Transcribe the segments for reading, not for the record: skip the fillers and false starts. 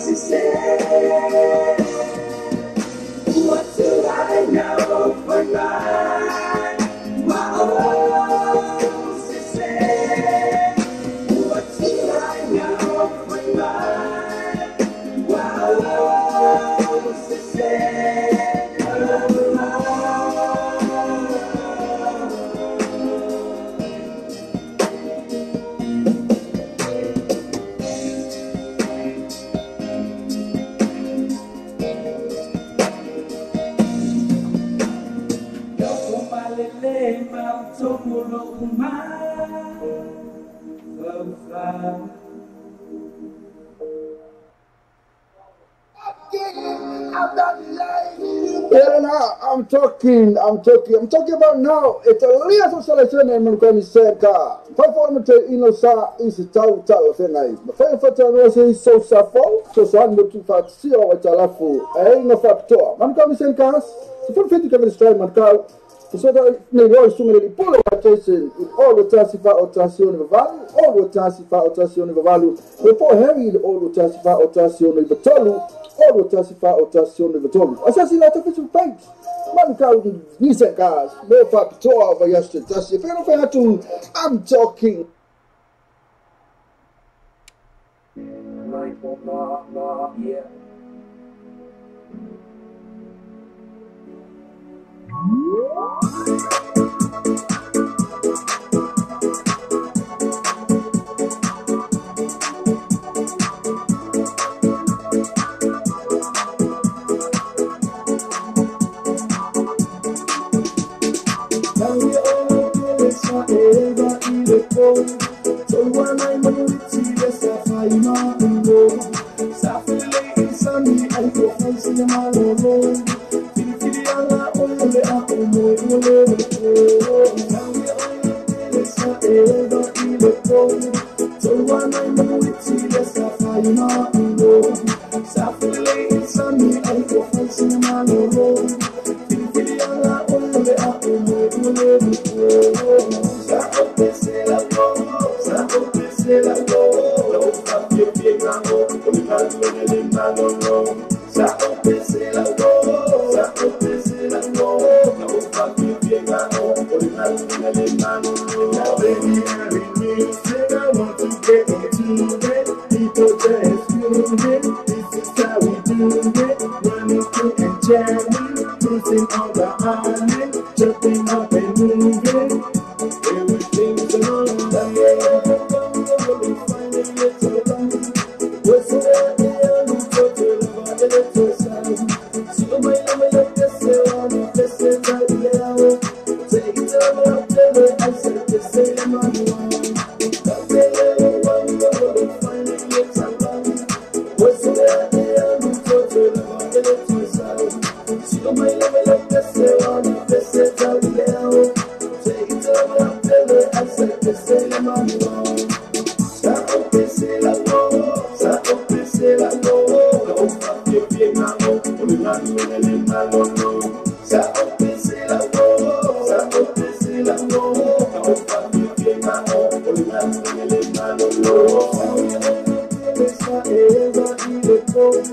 she said, what do I know for mine? Wow, she said, what do I know for mine? Wow, she said, oh. Yeah, now I'm talking about now. It's a little selection and I'm going to say, performance in the sa is a total thing. The fire for was so shuffle, so one to fat see or what I love for a factor. I'm going to say, cars, so for 50 of the strike, my car. So that may always too many pull attention in all the classify rotation of value, all the classify rotation of value, before heavy all the classify rotation of the tolu, all the classify rotation of the tolu. Assassin out of official pipes. Man count decent cars, no factor over yesterday. That's if you don't to I'm talking. Yeah. Now we all know it's forever in the cold. So when I know it's serious, I find my own. Saturday, Sunday, I go fancy my own. Fili ala ole a ole. Now we all know it's forever in the cold. So when I know it's serious, I find my own. Saturday, Sunday, I go fancy my own. Fili ala ole a ole. Ça c'est la mort, ça c'est la mort. L'eau papier pied grands, on va donner les manos. Ça c'est la mort, ça c'est la mort. L'eau papier pied grands, on va donner les manos. Now baby, every music I want to get into it. People just feel it. This is how we do it. Running through and jamming, cruising on the island, jumping up and moving. Everything's on the way. Finding it so long. What's the way? I'm so to love it so sound. So my love, this is on this is right now. Take it over, tell it, I said the same on one. That's the way. Finding it so long. What's the way? I'm so to love it so sound. So my love, this is on this is right now. Take it over, tell it, I said the same on one. Ça c'est la mort, ça c'est la mort. On va pied maman, on va donner les manos. Ça c'est la mort, ça c'est la mort. On va pied maman, on va donner les manos. Ça forever in the cold.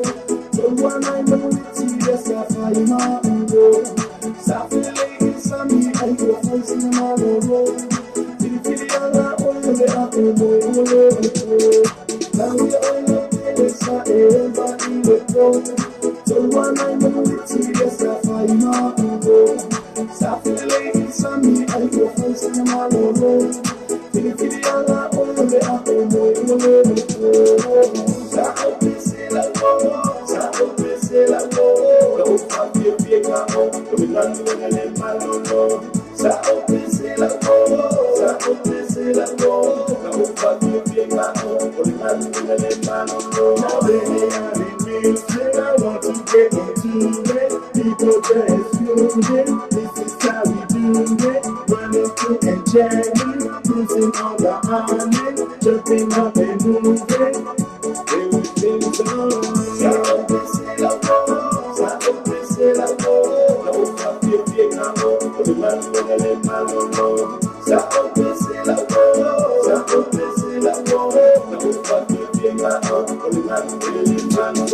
So one I know it's serious, I find my own. Saturday, Sunday, I go fancy my own. Fili ala ole a ole. Now we all know it's forever in the cold. So one I know it's serious, I find my own. Saturday, Sunday, I go fancy my own. Fili ala ole a ole. Ça c'est la mort, ça c'est la mort. L'eau papier pied grands, on va donner les manos. Ça c'est la mort, ça c'est la mort. L'eau papier pied grands, on va donner les manos. Now baby, every music I want to get into it. People just feel it. This is how we do it. Running through and jamming, cruising on the island, jumping up and moving. Everything's on. Ça c'est la mort, ça c'est la mort. L'eau papier pied grands, on va donner les manos. Ça c'est la mort, ça c'est la mort. L'eau papier pied grands, on va donner les manos.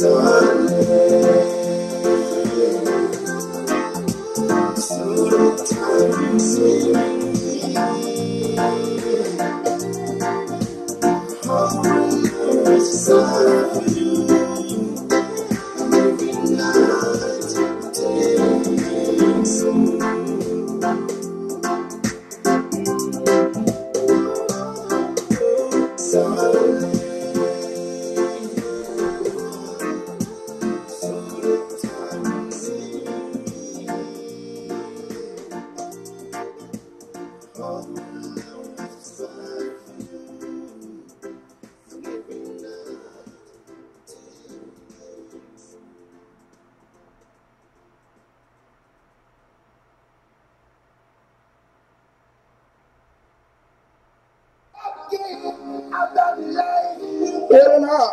So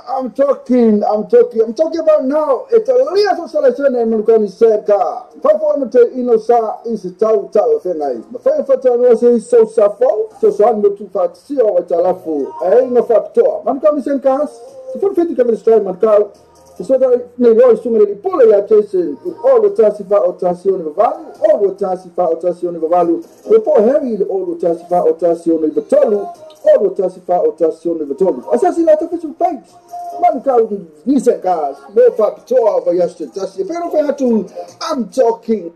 I'm talking about now. Italia sosalazione manuka serka. Fai forma te ino sa isi tau fengai. Ma fai fata no se so safo, so ando tu fat si o talafu. No fatto. Manuka mi senkas. Se for fiti come stai manuka. So da nei loro sumere di pole ya Jason. All the tassi fa ottazione valu, all the tassi fa ottazione valu. Before heavy all the tassi fa ottazione vatolu. All the tassi fa ottazione vatolu. Assassinato per sul page. Manuka ni senkas. No fatto va yesterday. Tassi. Pero fa tu. I'm talking.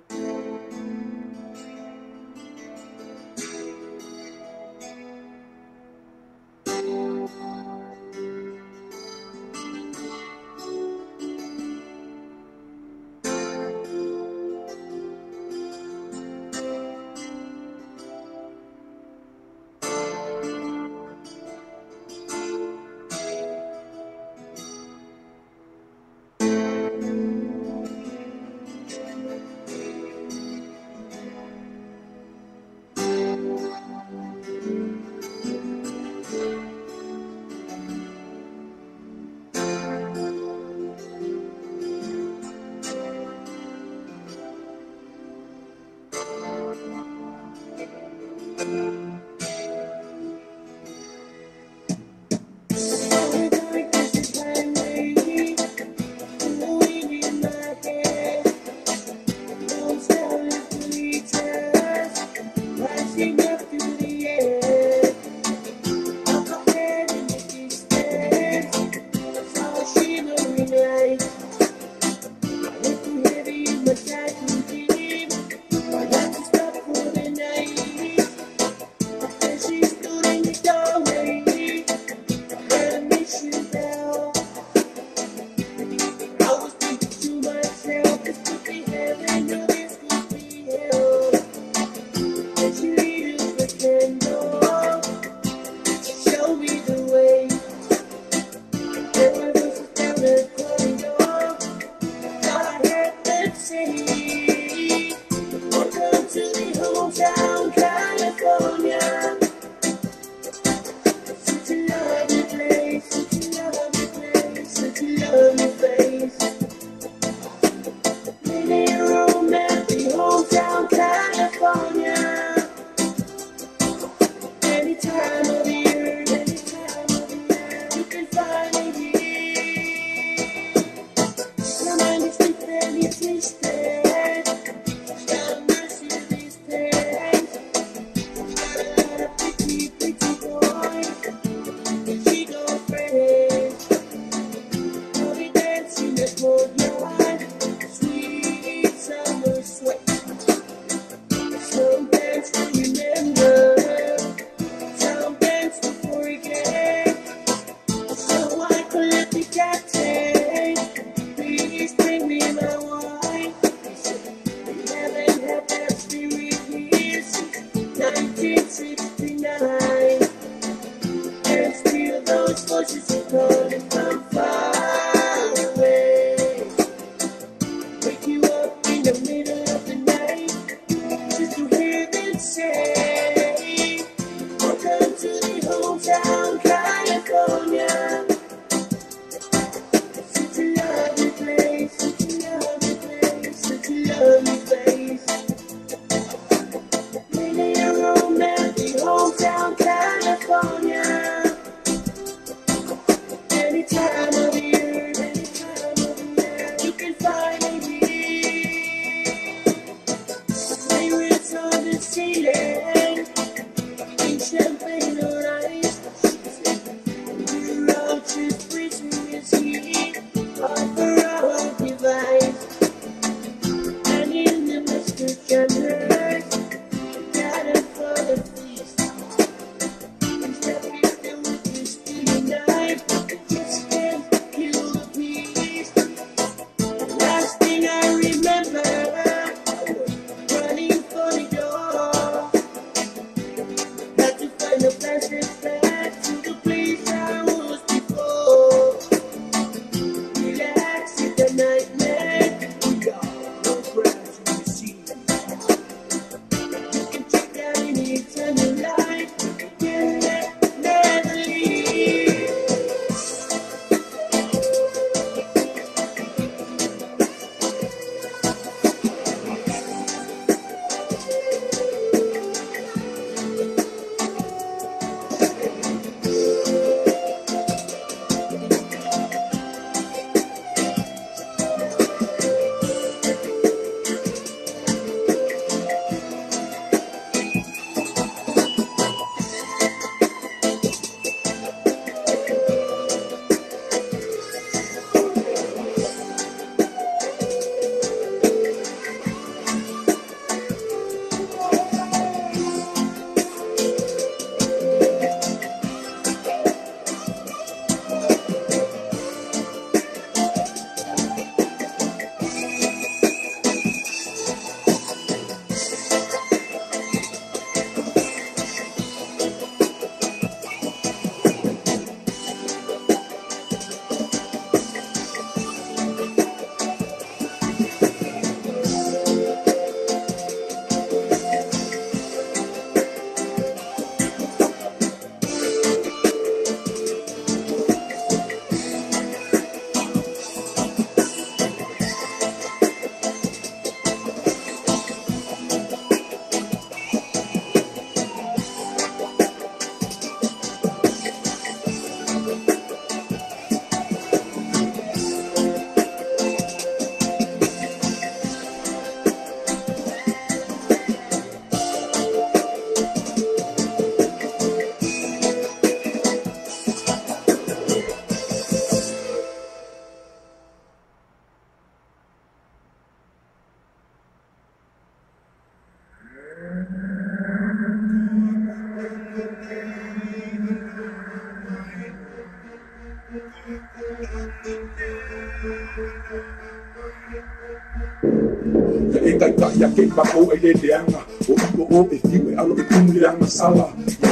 e kai kai ke pa ko e le leanga o o e fiu e alo e kumu leanga sala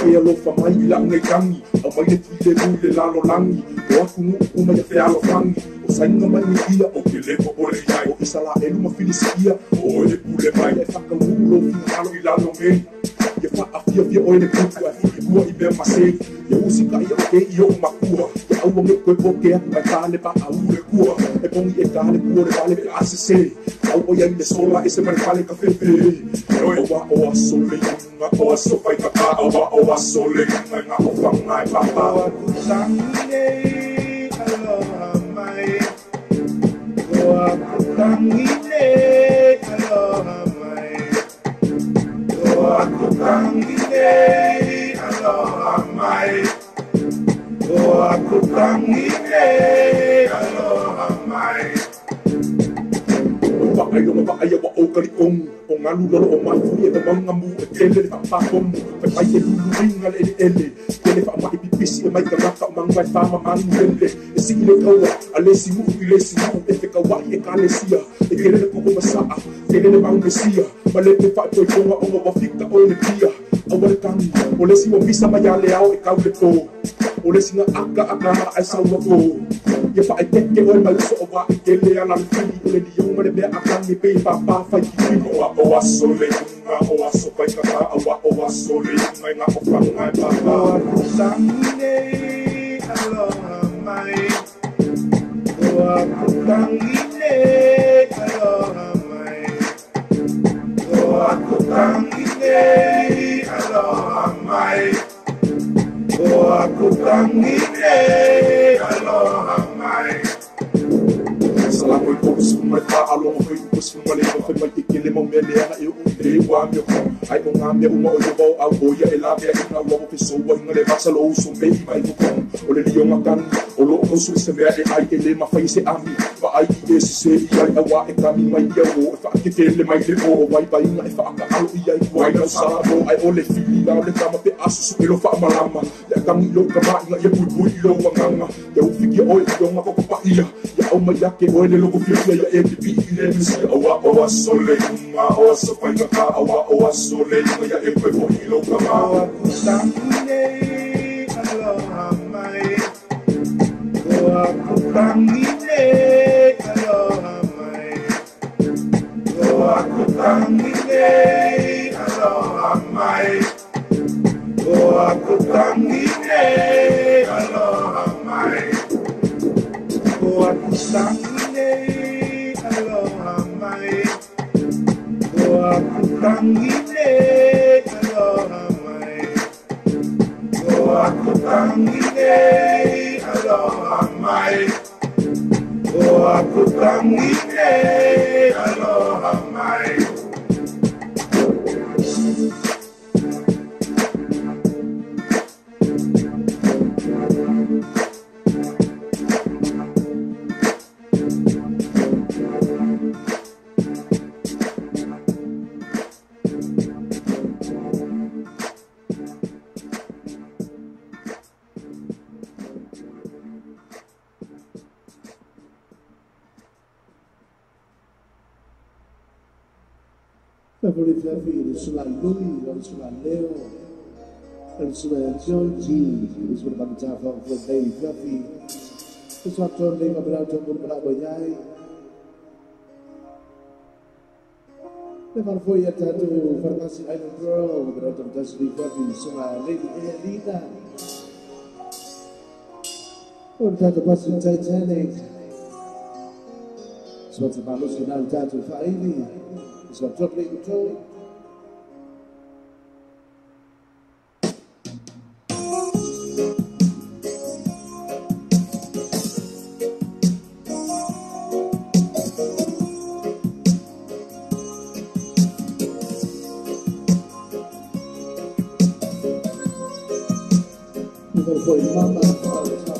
e alo fa mai la ngai kangi o mai le tile le lalo langi o aku mu uma ya fe alo fangi o sainga mai ni ia o ke le po ole ia o isala e luma filisia o le pule mai e fa ka mu lo fi alo i lalo ngai ye fa afia via o le kuku a fi kua i me mase ye usika ia o ke i o makua ye au me ko po ke a tale pa au le kua e pongi e tale kua le vale a se au o ia le sola e se mare pale ka fe o wa o sole nga o so pai ka o wa sole nga o fa ngai pa pa tangine aloha mai o tangine aloha mai o tangine aloha mai o tangine aloha mai ai lo ma ai wa o kali o ngalu lo o mai fu e manga mu e tele fa pa kom fa ai lu ringa le tele fa mai pipisi e mai ka rata manga fa ma man tele e si le ko ale si mu e te ka wa e ka le sia e ke le ko ko sa e le ba un sia ma le te fa to ko o wa fikta o le tia o le kan o le si mo visa ma ya le ao e ka le to o le singa aka ai sa wa ko ye fa te ke o ma so wa ke le ala fili o le dio ma le be aka ni pe pa fa ki o wa so le nga o wa so pa ka o wa so le nga o fa nga pa pa tangine aloha mai o tangine aloha mai o tangine aloha mai o tangine aloha mai salamu ko summa ta alo ko summa le ko mai ke le mo me le ana e o te wa me ko ai mo ngam me mo o bo au o ya ela me ina lo ko so wa ngale basa lo so me mai ko o le dio makan o lo ko su se me ai ele ma fa se ami ba ai e se ai wa e kami mai ya o fa ke te le mai le o wai ba ina e fa ka alo i ai wai no sa bo ai o le fili la le kama pe asu su lo fa malama ya kami lo ka ba ina ye pu lo wa nganga ya u fiki o yo ma ko pa ia ya o ma ya ke o le lo ko fiki ya e pi ile mi si o wa sole ma o so pa ka o sole ya e pe o lo ka ma tangine aloha mai o tangine aloha mai o tangine aloha mai o tangine aloha mai o tangine aloha mai o tangine aloha mai o tangine aloha mai o tangine aloha mai Favoritamente sulla lui, sulla Leo, sulla Giorgi, sulla Bantafa, sulla Dei Fluffy, sulla Torre, ma per altro per la Boiai. Le far fuori a tanto farmasi Island Pro, per altro per la Fluffy, sulla Lady Elina. Un tanto passo in Titanic. Sulla Tabalo, sulla Tanto Faili. So totally control. You better put your mama on the top.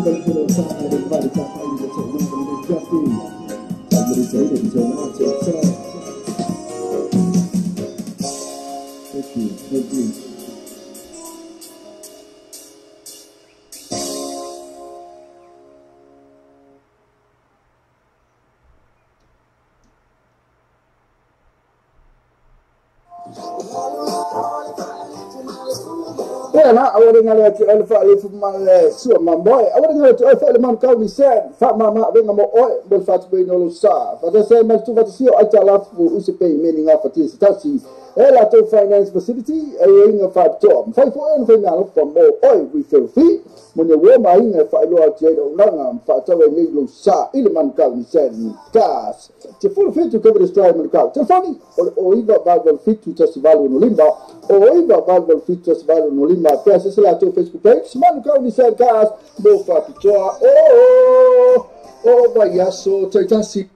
Somebody put on top of everybody, top how you get to one of them Jeffrey. Somebody say it, so now take time. Thank you, thank you. Tena awali ngale tu alfa alfa mal sua mamboy awali ngale tu alfa man kau ni sen fa mama venga mo oi bel fat be no sa fa da sai mas tu fat sio atala fu usipe meaning of it stasi ela to finance facility ayinga fa tom fa fo en fa ngalo fa mo oi we feel free mo ne wo mai nga fa lo ati do nga fa ta we ni lo sa ile man kau ni sen gas te full fit to cover the stride man kau te funny o iva bagel fit to festival no limba o iva bagel fit to festival no limba peça sei lá teu Facebook page man kau ni sen gas bo fa pitoa o baiaso te tasi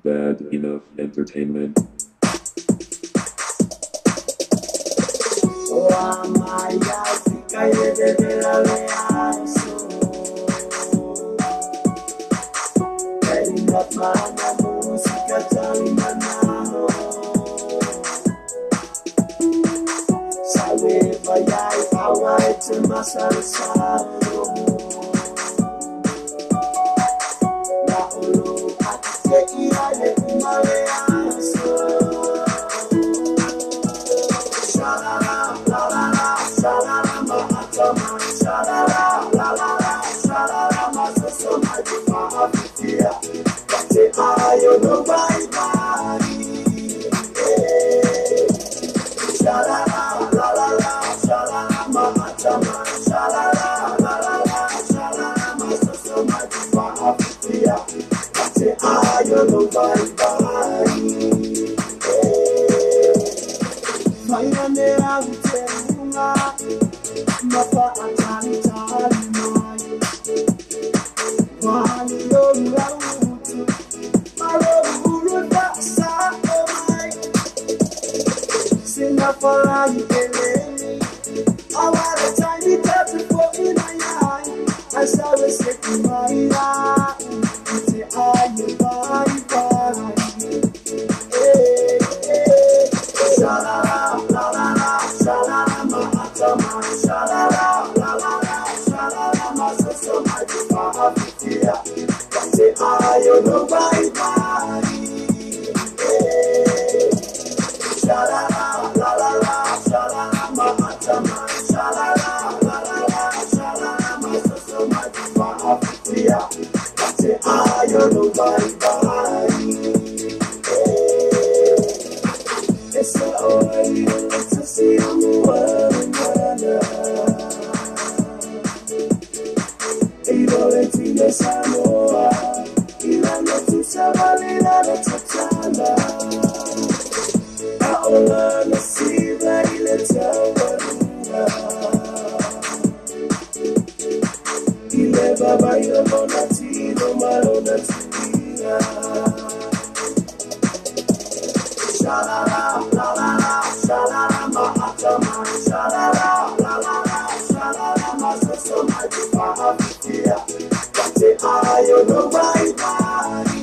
Bad Enough Entertainment. Aola nasiba ile tawarua ile baba ile mona tino marona tira shalala la la la shalala mahatama shalala la la la shalala masoso majipa hafikia kate ayo no bye bye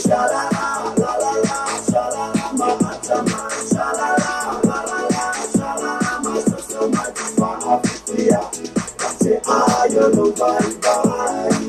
shalala la la la shalala mahatama shalala la la la shalala masoso majipa hafikia kate ayo no bye bye.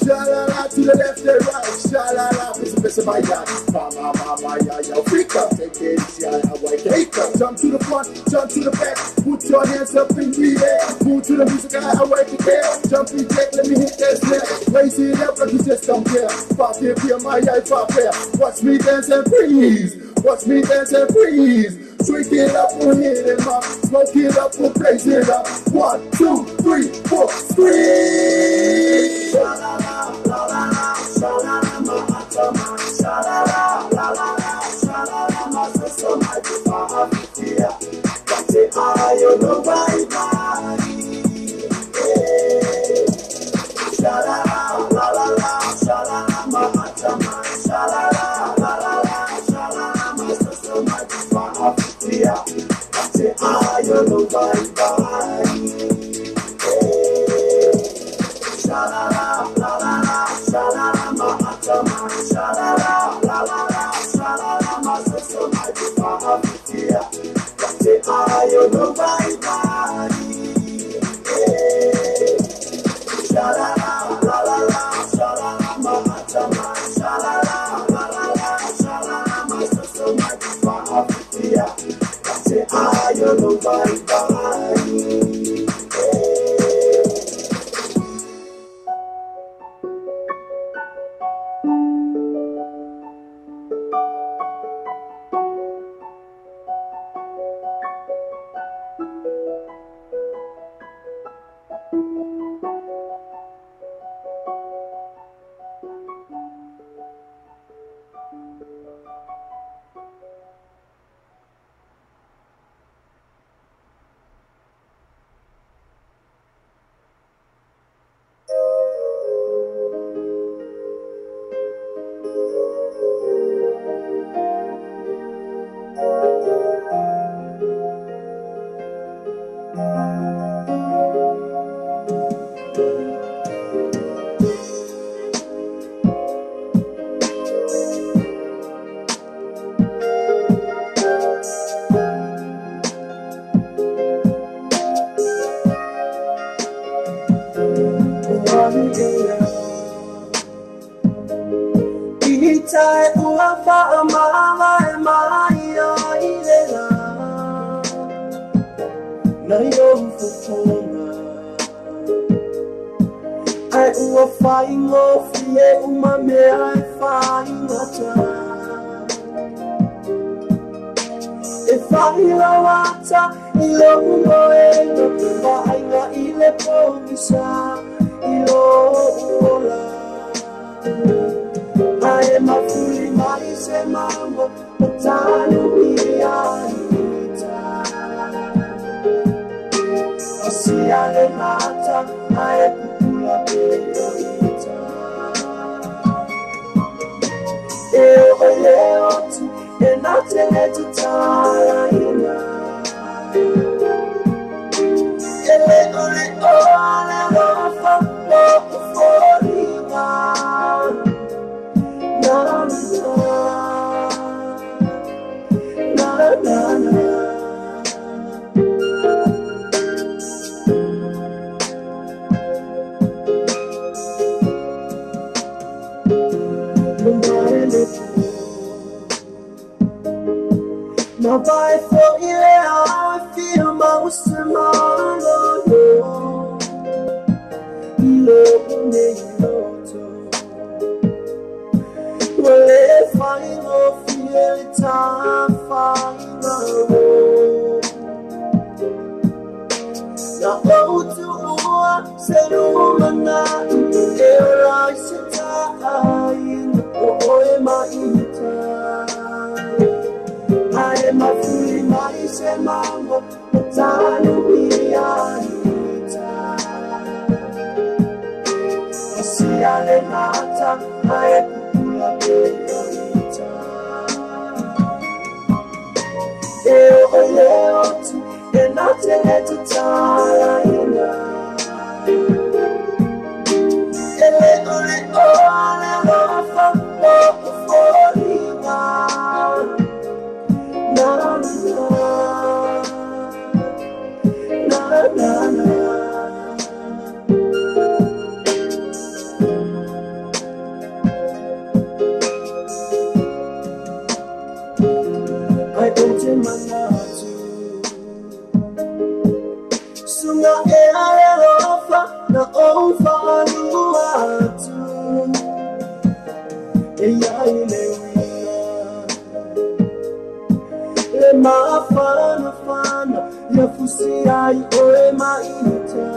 Shalala to the left and right, shalala, it's a maya, mama, ya, freak up, take it, yeah, I white cake up, jump to the front, jump to the back, put your hands up in the air, move to the music, I white the tail, jump in jack, let me hit that snare, raise it up like you just don't care, pop here, my eye, pop here, watch me dance and freeze, watch me dance and freeze. Drink it up, we'll hit it up. Smoke it up, we'll blaze it up. 1, 2, 3, 4, scream! Shalala, la la la, shalala, mahatama, shalala, la la la, shalala, masoso, majipa, hafikia, kate ayo no bye bye. Shalala, la la la, shalala, mahatama, shalala, la la la, shalala, masoso, majipa, hafikia, kate ayo no bye bye. Shalala, la la la, shalala, mahatama, shalala, la la la, shalala, masoso, majipa, hafikia, kate ayo no bye bye. Shalala, la la la, shalala, mahatama, shalala, la la la, shalala, masoso, majipa, hafikia, kate ayo no bye bye. Usiale nata aekukula beyoita leo tu enatele tutala ina ele ole lofa ofoliwa na I open my heart to Sunga lofa na ofaliwatu Eya ilewina Ema fana Yafusi ai oema ita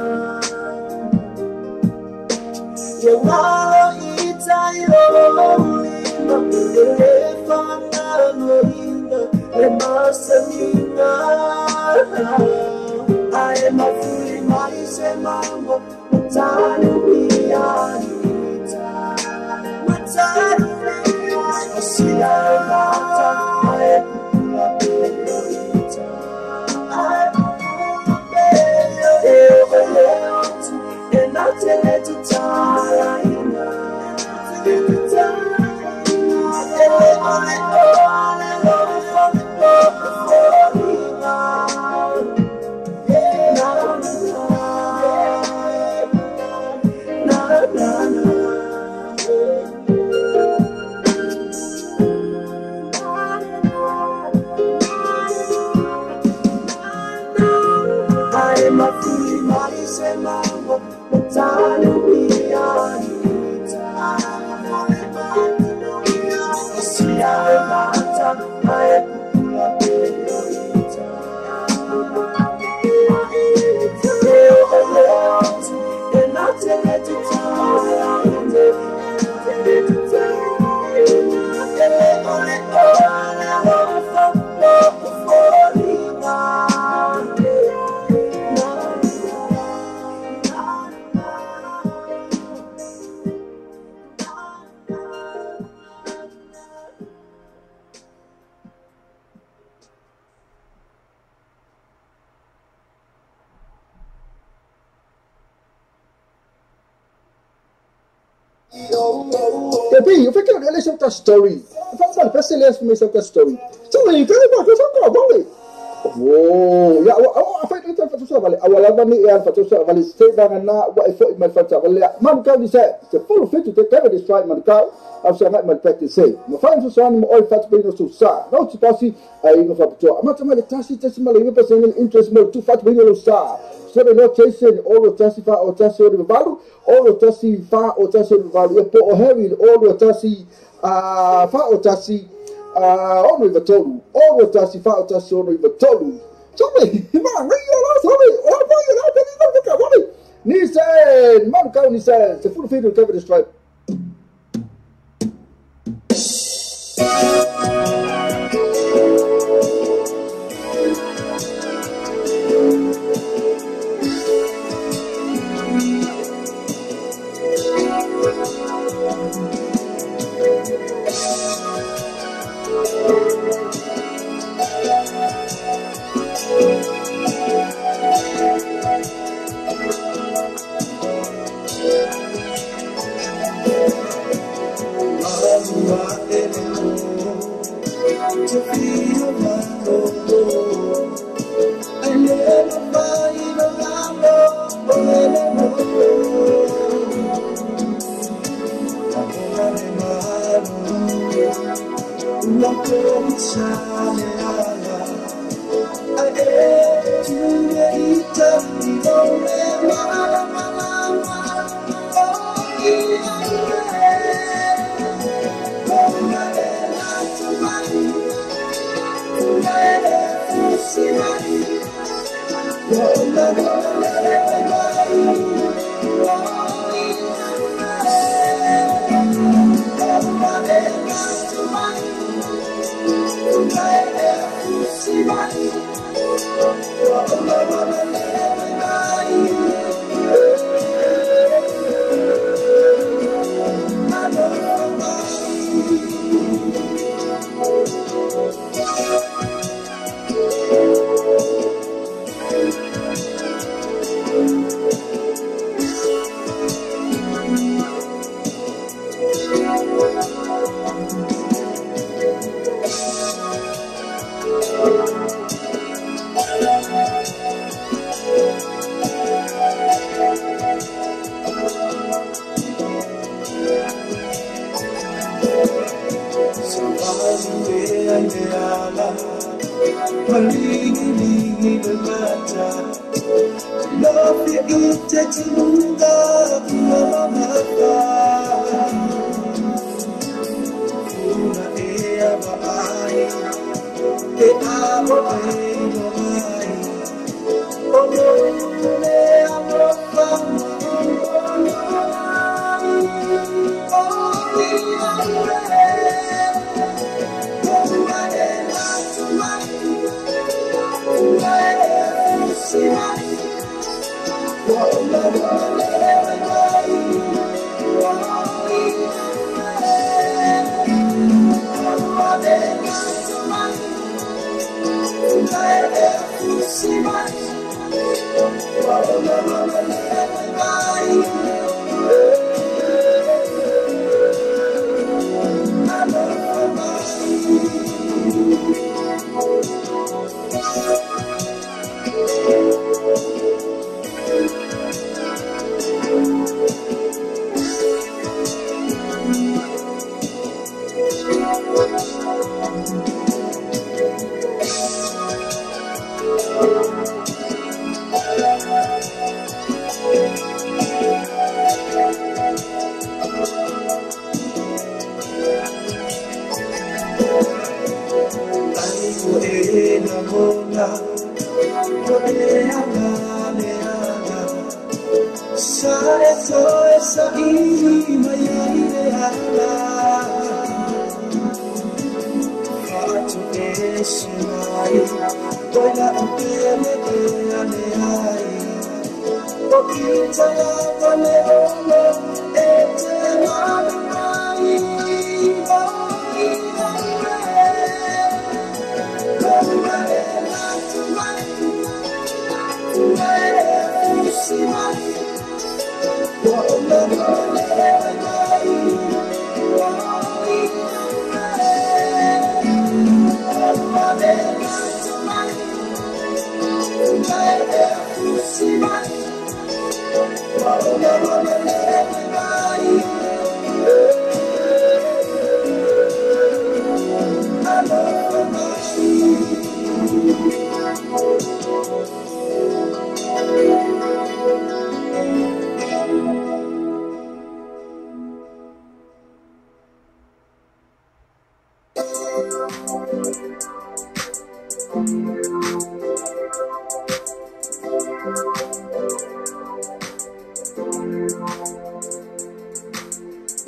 Yewalo ita ilolima Elefana loina Ema semina I am a fully my mambo Matanu bianita Matanu bianita Sialata I am bianita I am and not to eu fiquei olhando essa story. Eu falei, para você ler essa story. So, you can about this one, vale. Oh, ya, apa itu fatusa vale. Awalnya ni yang fatusa vale. Sekarang na, what if it my fatusa vale. Man kau ni saya, full fit to take care of this fight man kau. Aku sangat man practice say. Mo fine susah ni mo all fat bino susah. Now si pasi, ay no fatusa. Macam mana tasi malay personal interest mo tu fat bino susah. So the Lord chasing all the tasi fa or tasi or value, all the tasi fa or tasi value. Po o heavy all the tasi fa or tasi. Ono ivatolu, ono tasi fa tasi ono ivatolu. Sorry, man, sorry, Nissan, man, kau Nissan, c'est full feed cover the stripe. ala Maligi mata Love you itatunga Mama Una ea baai E amo baai Oh no ne amo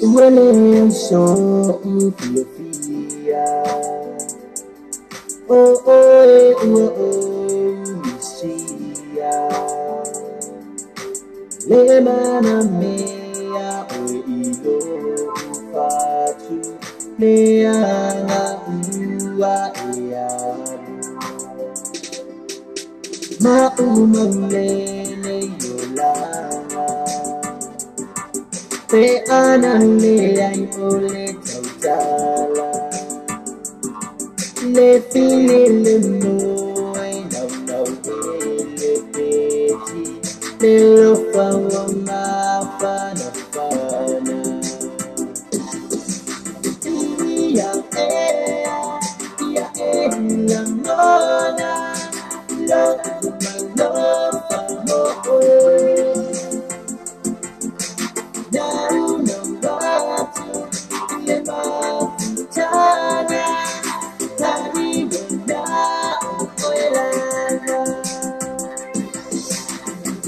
When so Ethiopia, Sia, Lemana mea oilo fatu, Leanga ua ea, Maumamele yolanga. Pe anale ay ole tautala le fili le mo ay no le peti le lo fa na pana ya la nona la no fa mo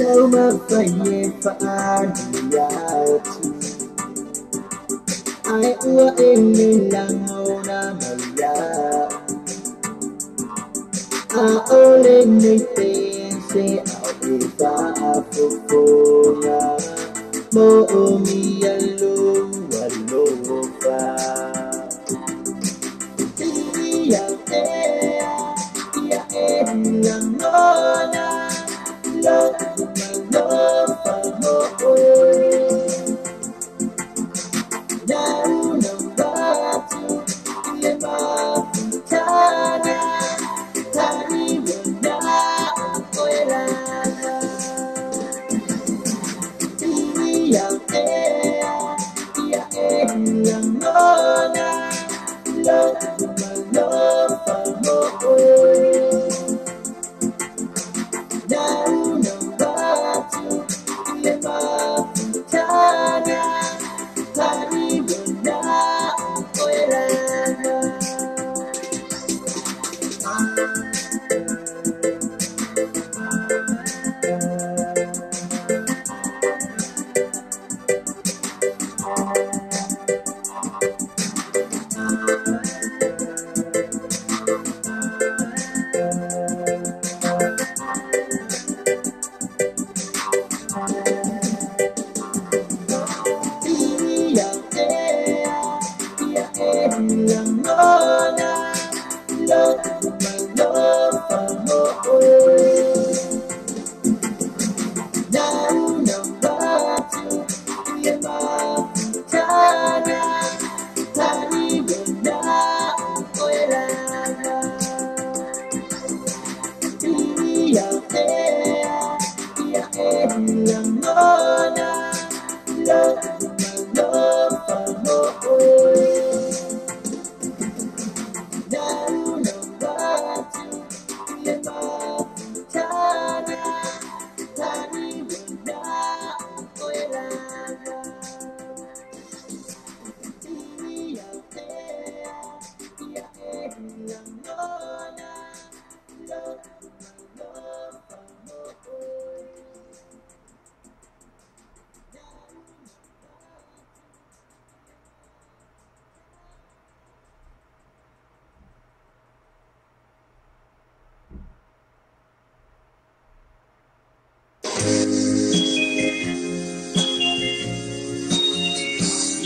Toma faye faadiyati Ai ua langona maya A ole ne pense a uva afofona Mo mi alo alofa langona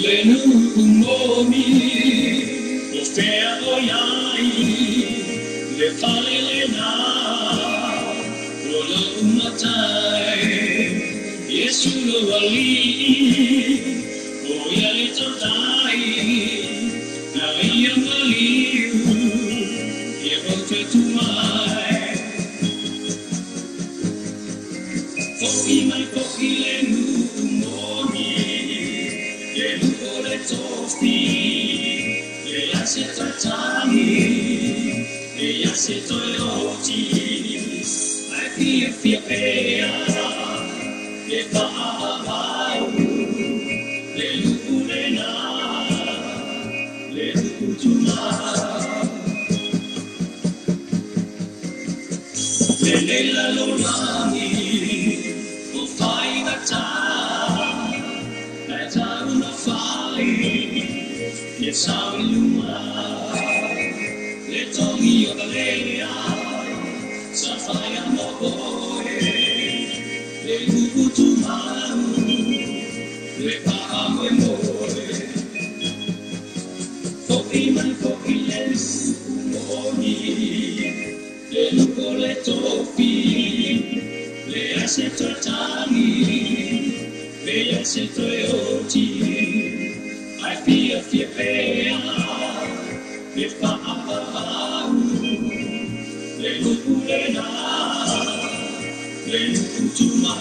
Lenu umomi, ofea oyai, le fale lena, ola umatai, Yesu lo wali, oya le totai, na iya maliu, ye bote tumai, foki mai foki lenu umomi. Tofi, ella se tratami, ella se toyoti, ai fia pea, le paau, le lupulena, le luputuma, le lela lorani, o fai gata. Yes, I will. Let me Galilea, Sapphire Moboy, Le Lubutuman, Le Pahamoy, for him and for Piles, Moni, Le Lucolettofi, Le Assetotani, Le Assetoti. I feel pain, if I let you put it on, let you put to my.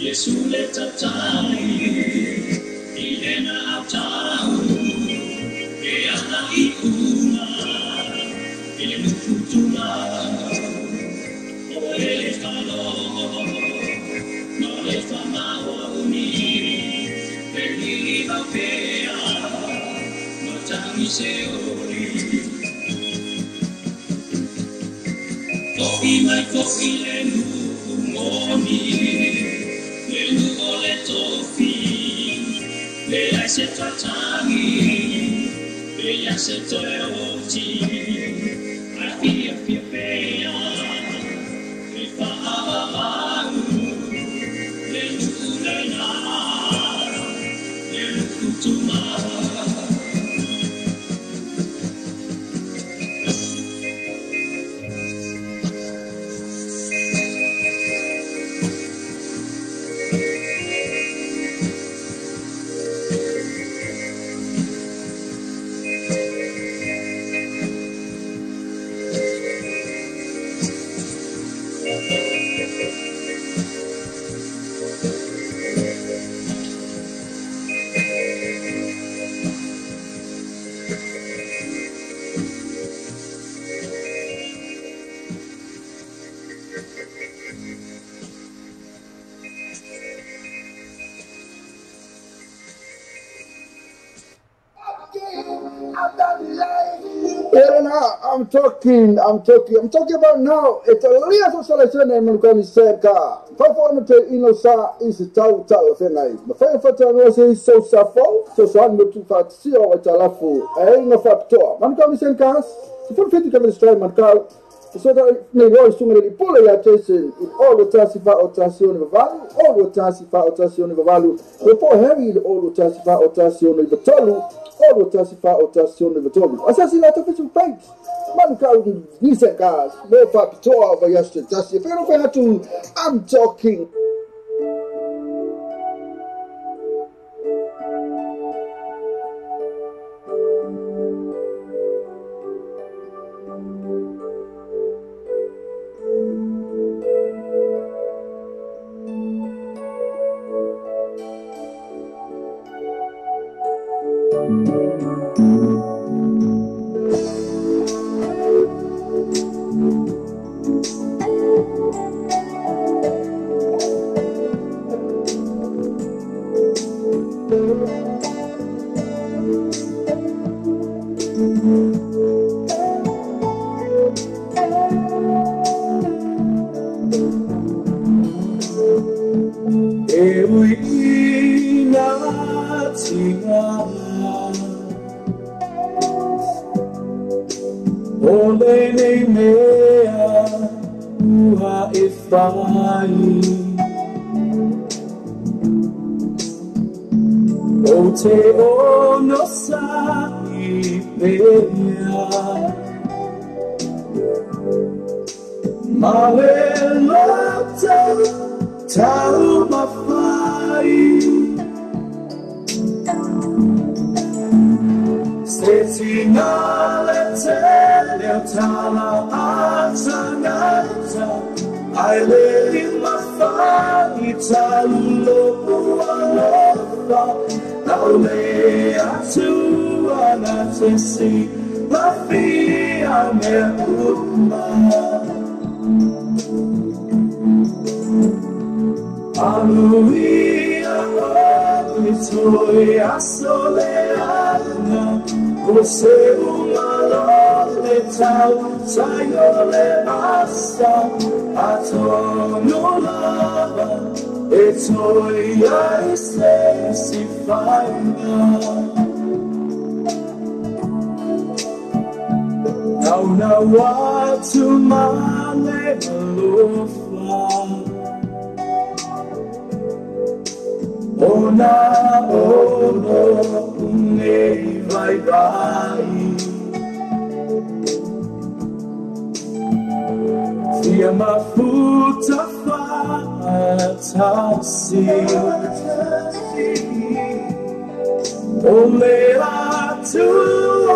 Yesu leta tai, ilena atau, eana iuna, ilenu futuna, ole falo, ole famaoni, eli vapea, notami seori. Koki mai koki lenu moni. Ella se tratami, ella se toyoti, I feel pea, if I le lulena, le lutuma. I'm talking about now. It's a real socialization in Mulcani Senka. Performance in Osa is a total fenai. The fire for was so suffer, so one to fat see or talafu. I ain't no factor. Mulcani Senkas, if you fit to come destroy Mulcal, so that may always so many pull your attention in all the Tassifa or Tassion of value, all the Tassifa or Tassion of value, before heavy all the Tassifa or Tassion of the Tolu. All the Tassifa or Tassion of the Tolu. Assassinate official banks. Man can't decent guys. No papi to over yesterday. Just if you don't have to, I'm talking. tinga ole nei mea ua e whai o te ono sa i pea Mawe lata tau mawhai Se tinga le te leo tala a tangata Ai le i mawhai talu lopu alofa Nau le atu ana te si Mafi a mea uma Aluia o toi asoleana Você uma lole tau Saiole asa Atono lava E toi ai se si faina Nau na watu male alofa Ona ono nei vai vai Fia mafuta fatasi Ole atu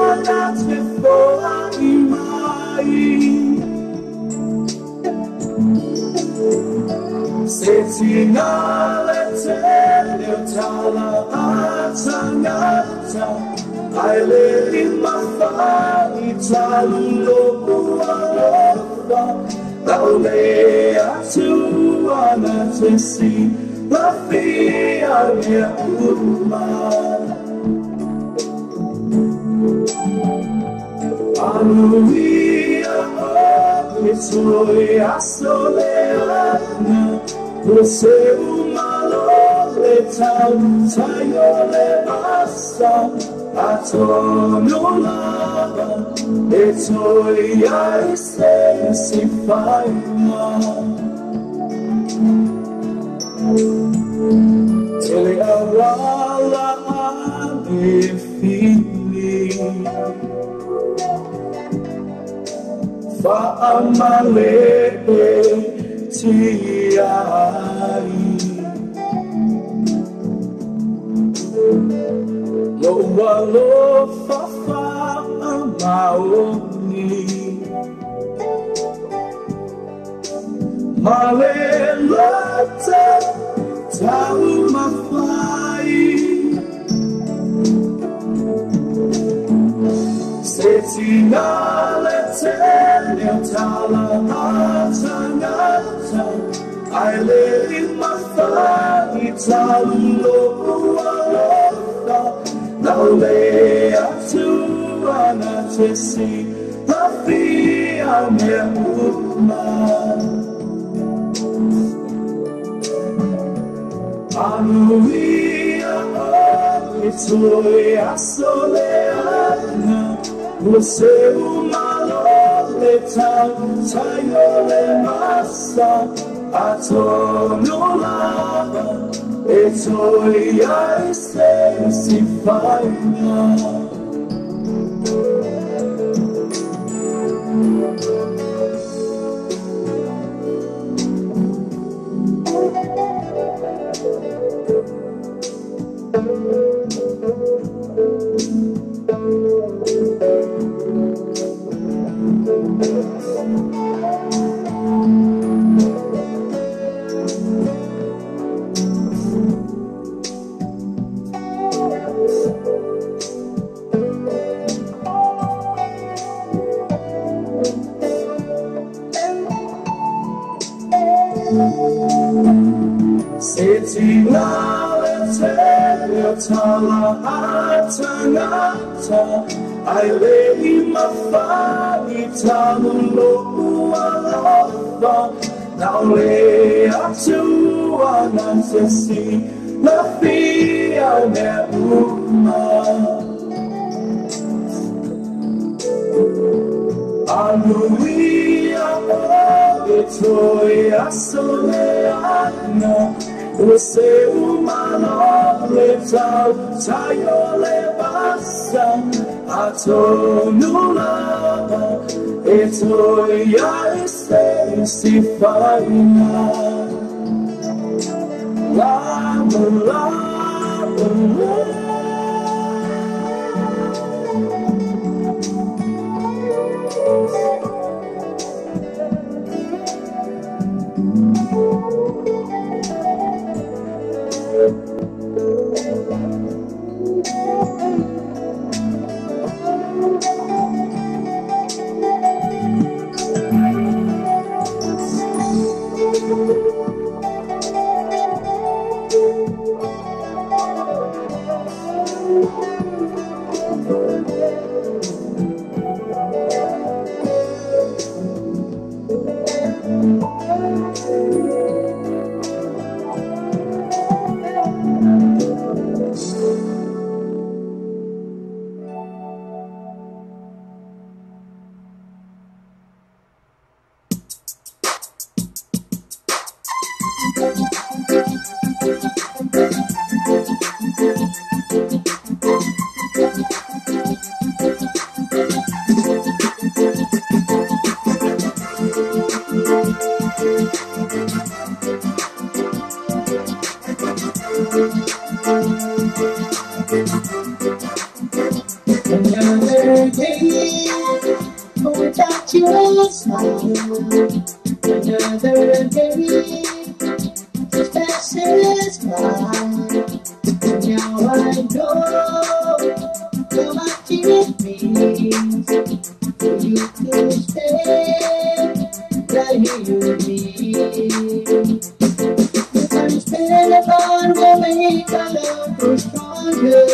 anat before imai Setina le teleo tala atangata Ai le i mawhai talu lopu alofa Nau le atu ana te si Lafi a mea uma Aluia o toi asoleana Você uma lole tau Saiole asa Atono lava E toi ai se si faina Tele awala ane fili Fa'amale ti ai Lo walo fa maoni Male lata tau mawhai Se tina le te leo tala atangata Ai le i mawhai talu lopu alofa Nau le atu ana te si Lafi a mea uma Aluia o toi asoleana Você uma lole tau Saiole asa Atono lava E toi ai se si faina Setina le teleo tala atangata Ai le i mawhai talu lopu alofa Nau le atu ana te si la fia ne uma. Alleluia, vittoria soleana, você umano letal, tayo le basa, atonula, etoia este si faina. Love, love, love. Another day without your smile. Another day just passes by. Now I know how much it means for you to stay right here with me. The time you spend apart will make our love grow stronger.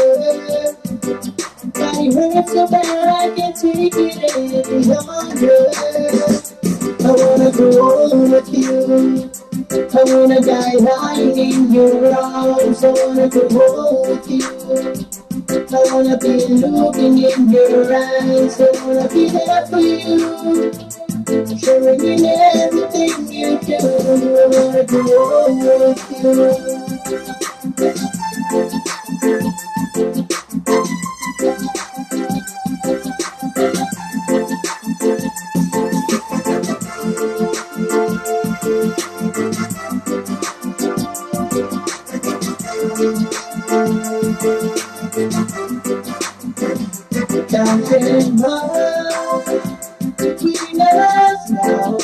Body hurts so bad I can't take it any longer. I wanna grow old with you. I wanna die lying in your arms. I wanna grow old with you. I wanna be looking in your eyes. I wanna be there for you, sharing in everything you do. I wanna grow old with you. Counting love between us now,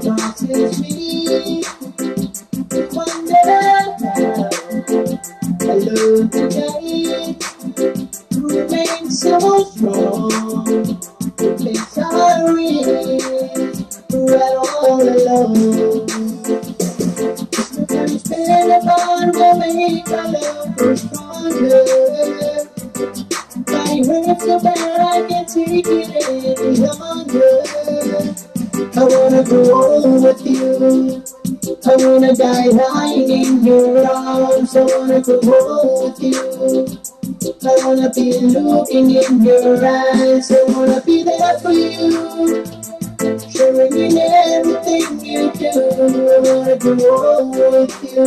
crosses me, wonder how I love tonight remains so strong. It makes our wings right all alone. The time you spend apart will make our love grow stronger. My hurts so bad I can't take it any longer. I wanna grow old with you. I wanna die lying in your arms. I wanna grow old with you. I wanna be looking in your eyes. I wanna be there for you, sharing in everything you do. I wanna grow old with you.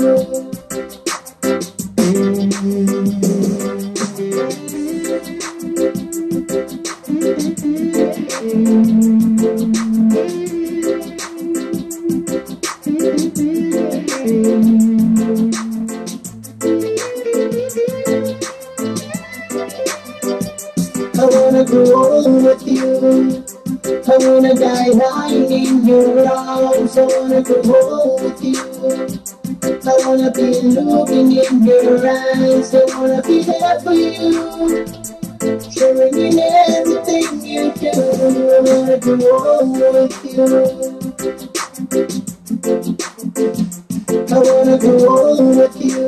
I wanna grow old with you. I wanna die lying in your arms. I wanna grow old with you. I wanna be looking in your eyes. I wanna be there for you, sharing in everything you do. I wanna grow old with you. I wanna grow old with you.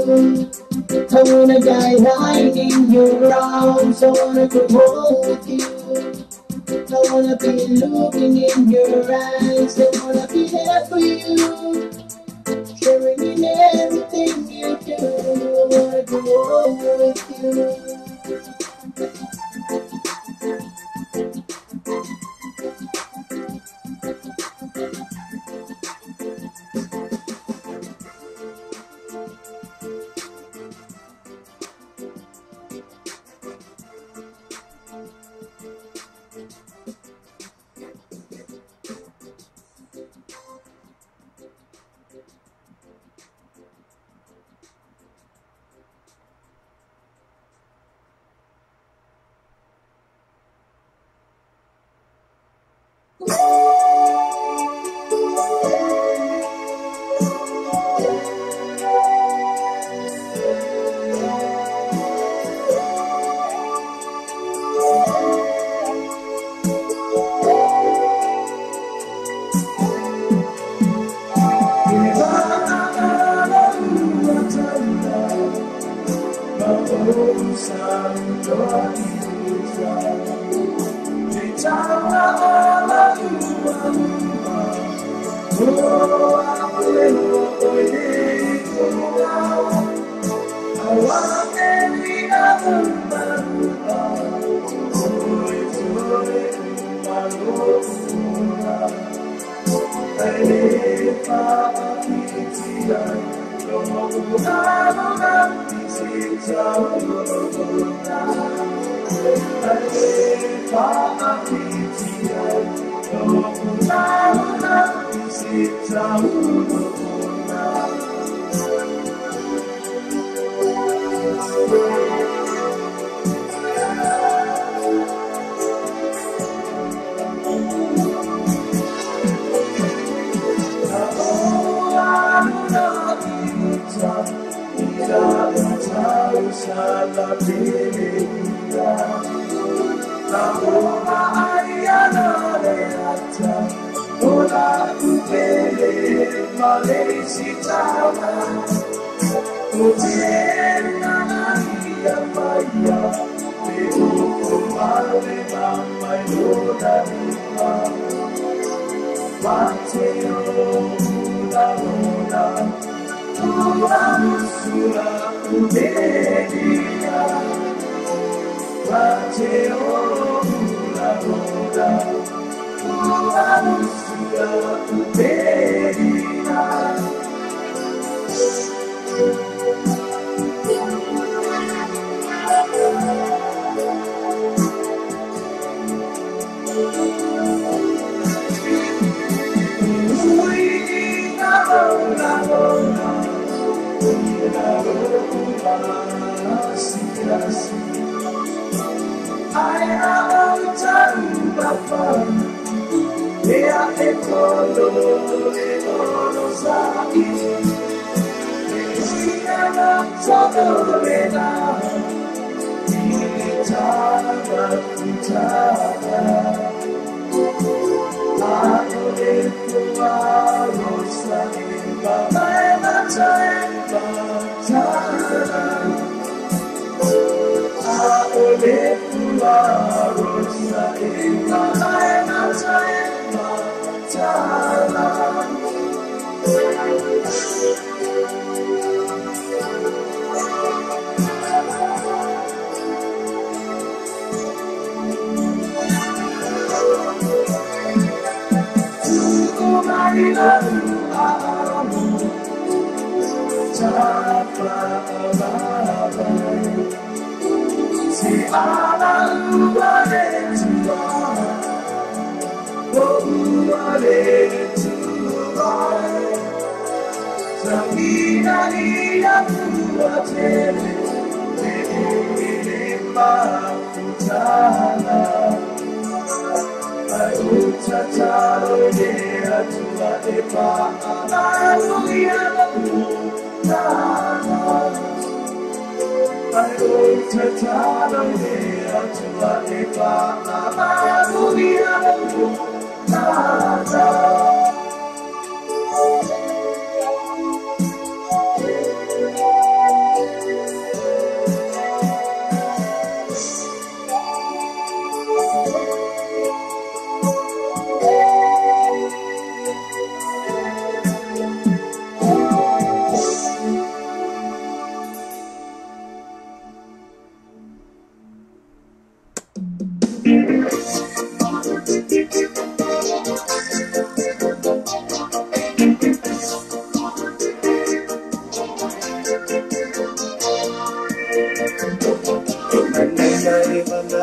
I wanna die lying in your arms. I wanna grow old with you. I wanna be looking in your eyes. I wanna be there for you, sharing in everything you do. wanna go with you.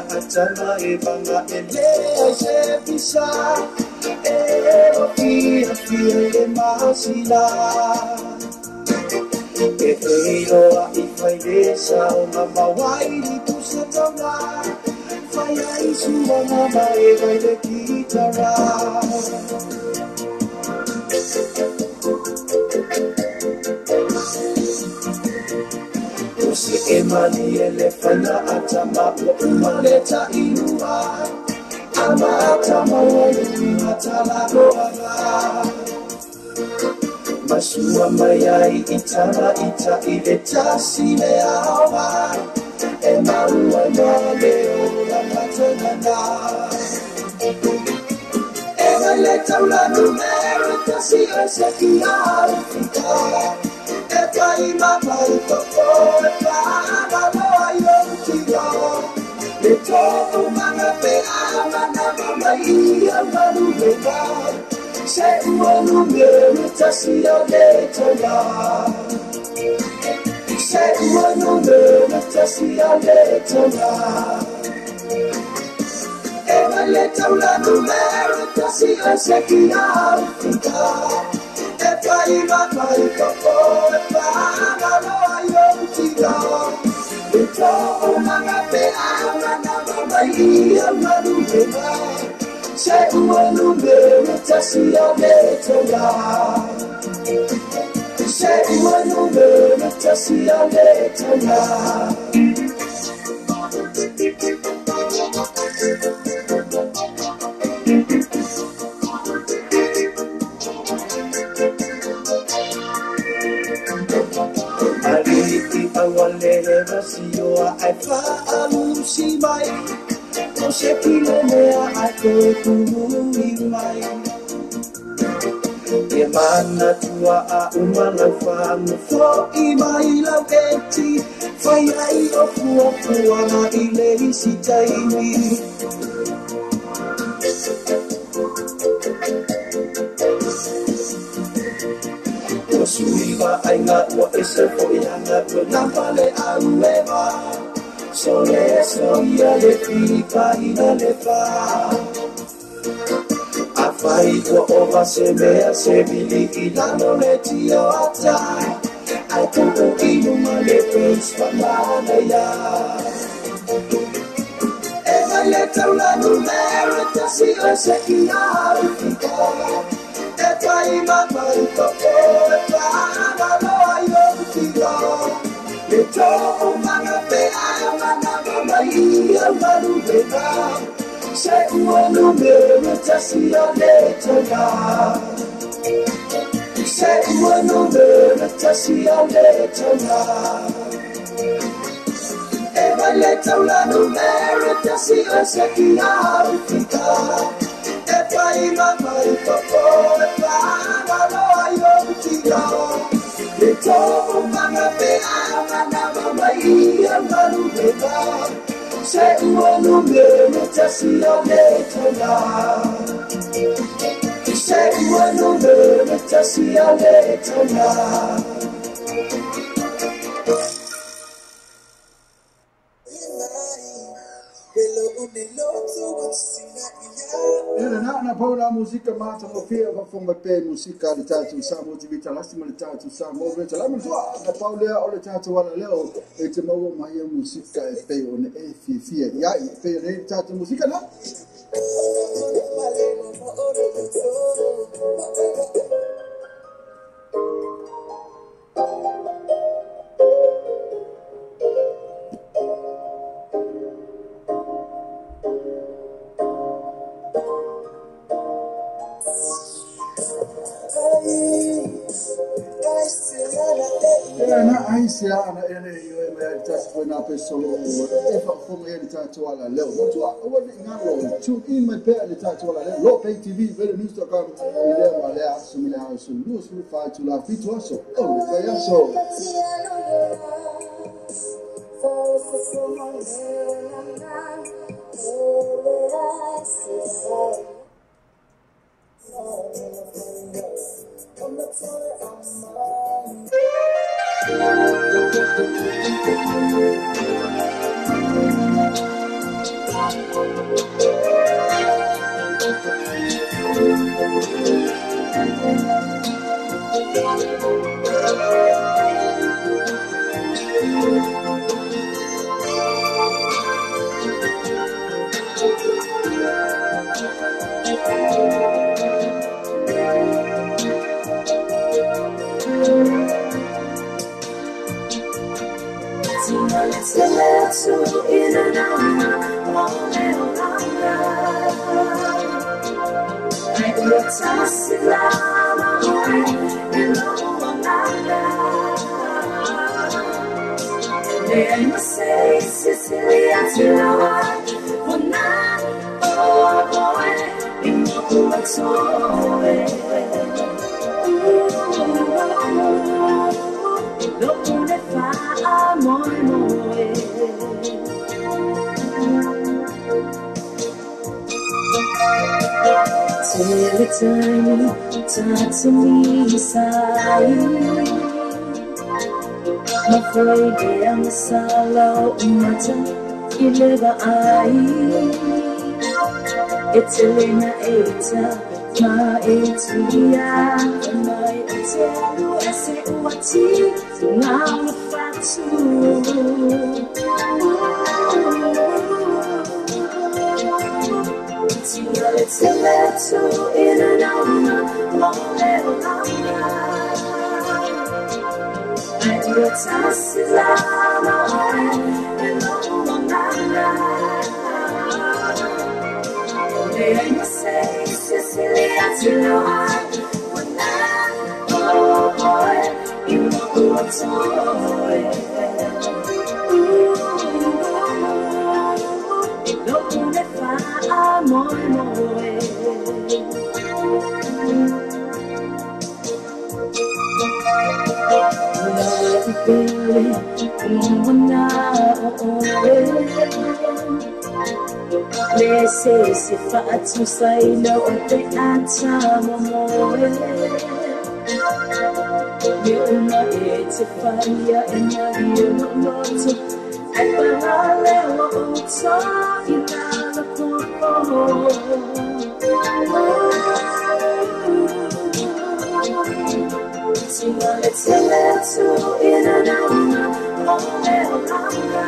Atama ebanga ele shepisa fia fia masila Eyo ifaidesa mama waidi tusatama Faya isu mama evaide kitara Use emani elefana atama umaleta inua Ama atama wali matala goala Masua mayai itama ita ileta sile awa Emaua maleo la matanana Ema leta ula numero si eseki Afrika Epa ima paitoko epa amaloa yontiyo Leto umanga pe amana mama iya malubeka Se uanumero tasio letona Se uanumero tasio letona Ema leta ula numero tasio eseki Afrika Epa ima paitoko epa amaloa yontiyo Leto umanga pe amana mama iya malubeka Se uanumero tasio letona Se uanumero tasio letona Aliki awale vasio aifa alusimai No se kilomea aiko tuhuimai Yemana tua a umala famu fo imai lauketi Faiai ofua fuana ile isitaini Suiva ainga wa esefo yanga nampale aueva Sole soia le pipa ina le fa Afai ko ova semea sebili ilano le tio ata Aiko inuma le pespa mana ya Eva leta ula numero tasi eseki Afrika Epa ima paitoko epa amaloa yontiyo Leto umanga pe amana mama iya malubeka Se uanumero tasio letona Se uanumero tasio letona Eva leta ula numero tasio eseki Afrika Epa ima paitoko epa amaloa yontiyo Leto umanga pe amana mama iya malubeka Se uanumero tasio letona Se uanumero tasio letona Na paula musika mata mofia va fonga pe musika le tatu sa motivita lastima le tatu sa mo ve la mtua na paula o le tatu wala leo e te mo mai musika e pe on e fi ya e pe le tatu musika na Aisia ana ene yo me tatu foi na pessoa e fa como ele tatu wala leo mtu o ni ngalo tu in my pair le tatu wala leo lo pay tv vele Instagram ile wale asumile haso lu su fa tu la fitu aso o le ya so For Etelena eta ma etia mai etelu ese uati na fatu Tia eteletu ina na mole olanga Adio tasila ma eno olanga I say, Cecilia, you know when oh boy, you know what's on don't let fire more Lese se fatu sailo te atamo moe Yo una ete faia e mario no noto E parale o uto inala popo Tina le teletu ina nauna mole o langa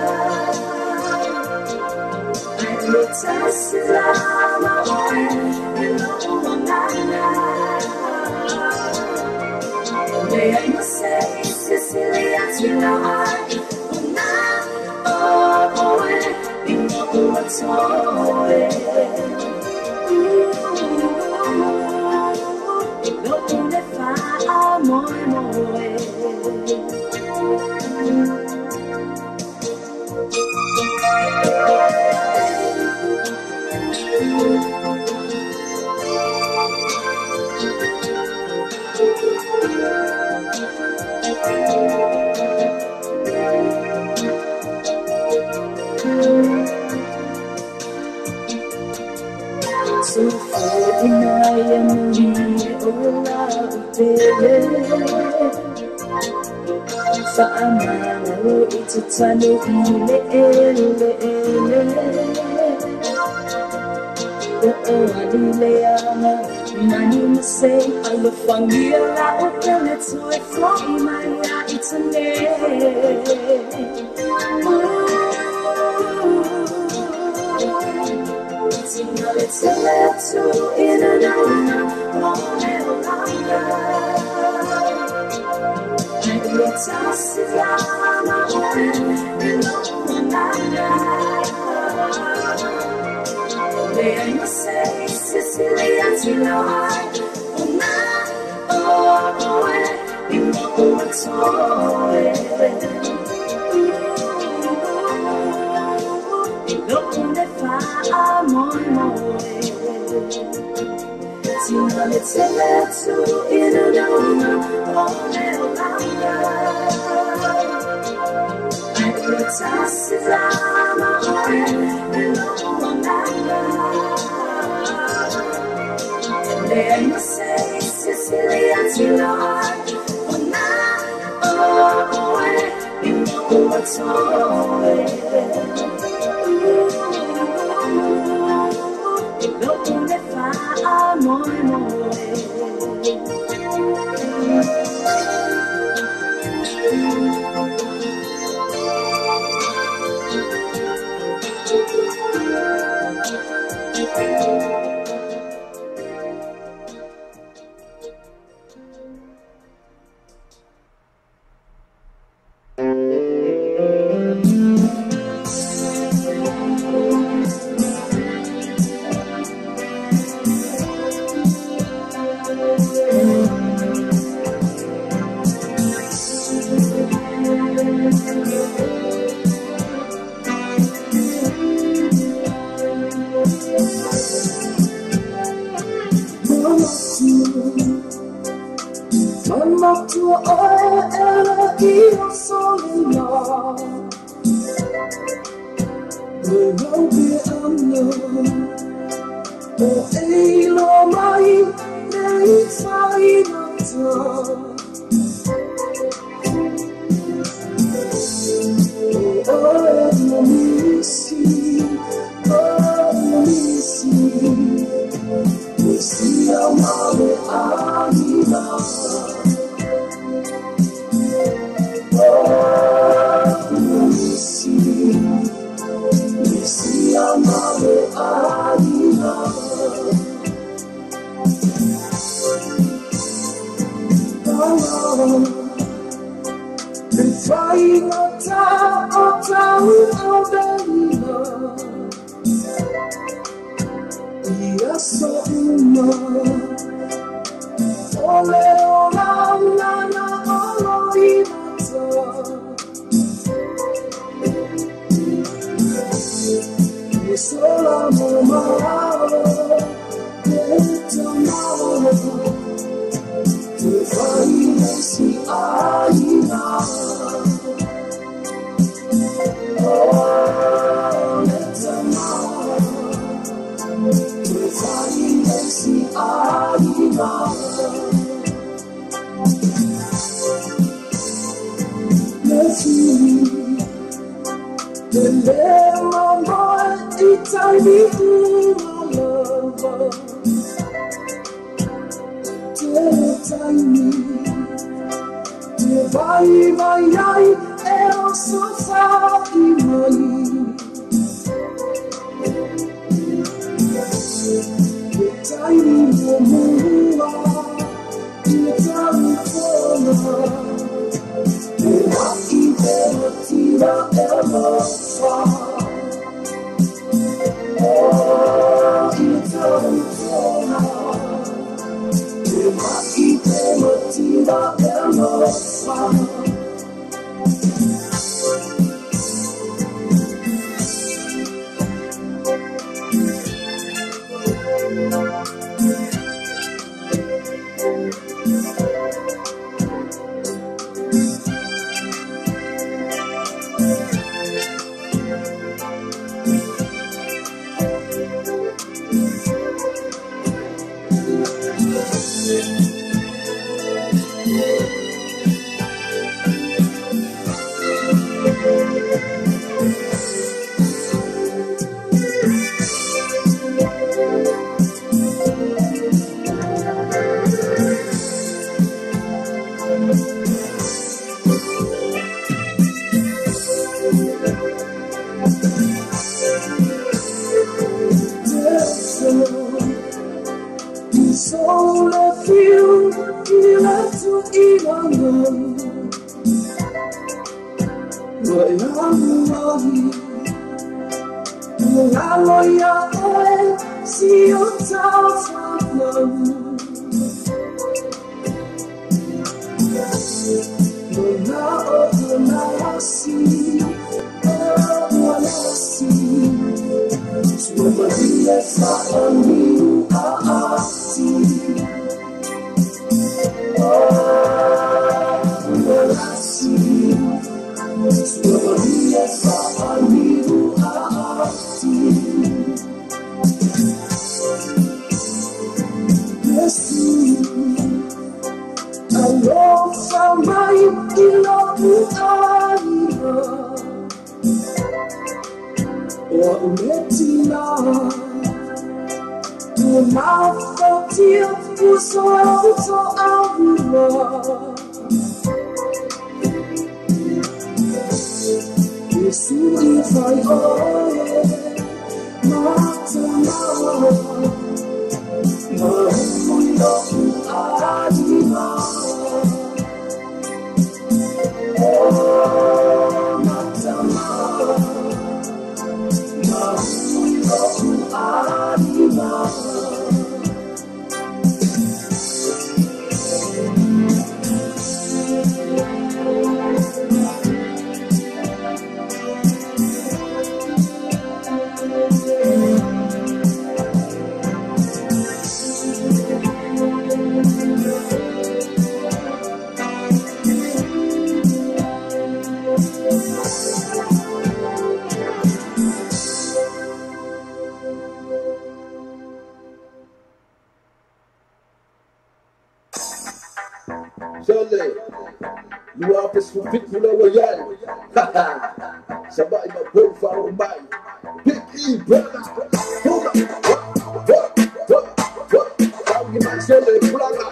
Tasila ma eno nana May I must say Cecilia you know oh boy you know what's on don't let fire more So far in I am Faamano itutano Alileana Mani say Alufangira Opene to a flow Maya it's a name It's a letter in an hour Tasila ma May I say Cecilia you know oh boy you know what's on don't let fire more Tina le teletu ina nauna mole olanga Adio tasila ma eno olanga Umetina tunafuatia uso aua Yesu ifai oye matana mahuyo adima matana Jolly, you are this particular royale. Somebody my profile by Big E brother. Hold up, what? I'm my Jolly brother.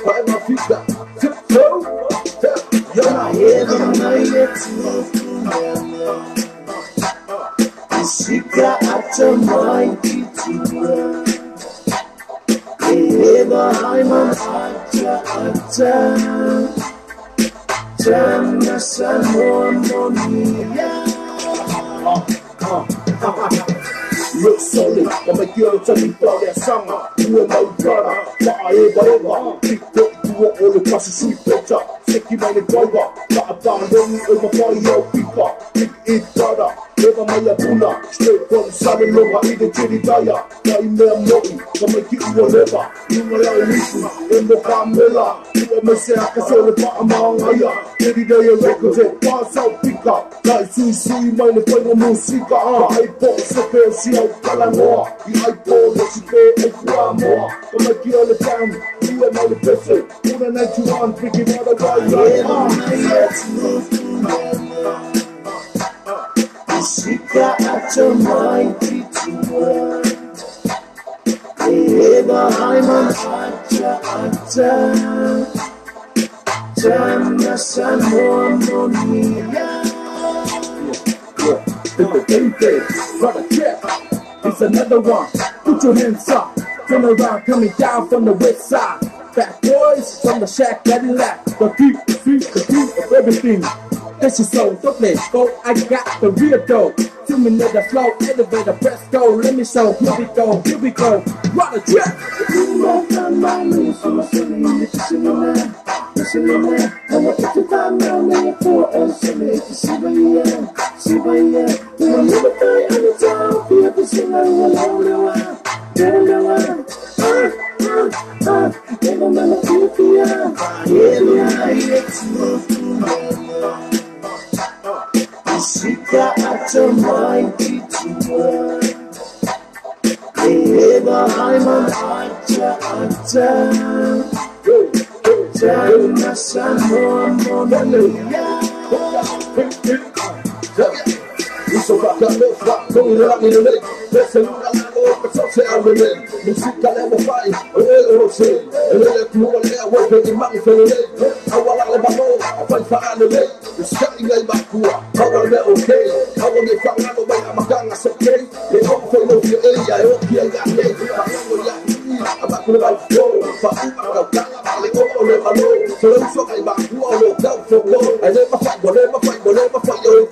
I'm a figure. Tiptoe, you're not here, Shika ata mai kitua Eva haimam ata Jana samonia Look solid, I make you tell me about that summer. You and my brother, but I ain't over. Pick up, you want all across the street, picture. Sick you made it over. Got a band on me over for your picker. Big it brother, never my puna. Straight from Southern Lover, either Jitty Dyer. Now you know I'm naughty, so make it whatever. You know I'm listening, in the Pamela. You want me say I can say the bottom of higher. Jitty Dyer records it, pass out picker. Like Susie, mine, if I'm a musica. I bought a see how Kalanoa, the iPhone, what you pay, and more. Come make you all the time, you and all the person. All the night you want, thinking all the guys like, Shika ata mai kitua Eva haimam ata Jana samonia brother, yeah, it's another one. Put your hands up, turn around, coming down from the west side. Bad boys from the shack, Cadillac, the beat of everything. This is so dope, let's go. I got the real dope. 2 minutes the flow, elevator, press go. Let me show, here we go. Run a jet. Shika ata mai kitua Eva haimam ata Jana samonia It's a rock, I love rock, going around in the lake. Let's look at the old, but I'll say I relate. Music I never find, a little say. A little cool, and I work in the mountain for the lake. I want to let my know, I fight for the lake. The sky in my cool, I want to be okay. I want to get found out by my gang, that's okay. They don't feel no fear, I hope you got me. I'm back with my flow, but I'm not going to never know. So let's talk about who I know, down for war. I never fight, whatever fight, you're in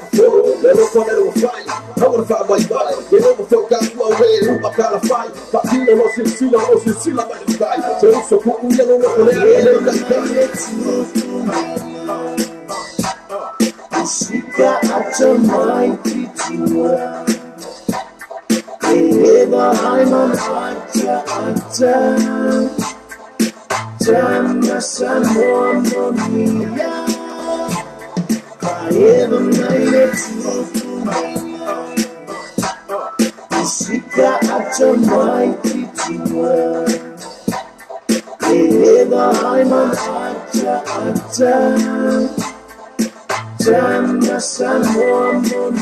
let us fight. I wanna fight my body. They never felt out my way. Who I gotta fight? But you know, see by the sky. So it's so cool, you know what Shika ata mai kitua Eva haimam ata Jana samonia I ever made it Shika ata mai kitua Eva haimam ata Jana samonia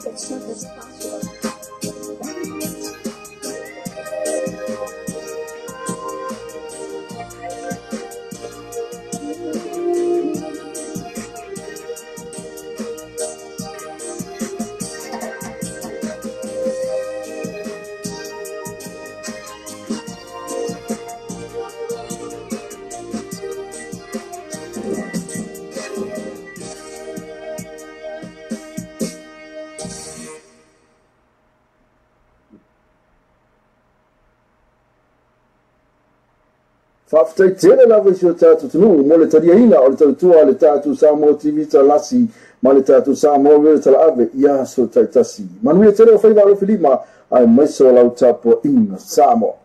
that something's possible. Whaftaitele lava isi o tātou tunu, mo le tariaina o le tautua le tātou Samoa TV talasi, ma le tātou Samoa vere tala ave, ia so taitasi. Manuia tele o whaiva alo whilima, ai maiso lau tapo inga Samoa.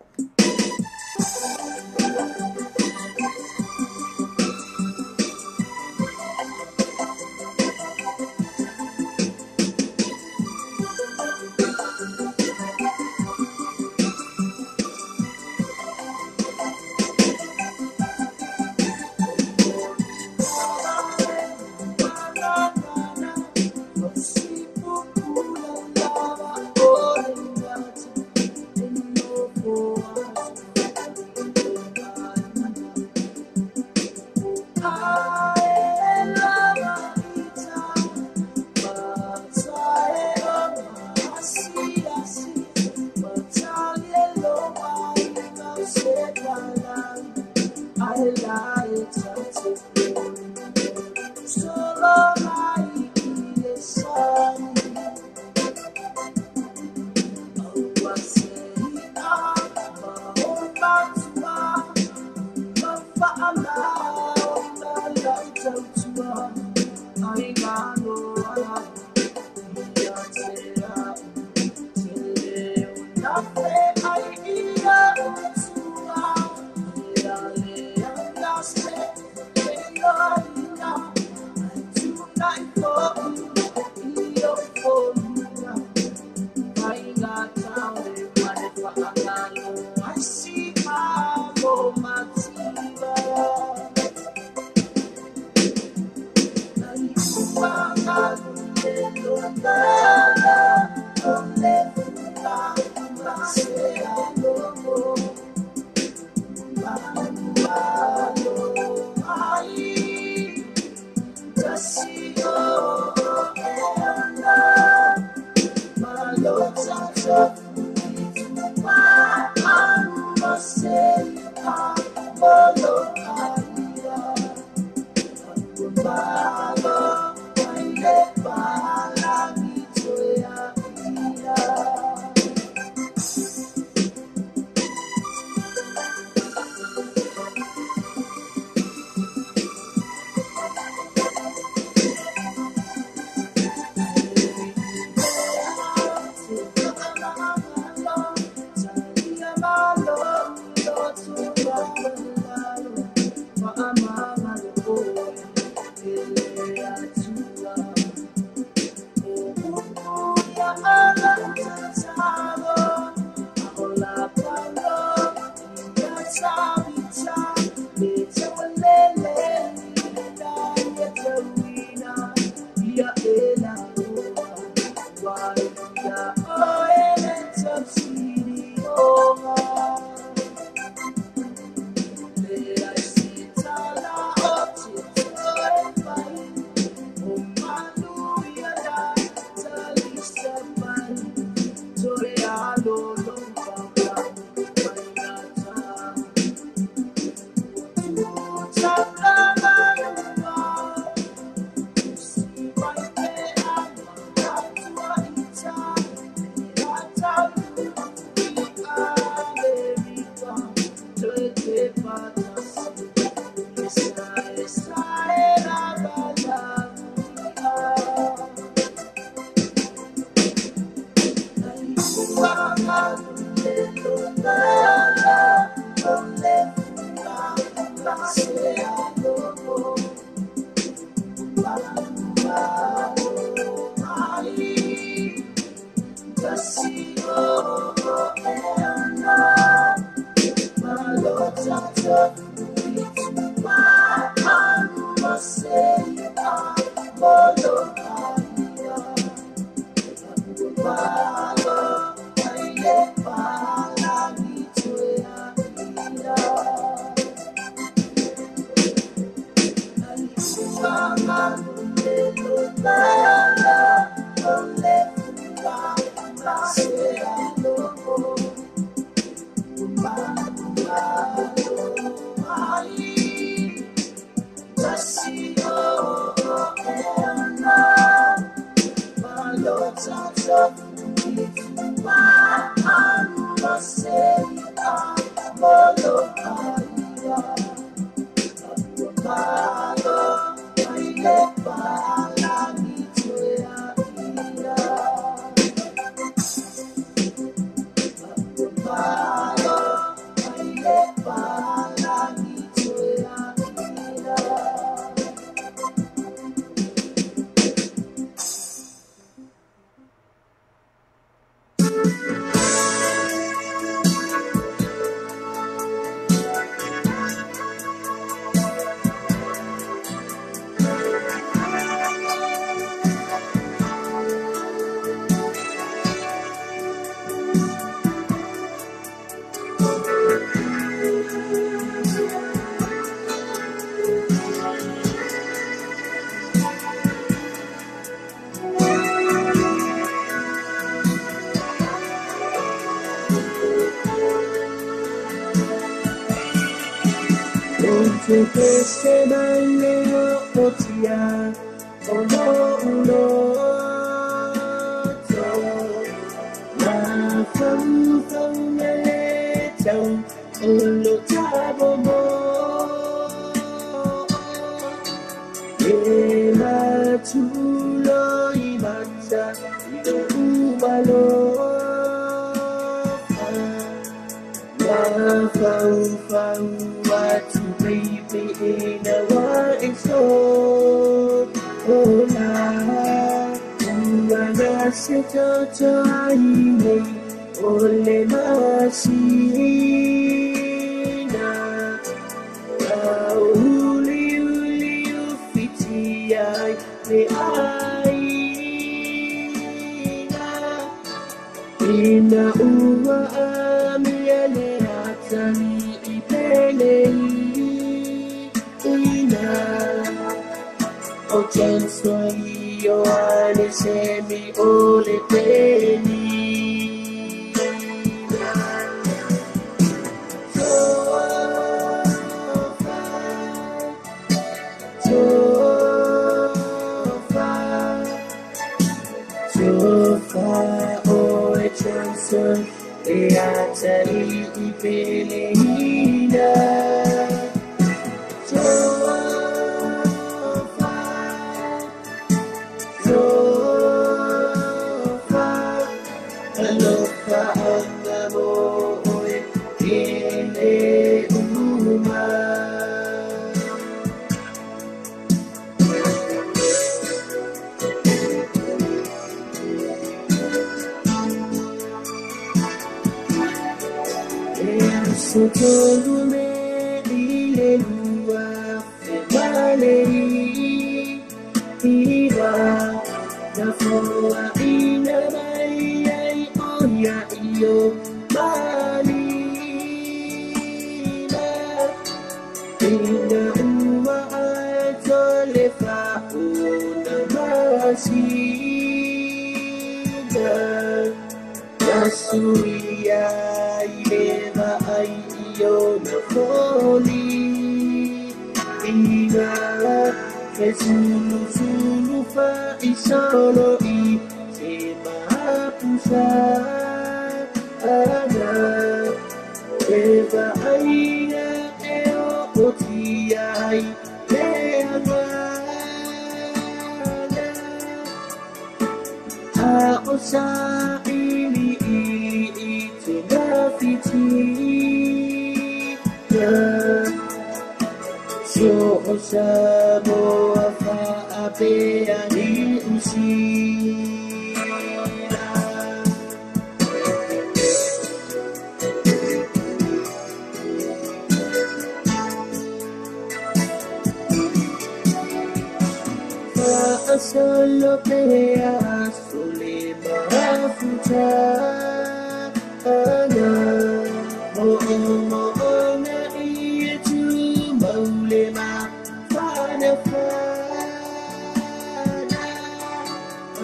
Solo pea, sole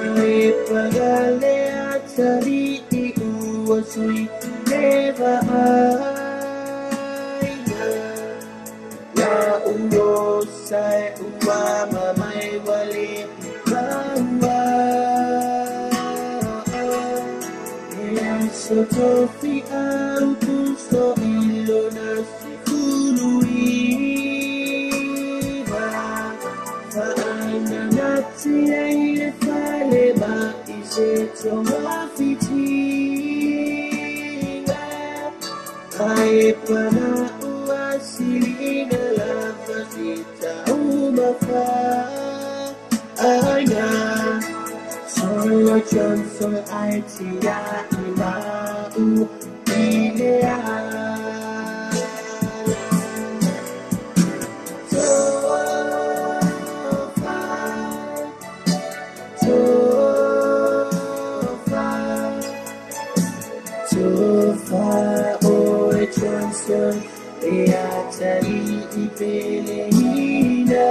Ai pagale atari uasui neva aina La uosai uama mai wali kawa Sotofi au gusto ilona sikuluiva Faana nati aile fale ma iseto mafitinga Ai pana uasilina lava vita umafa Aina Solo Johnson Aitia Ilau Ilea Tofa Oi Johnson Eatari Ipeleina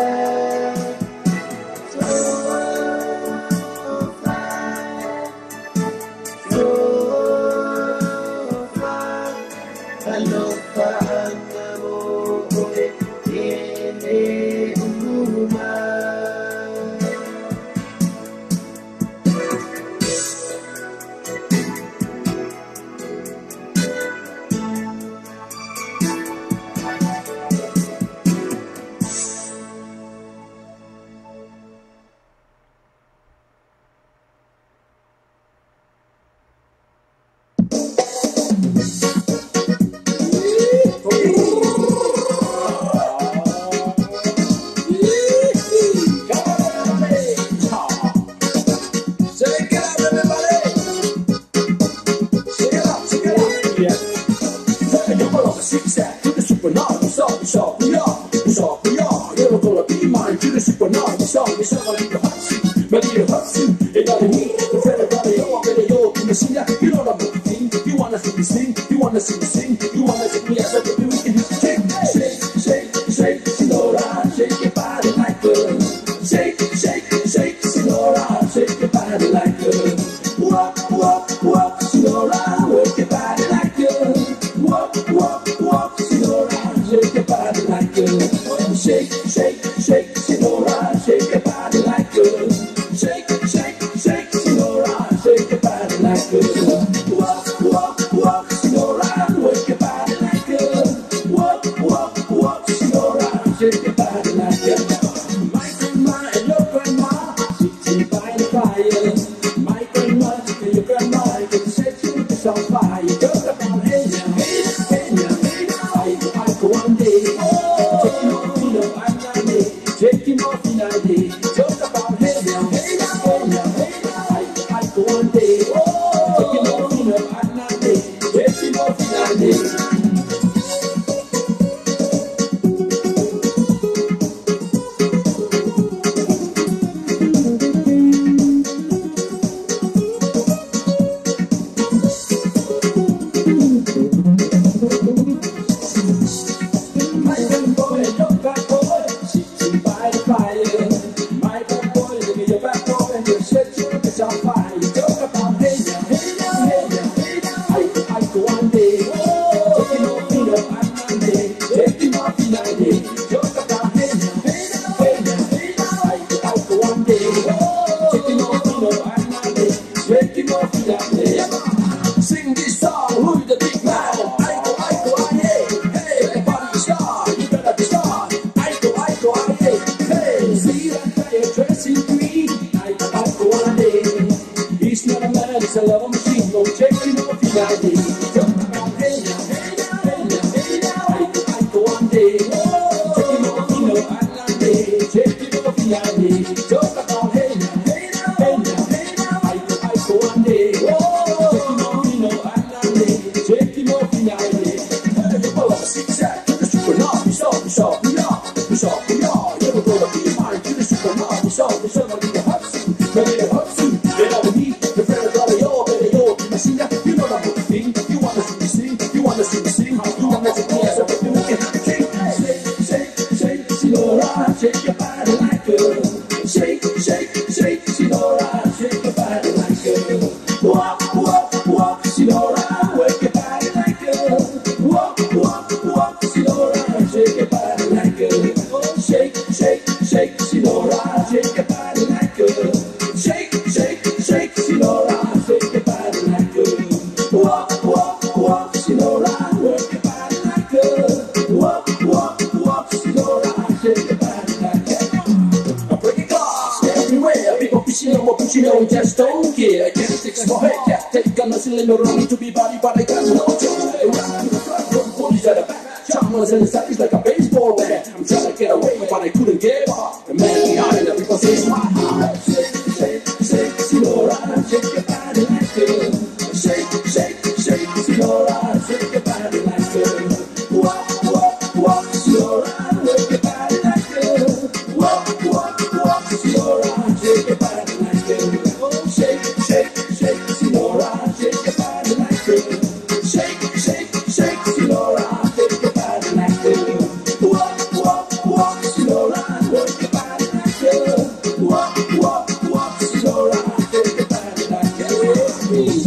I can't take small head, can't take on a cylinder, don't need to be body, but I got no choice. Around to the front, run police at the back. Chamas in the sides like a baseball bat. I'm trying to get away, but I couldn't give up. The man behind it, because it's my heart. Shake, shake, Sinora, shake your body like this. Shake, shake, shake, Sinora, shake your body like this. Walk, walk, walk, Sinora, shake your body like this. Walk, walk, walk, Sinora, shake your body like this. Shake, shake, shake, Sinora, shake your body like this. Shake, shake, shake, Sinora, shake your body like this. Walk, walk, walk, Sinora, shake your body like this. Walk, walk, walk, Sinora, shake your body like this.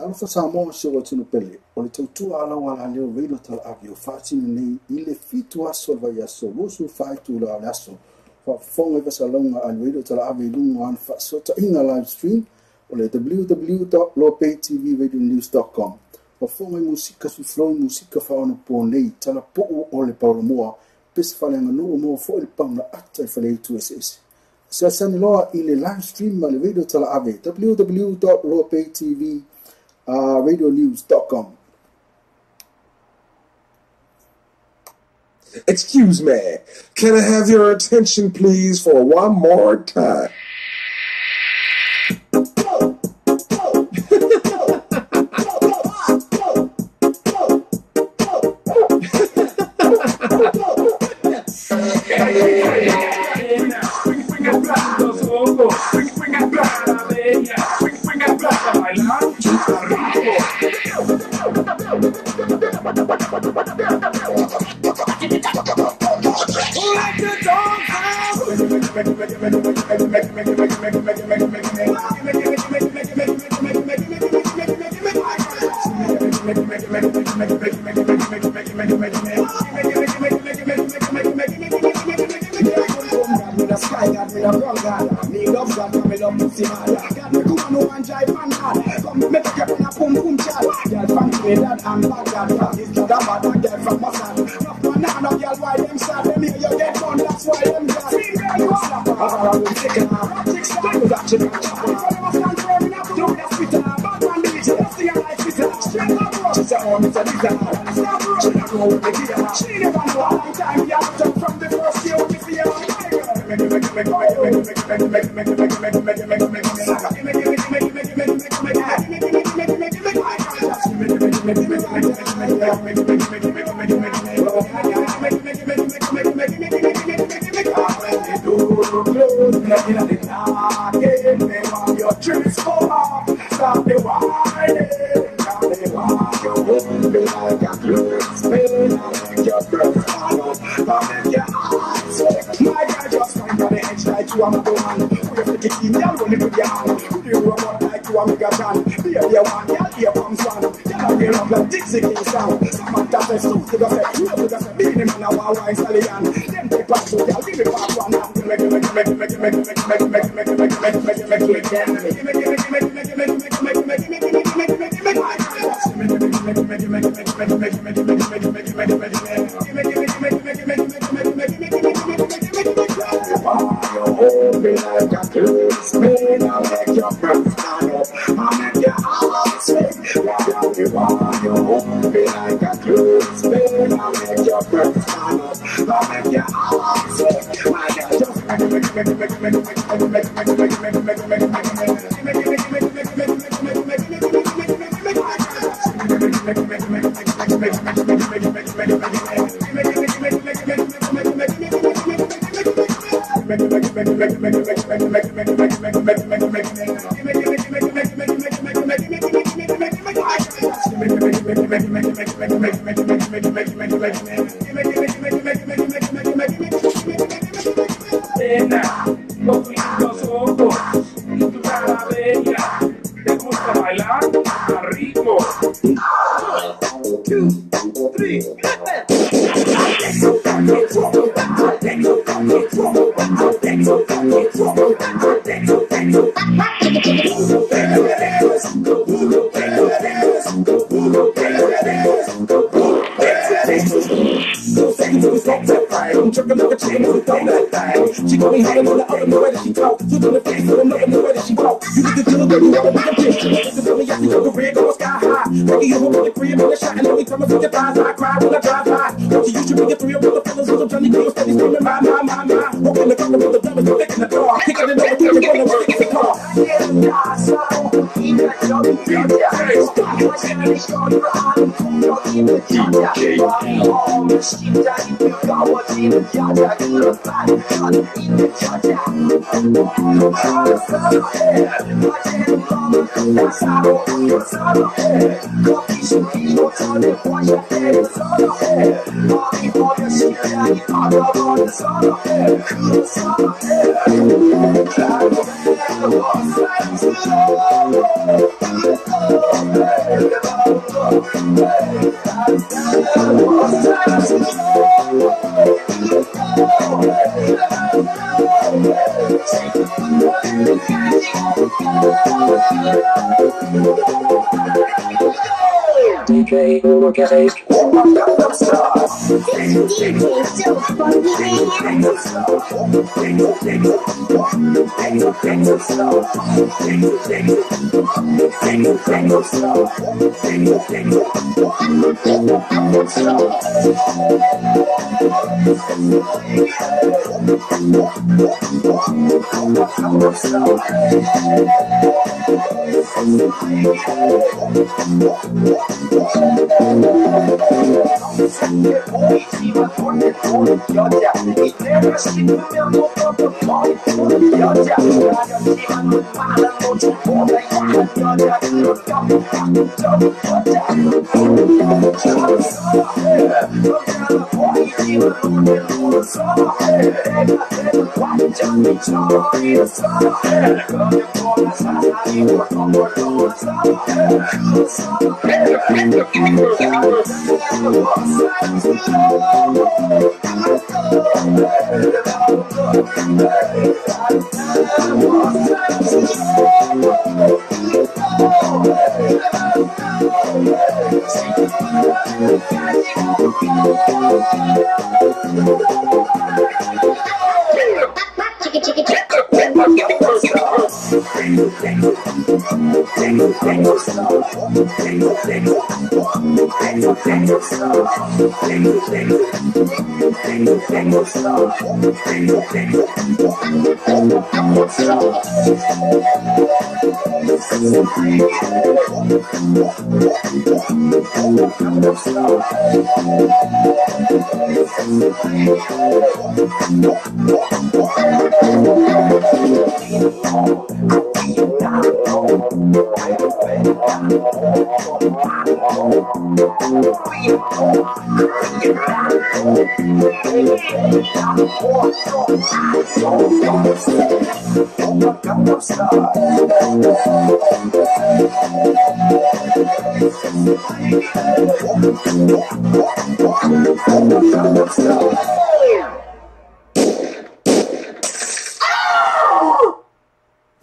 Ano fa Samoa se o tino pele. O le tautua ala wala leo reino tala avi o whaatini nei i le fitu aso vai aso. Wosu whaitu la le aso. Whafonga i vasalonga a reino tala avi lungo an whaasota inga live stream o le www.lopaytvradionews.com. Whafonga i musika su flow musika whaona po nei tala po o le paulomoa. Pese whalenga nuu mo fo il pauna ata i whalei tu SS. Sa sani loa i le live stream ma le radio tala ave www.lopaytvradionews.com. Excuse me, can I have your attention please for one more time? 我向你告诉阿明，朋友你们家家，我们心家你不搞我你们家家，给了饭，你们家家。DJ Overcast.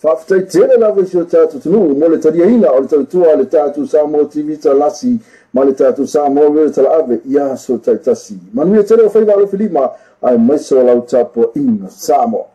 Whaftaitele lava isi o tātou tunu, mo le tariaina o le tautua le tātou Samoa TV talasi, ma le tātou Samoa vere tala ave, ia so taitasi. Manuia tele o whaiva alo Filima, ai maiso lau tāpua inga Samoa.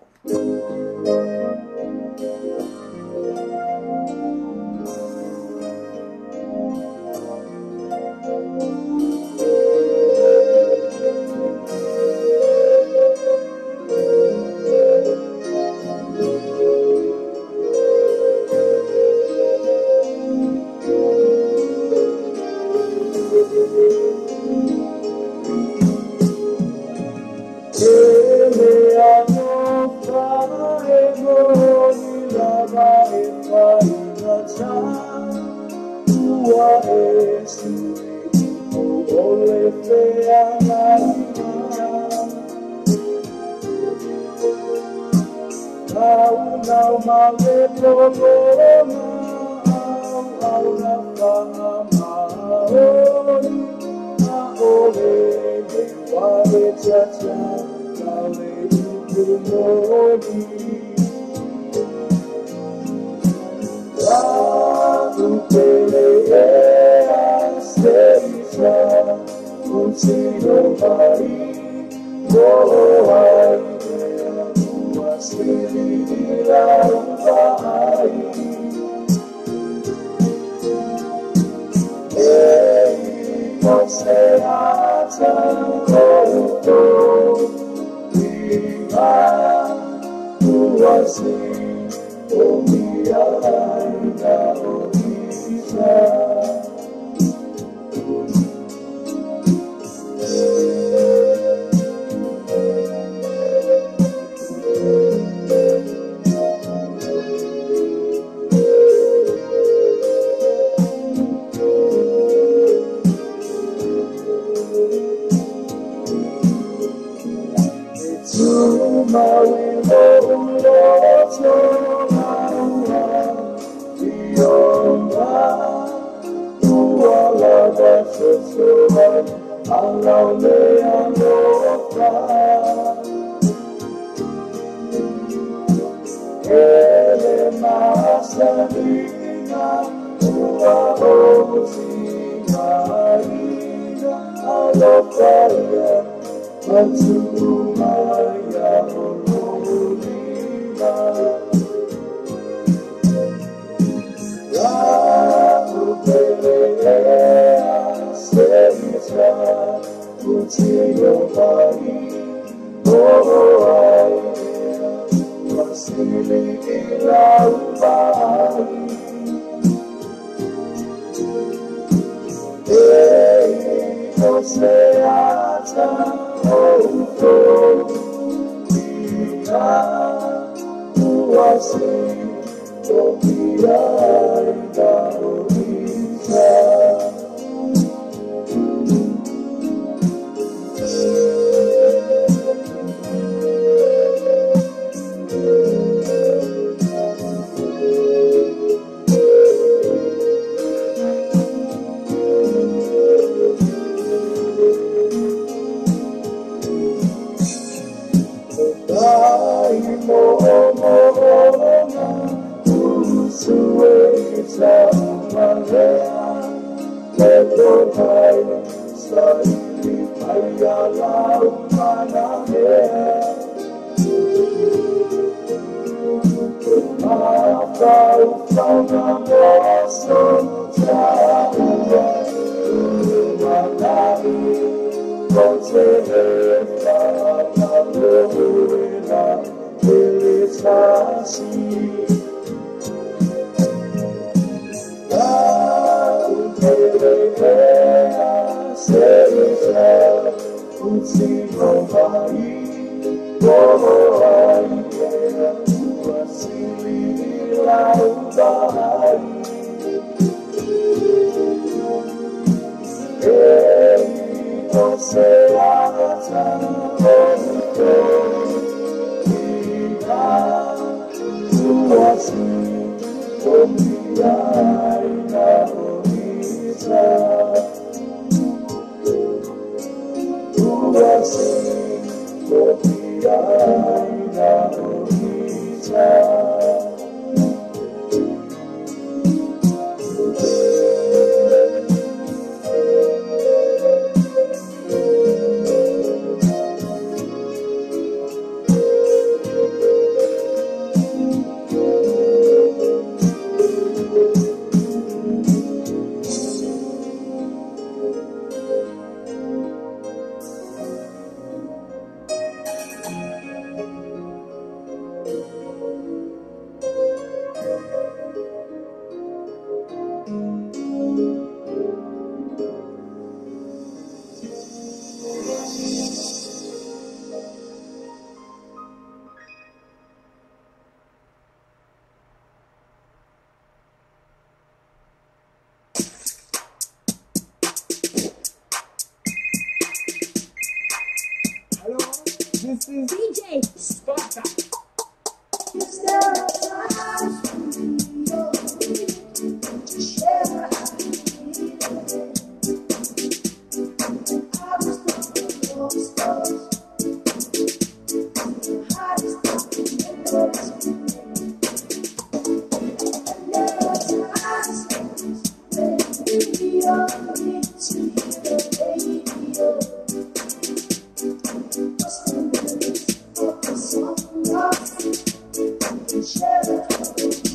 Share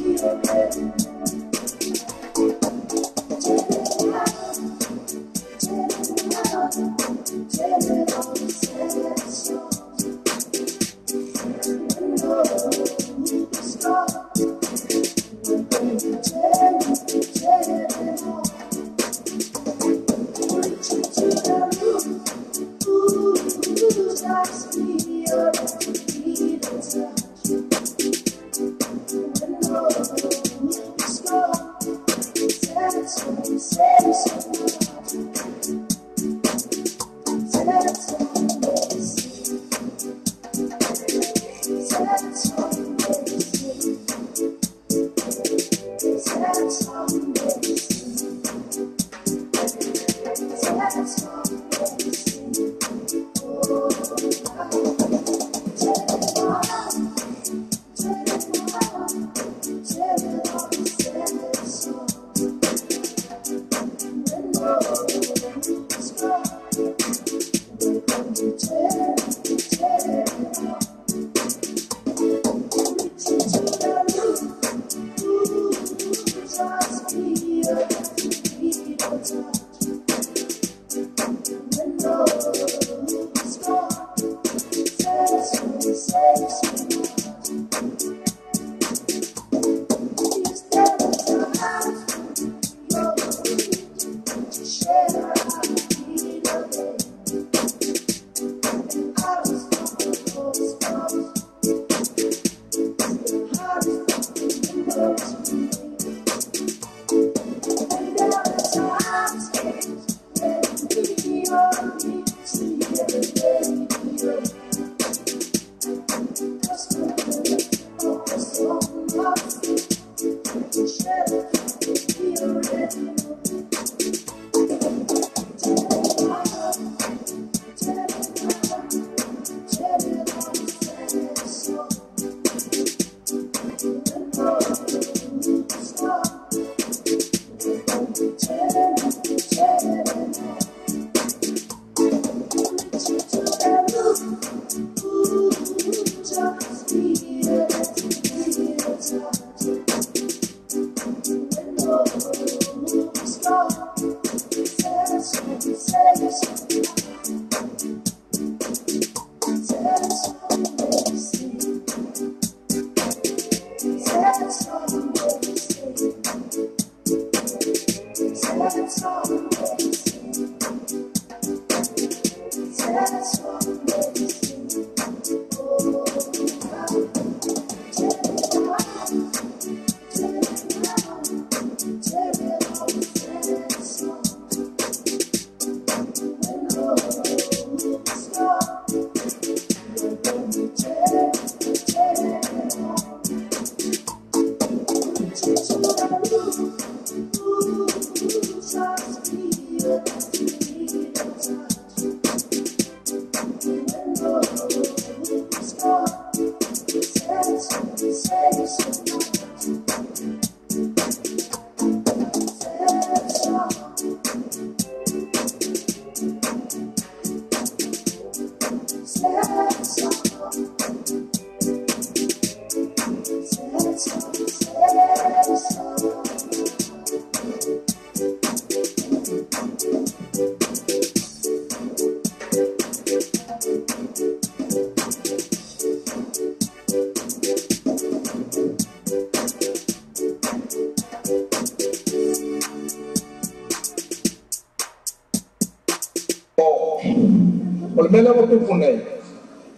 O le mele o tupu nei,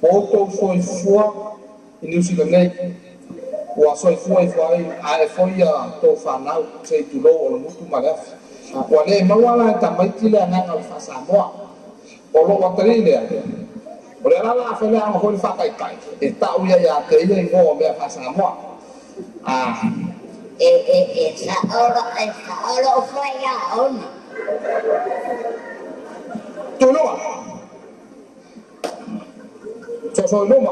o tau soifua I New Zealand nei, ua soifua I whai a e whai a tau whanau, se I tulou o le mutu marafi. Ua le mawala e tamaiti le ananga le whasamoa, o lo watari le ane. O le rala a whele anga hori whakaikai, e tau ia ia te ia I ngoa mea whasamoa. Saolo o whai a ona. Tulua. So luma.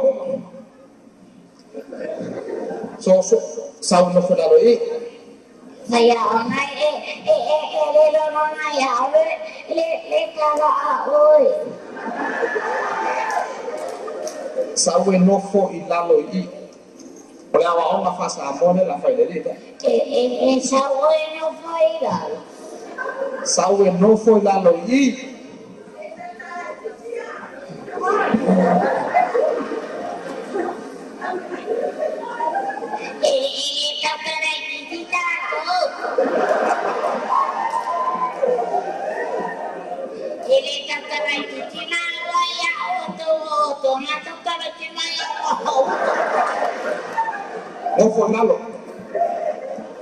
So sau no fodalo I. Saya ona le lo na ya le kala a oi. Sau no fo I lalo I. Ole awa ona fasa amone la fai le dita. Sau no fo I lalo. Sau no fo I lalo I.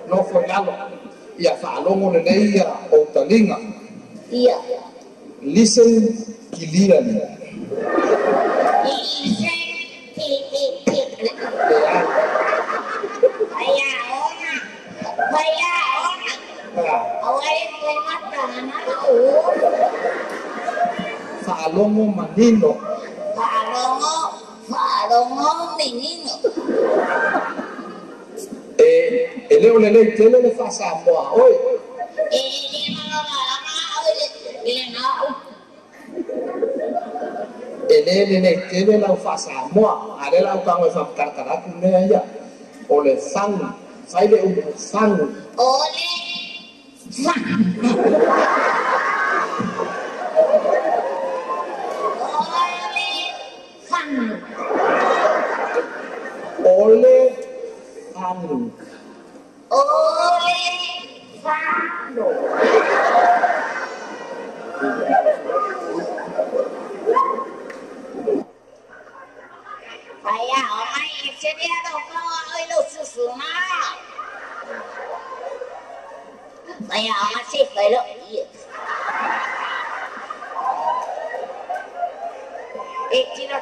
No foi lalo. Ia whaalongo le nei ia o talinga. Ia. Listen clearly. Listen clearly. Vaya ona. Awai koe mata na o. Whaalongo manino. Whaalongo menino. E leo le lei tele le fasa moa oi. E le lei tele la fasa moa, are la ka fa karkara ku ne ya. O le sang, sai le u sang. Ole sang. Ole anu. Ole fano. Vaya, omai ese día lo hoy lo susuna. Vaya, omai se fue lo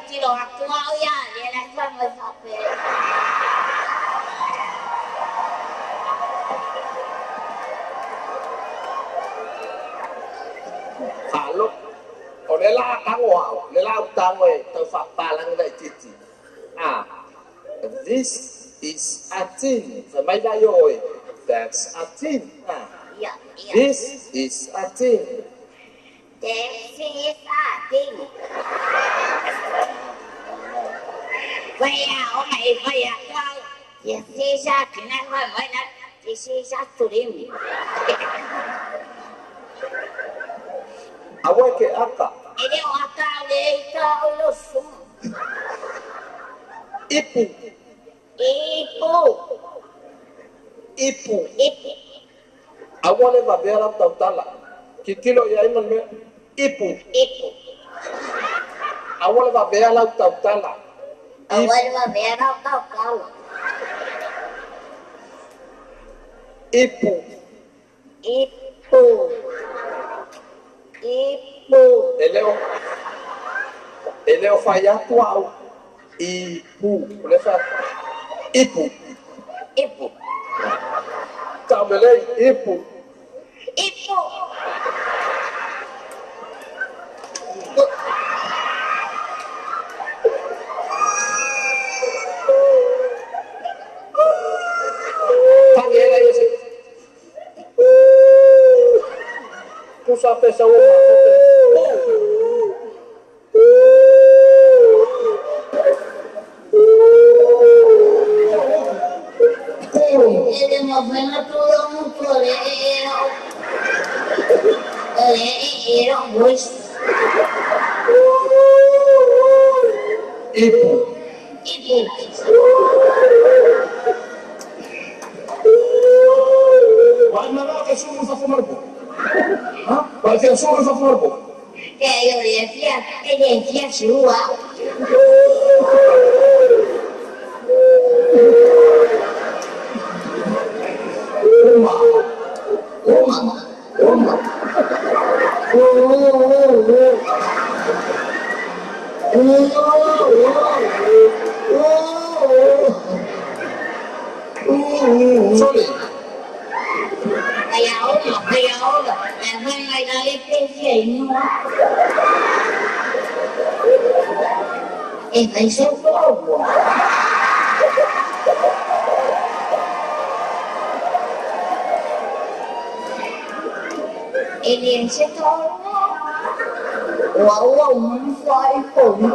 tiro actual ya, le la fama de papel. la tangwa, le la tangwa, to fa palang dai titi. This is a tin. May dayo that's a tin. Yeah. This is a tin. This is a thing. Vậy ông mày vậy coi. This is a thing này hỏi mới nói. This is a thing. Awe ke aka. Ini akal dia kau lusum. Ipu. Awale ba bera tautala. Kikilo ya iman me. Ipu. Awale ba bera tautala. Awal mah berak kau kau. Ipu. Eleo falla tuau. Ipu. Lefa. Ipu. Tambele ipu. Panggil aja sih. Tu sampai sawo Ele mau benar tolong bos. Ipu. Mana ke suruh sa fumarbo? Bakit suruh sa fumarbo? Kaya dia semua. Sorry. Kaya Every night I appreciate if I say forward. Alien sẽ thôi wow ông phải cùng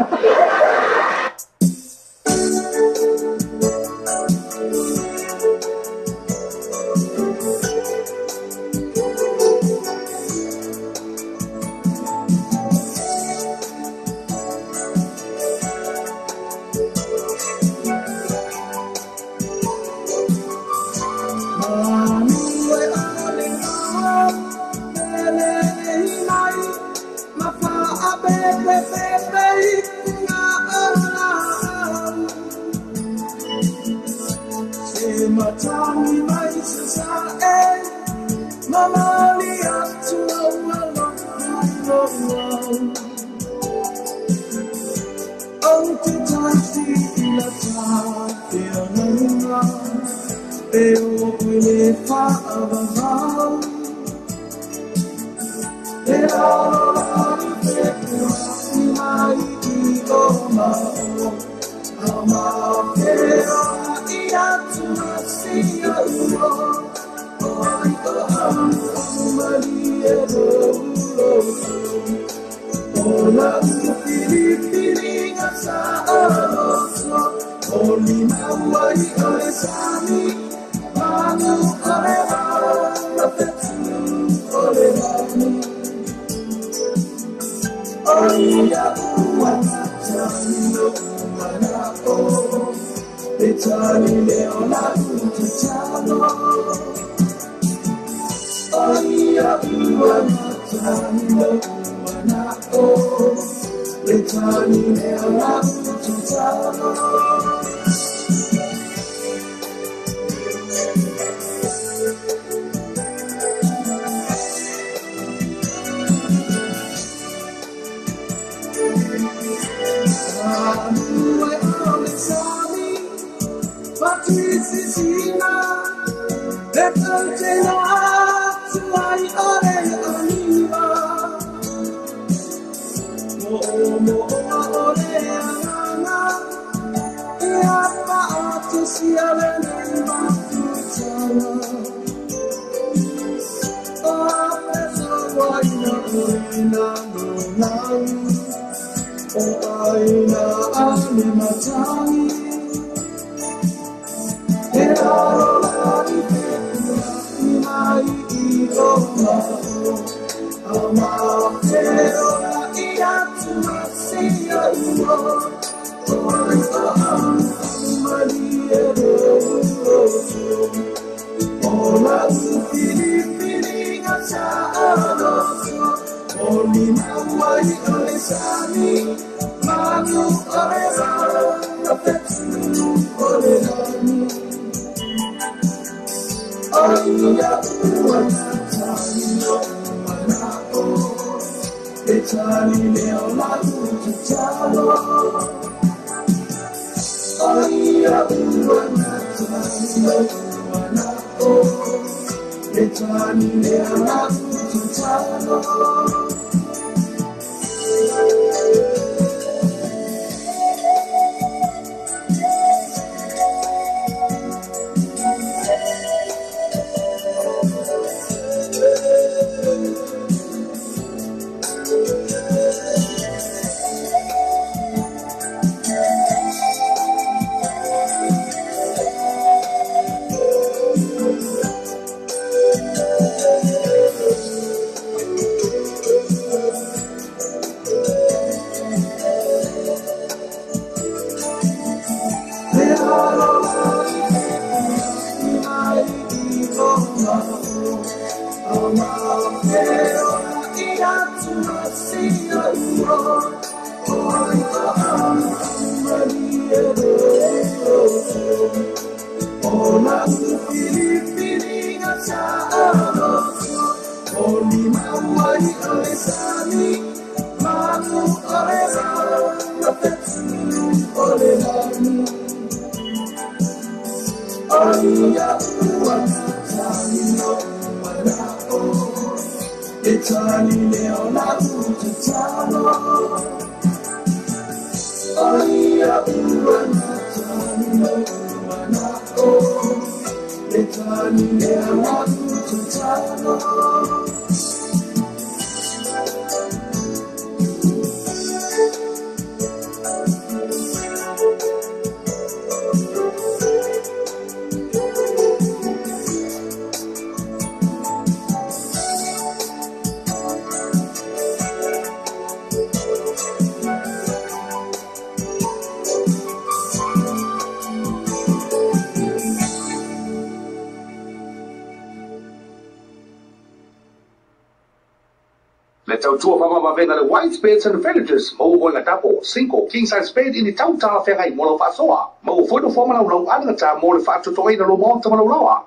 The white spades and villages, mo na double, single, king size spade in the town tower ferrai mo fa soa. Mo foi no forma no anga ta mo le fa to to ina lo monta mo loa.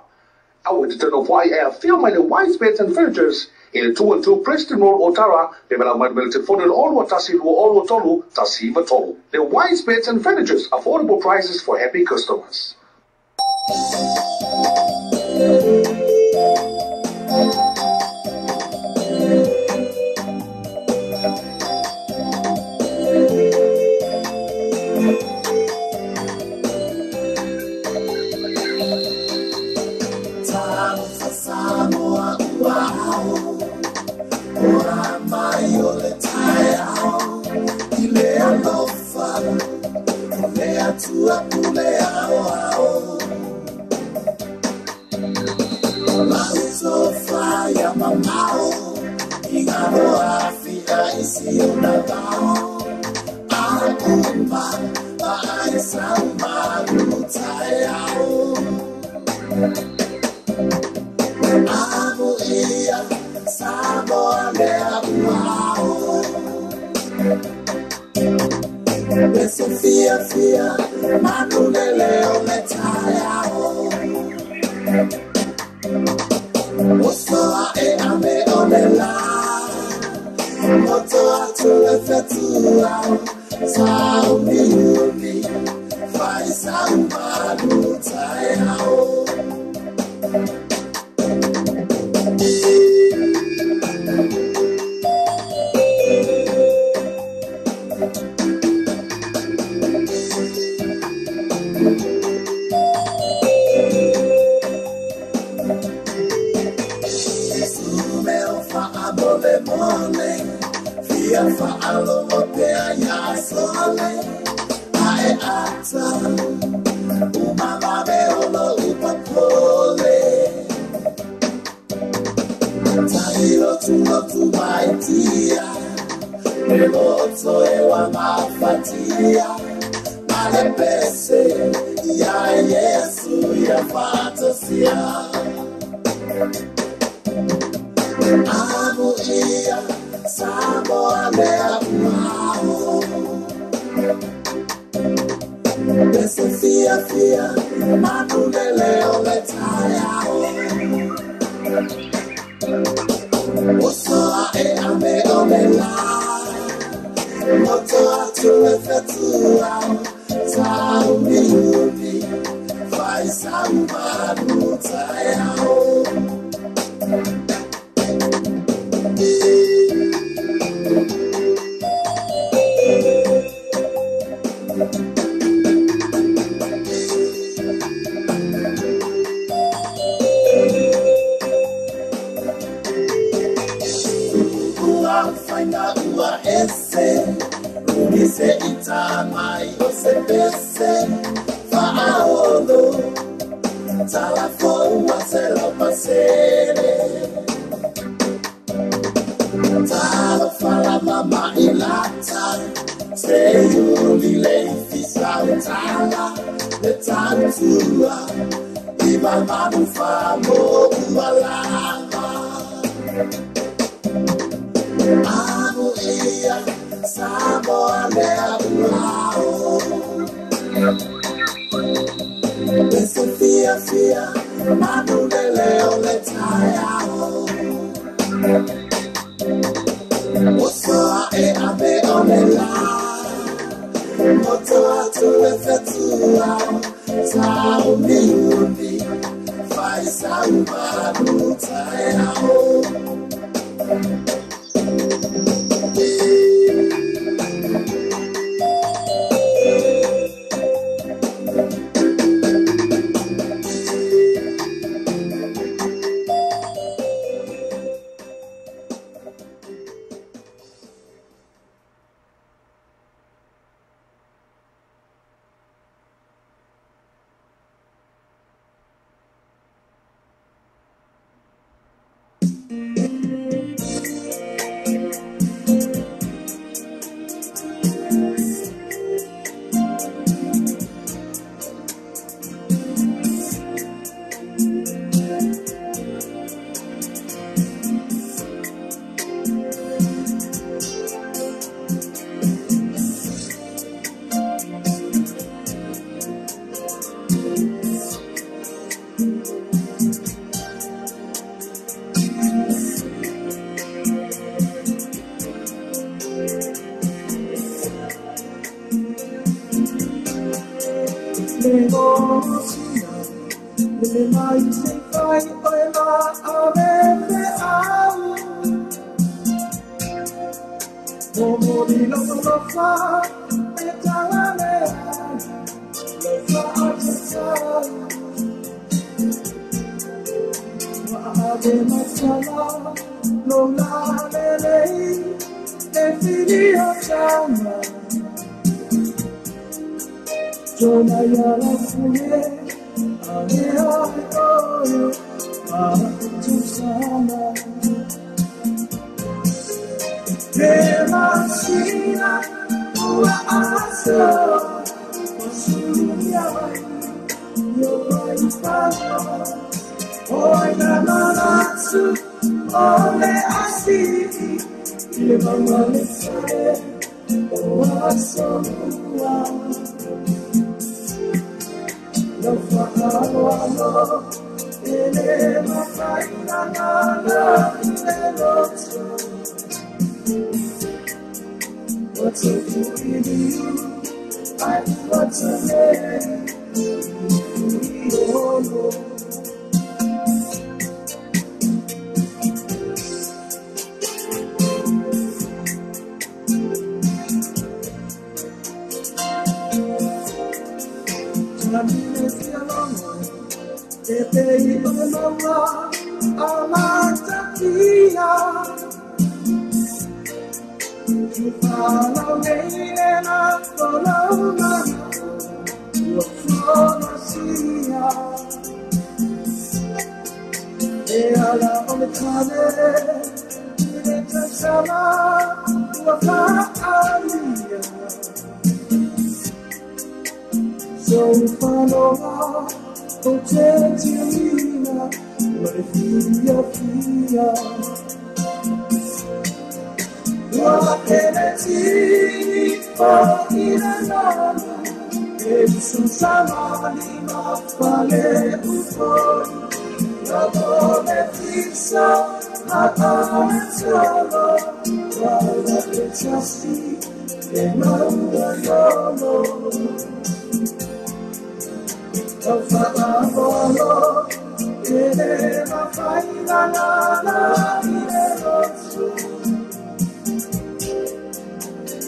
I would to know why I feel my white spades and villages in the 212 Preston Road Otara, they will have melted for all what tasi all tolu, tasi tolu. The white spades and villages, affordable prices for happy customers. mole, fia faalo mopea ya sole, ae ata, umamabe olo upapole. Tailo tu maitia, Eloto ewa mafatia, malepese ya Yesu ya fantasia. Amu iya, samo alea uao. Bese fia, manulele oletayao. Osoa e ame omela. Moto atuefetua, saumiyumi, fai saumanu tayao. Find ua ese, unise itamai osepese, faaolo, talafo uaselo pasere, talo fala mama ilata, seyuli leifisa utala, letantua, iba manufamo ualama. Amo ia, samo alea uao. Bese fia, manulele oletayao. Osoa e abe omela, moto atuefetua, saumiyumi, fai saumanu tayao. you follow me and I follow my Floracia. They are on the corner, it's a summer, so follow Angelina, what if you feel? What can I see for in another? It's some somebody not falling before. You're gonna feel so, I'm gonna solo. While the chassis came under your nose. Oh, Father, it is my final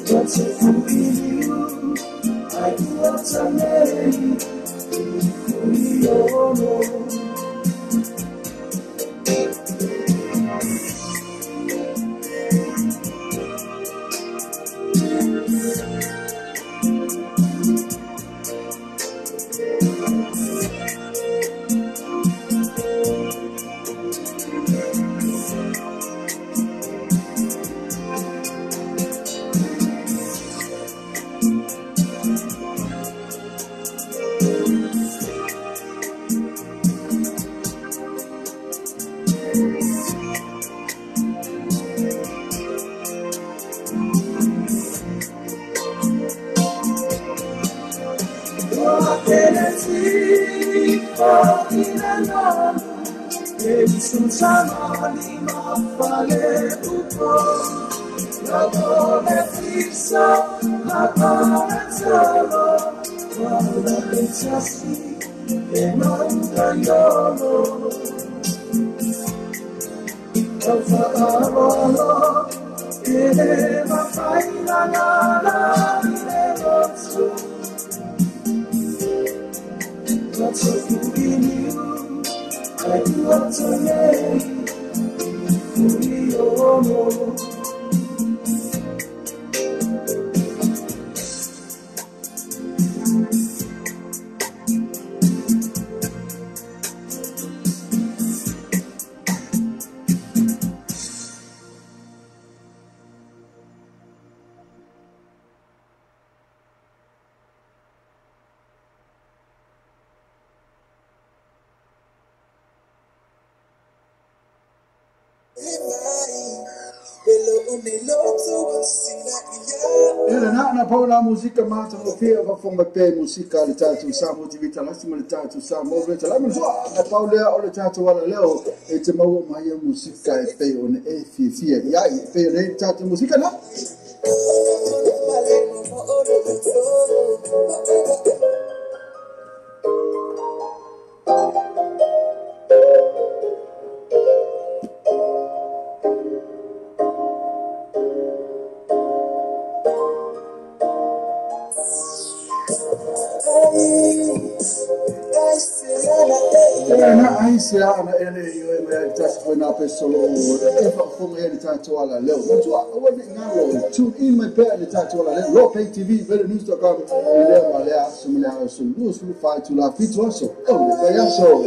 but if you I do what's a name, we all know. Somebody not falling before. You're gonna feel so, I'm gonna solo. While the chassis came under your nose. Oh, Father, it is my final but if you believe I do what's a name, we all know. Na paula musica mata no fia va fonga pe musica le tatu sa motivita la sima le tatu sa mo le tala mo na paula o le tatu wala leo e te mau mai musica e pe on e fia ia e pe le tatu musica na Aisha ana ele yo just when up solo if from here tatu ala leo mtu awone ngalo tune in my pair le tatu ala leo lo pay tv very news.com ile wale sumula sulu fight to la fit also oh ya so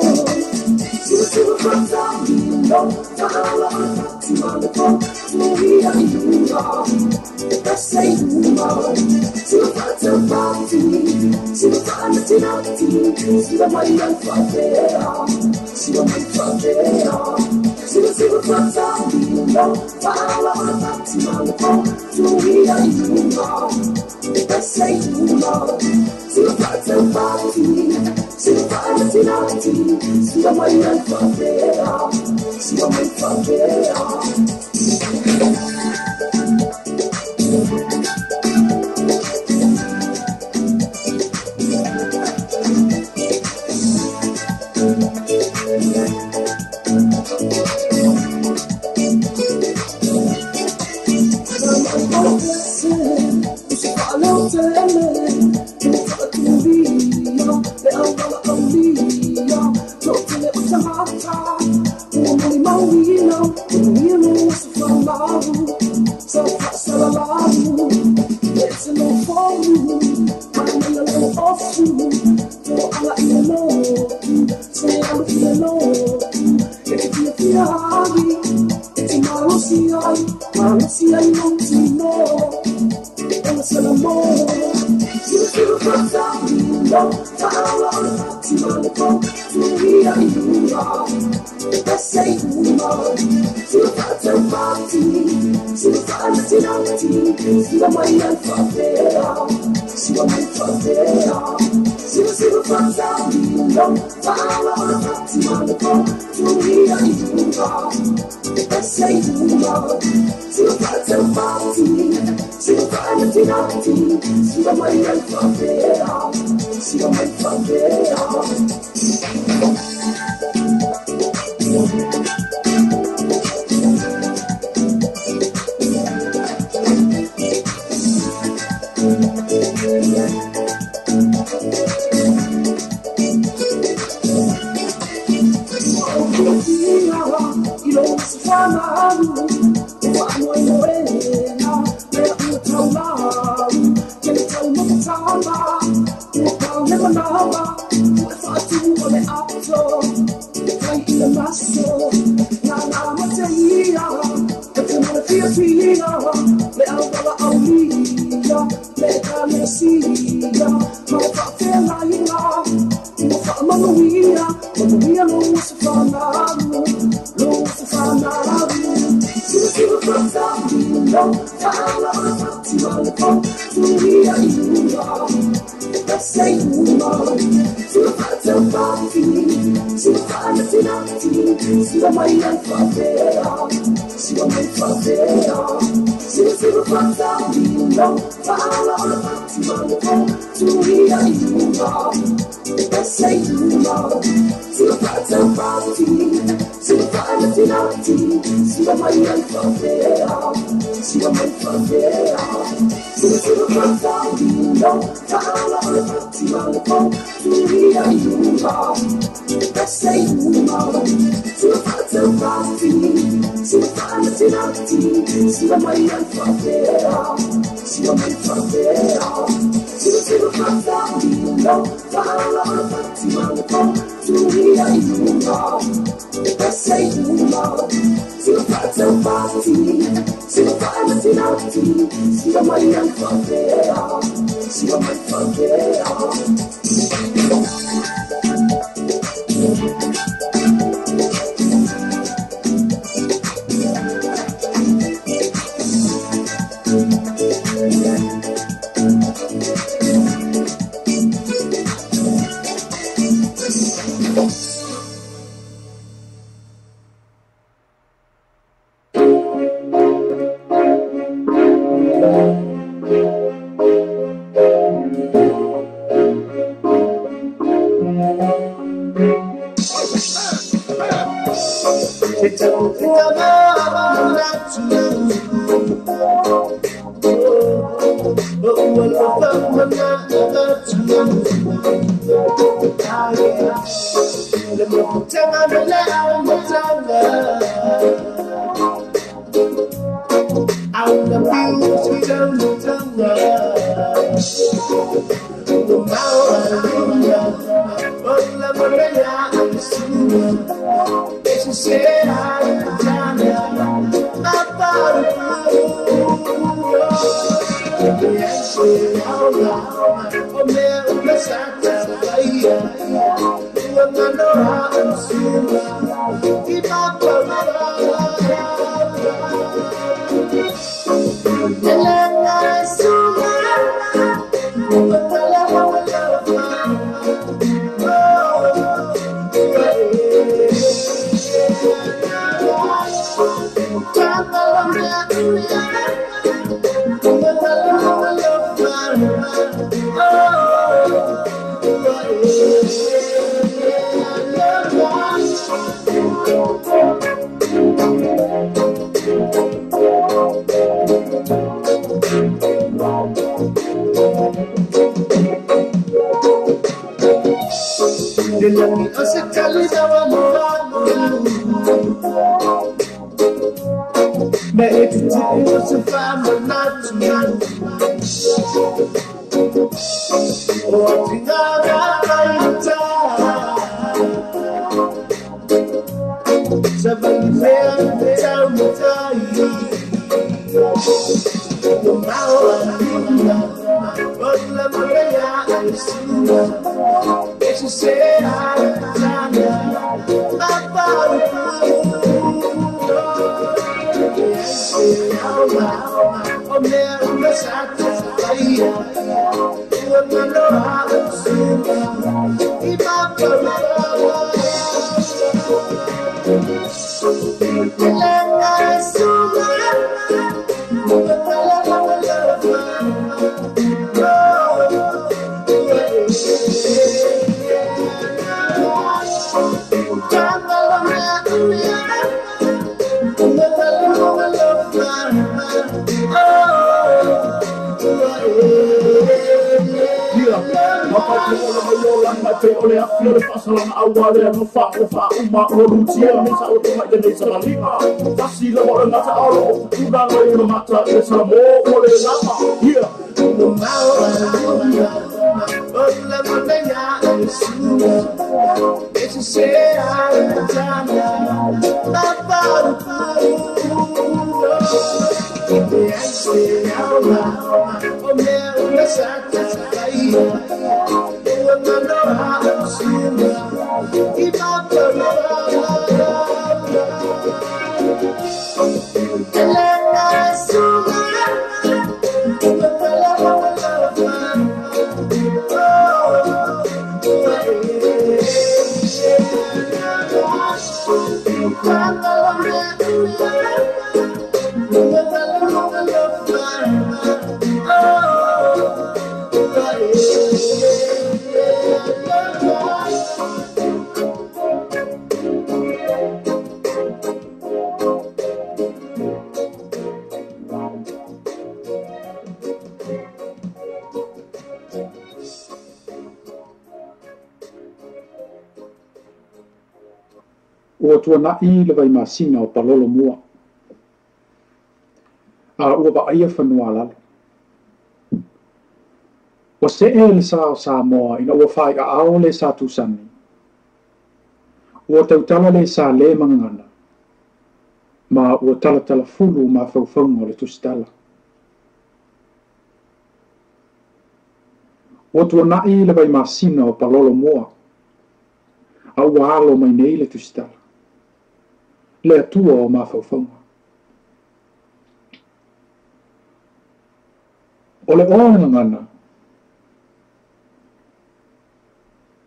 Oh, party, see the time that you know, see the money and fuck there, see the money fuck there, see the fuck down, you know, follow the party on the phone, to me and you know, let's say you know, see the party, see the time that you know, see the money and fuck there, see the money fuck there. Nilani asekali dawa moramu Me etutini osefama natu Otingara kaita Sabali fea tau mutai Umao anima Otla marea aisuna Esse ser a tana O meu mensaje saía Eu não alucina E papalava Ela é sua Olha, eu faço lá na aula, no faco, uma rorutia, me salto mais de nessa linha. Vacila, bora na aula, tu dá lá no mata, essa amor, olha lá, here. No mal, olha manhã, esse ser a tana, o meu mensaje saía Ua tuanaʻi le vaimasina o palolo mua. A ua vaaia fanua lalo. Ua seʻe le sa o Samoa ina ua faaiʻaʻao le sa tusani. Ua tautala le sa lē magagana. Ma ua talatalafulu ma faufauga o le tusitala. Ua tuanaʻi le vaimasina o palolo mua. A ua alo mai nei le tusitala. Le atua o mafaufauga. O le oa gagana,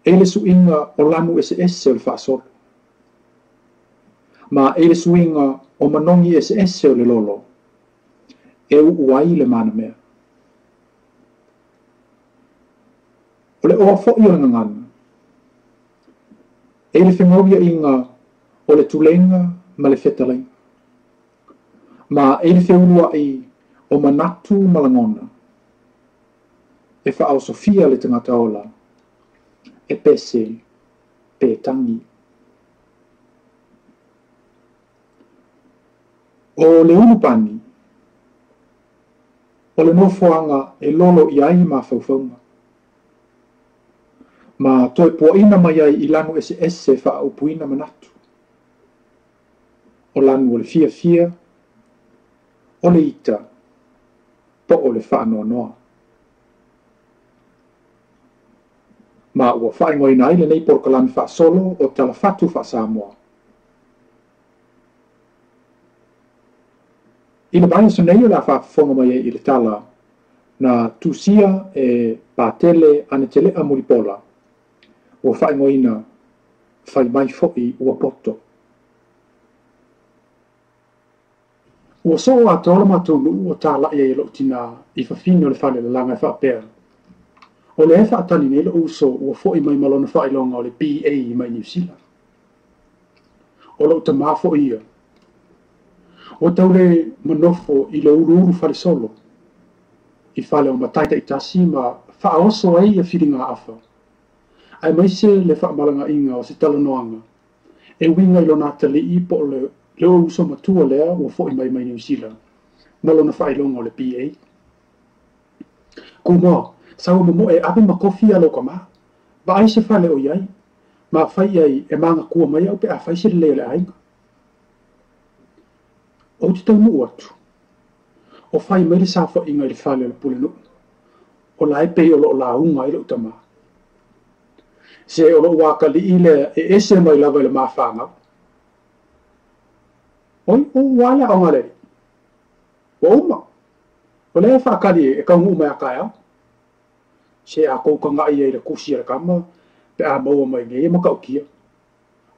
e le suʻiga o lanu ese o le faasolo. Ma e le suʻiga o manogi ese o le lolo, e uʻu ai le manamea. O le oa foʻi o le gagana, e le fegauiaʻiga o le tulenga ma le fetalaiga. Ma e le feuaʻi o manatu malagona, e faaosofia le tagata ola, e pese pe tangi. O le ulupani, o le nofoaga e lolo i ai ma faufauga. Ma toe puaʻina mai ai i lanu ese faaupuina manatu. O lanu o le fiafia, o le ita, po o le faanoanoa. Ma ua faaigoina ai lenei polokalame faasolo o talafatu faasamoa. I le vaia sonei o le a faafofoga mai ai i le tala na tusia e patele ane telea mulipola. Ua faaigoina fai mai foʻi ua poto. Ua so o atola matou luu o tālaʻi ai loo tinā i fafine o le faalelalaga e faapea. O le e faatali nei le uso ua foʻi mai malona faailoga o le PA mai New Zealand. O loo tamā foʻi ia. Ua taule manofo i le uruuru falesolo i fale o mataitaʻitasi ma fa'aoso ai e whiringa afa. Ai mai se le whaamalanga inga o se talanoanga. E winga I lona tali I po le o uso matua lea o fo I mai mai New Zealand. Ma lona whailonga o le PA. Kumoa, sawa mo e abe ma kofi alo kama. Ba ai se whale o iai. Ma whai ai e manga kua mai au pe a whai se le le ainga. O te tau nuu atu. O whai mai le sawha inga I le whale o le pule nuu. O la e pei o lo la unga I le utama. Se o lo waka li ile e ese mai lava le mawhanga. Oi, o wale au ngale. O uma. O le whakari e kaungu mai a kaya. Se a kou ka ngai e le kusi e kama, pe a maua mai nge e makau kia.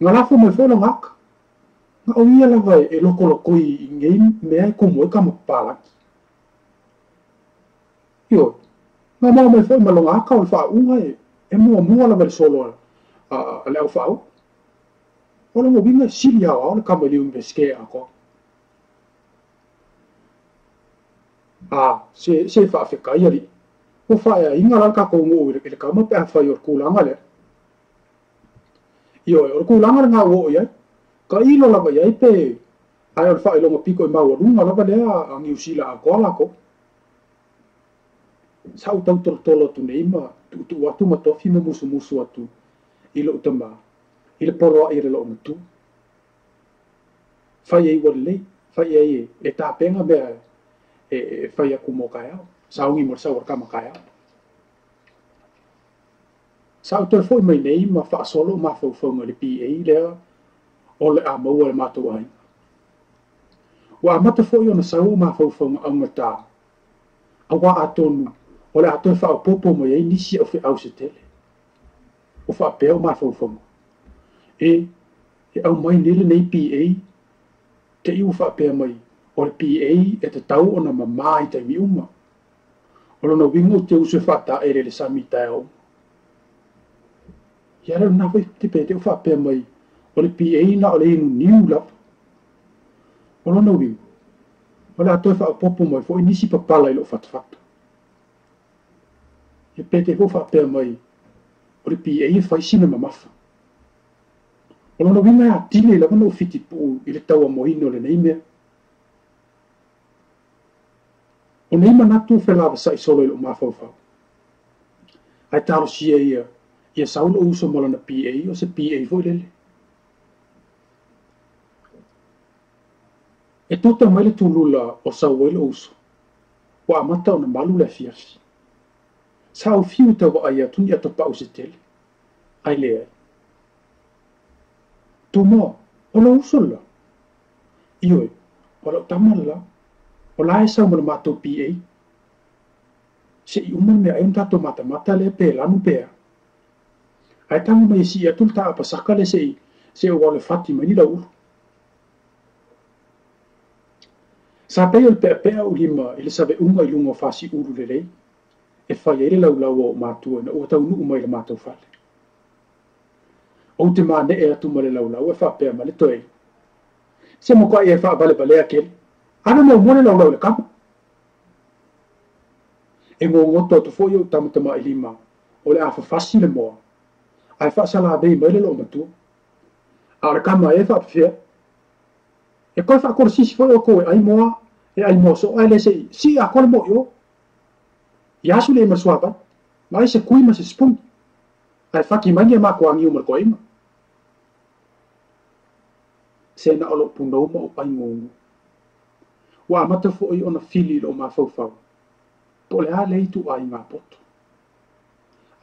Ngā lafo mai whona ngaka. Ngā o ia lava e loko loko I ngei mea e kumu e kama palaki. Ioi, ngā mau mai whona malonga aka o le wha unga e mua lava le solo a le au whao. O le mo winga sili au au le kama liu me ske a ko. Se wha whika ia li. O whaia inga lan kako ngu i le kama pe a whai o kulanga le. Ioi, o kulanga le ngā uo iai. Ka ilo lava iai pe ai o le whai longa piko I maua runga lava lea a New Zealand a koala ko. Sau tau tolo tu neima, tu watu matofi me musu atu. Ilo utama, ilo polo I le lo matu. Whai ei wale lei, whai ei e tā penga mea e whai aku mo kai au. Saungi mo sa warkama kai au. Sau tō foi mai nei ma wha solo ma whauwhaunga le PA lea o le a maua le mātou ai. Wa amata foi ona sau ma whauwhaunga au ngata. A wa atonu o le ato e wha popo mai ei nisi au au se tele. O wha peo ma whauwhaunga. E au mai nele nei PA te iu wha peo mai o le PA e te tau ona mamai tai mi uma. O lona wingo te usu wha ta ere le sami tai au. Iara na wai te pe te wha peo mai o le PA na o le inu niu lap. O lona wingo. O le ato e wha popo mai fo inisi papala I lo whatawhata. E pe te wha peo mai o le PA e whai sina mamafa. O lona winga a tine lava no fiti pu I le taua mohino le neimea. O nei manatu whelava sa I solo I lo mawhauwhau. Ai talo sia ia saulo uso malana PA o se PA voi lele. E tota mai le tulula o sau lo uso. Wa amata o na malu le fiasi. Sa o fiu tawa ai atuni atopa o se tele. Ai le ai. Tumo, o lo uso la. Ioi, o lo tamala. O la e sau mana mātou PA. Se I uman mea eun tato mata le pe lanu pea. Ai tangu mai si atul ta apasaka le se o wale fati mani la uru. Sa peo le pea o lima ele sabe unga I lunga fasi uru le lei. E whai ele lau o mātua na ua tau nuu mai le mātou fale. O te mā ne e atu ma le lau e wha pea ma le toi. Se mo kwa e wha bale a kele. Ana mo mole lau le kama. E ngō ngoto to fo yo tamatama I lima o le afa fasi le moa. Ai wha sala bei mai le lo matua. A le kama e wha pia. E koe wha kora sisi fo yo koe ai moa e ai moa so ai le se si a kore mo yo. Iasu le masuapa. Mai se kui ma se spun. Ai whaki mai e mako angi umar koe ima. Se na olo puno ma o pai ngongu. Wa amata fo I ona fili lo ma fau. Po le a le itu ai ngā poto.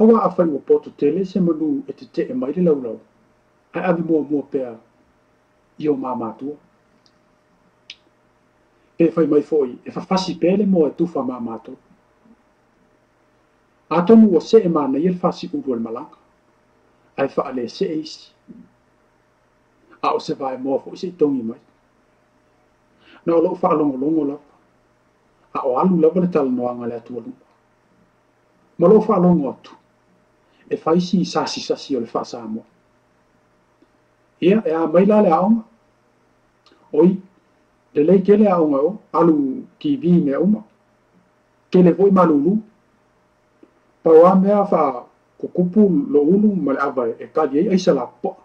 Awa a whai wa poto tele se manu e te e mai le lau. Ai avi mua pea I o mā mātua. E whai mai fo I e whawhasi pele mo e tuwha mā mātua. A tonu o se e mana I e whasi uru al malanga. Ai wha le se e isi. A o se vai moa fo I se tongi mai. Na o lo wha longo lapa. A o alu lapa le tala noanga le atu aluma. Ma lo wha longo atu. E whaisi sasi o le wha Samoa. Ia e a maila le aonga. Oi, le lei ke le aonga o, alu ki vi me uma. Ke le voi malulu. pawa mea fa kukupu lo ulu ma le ava e kali ai aisa la po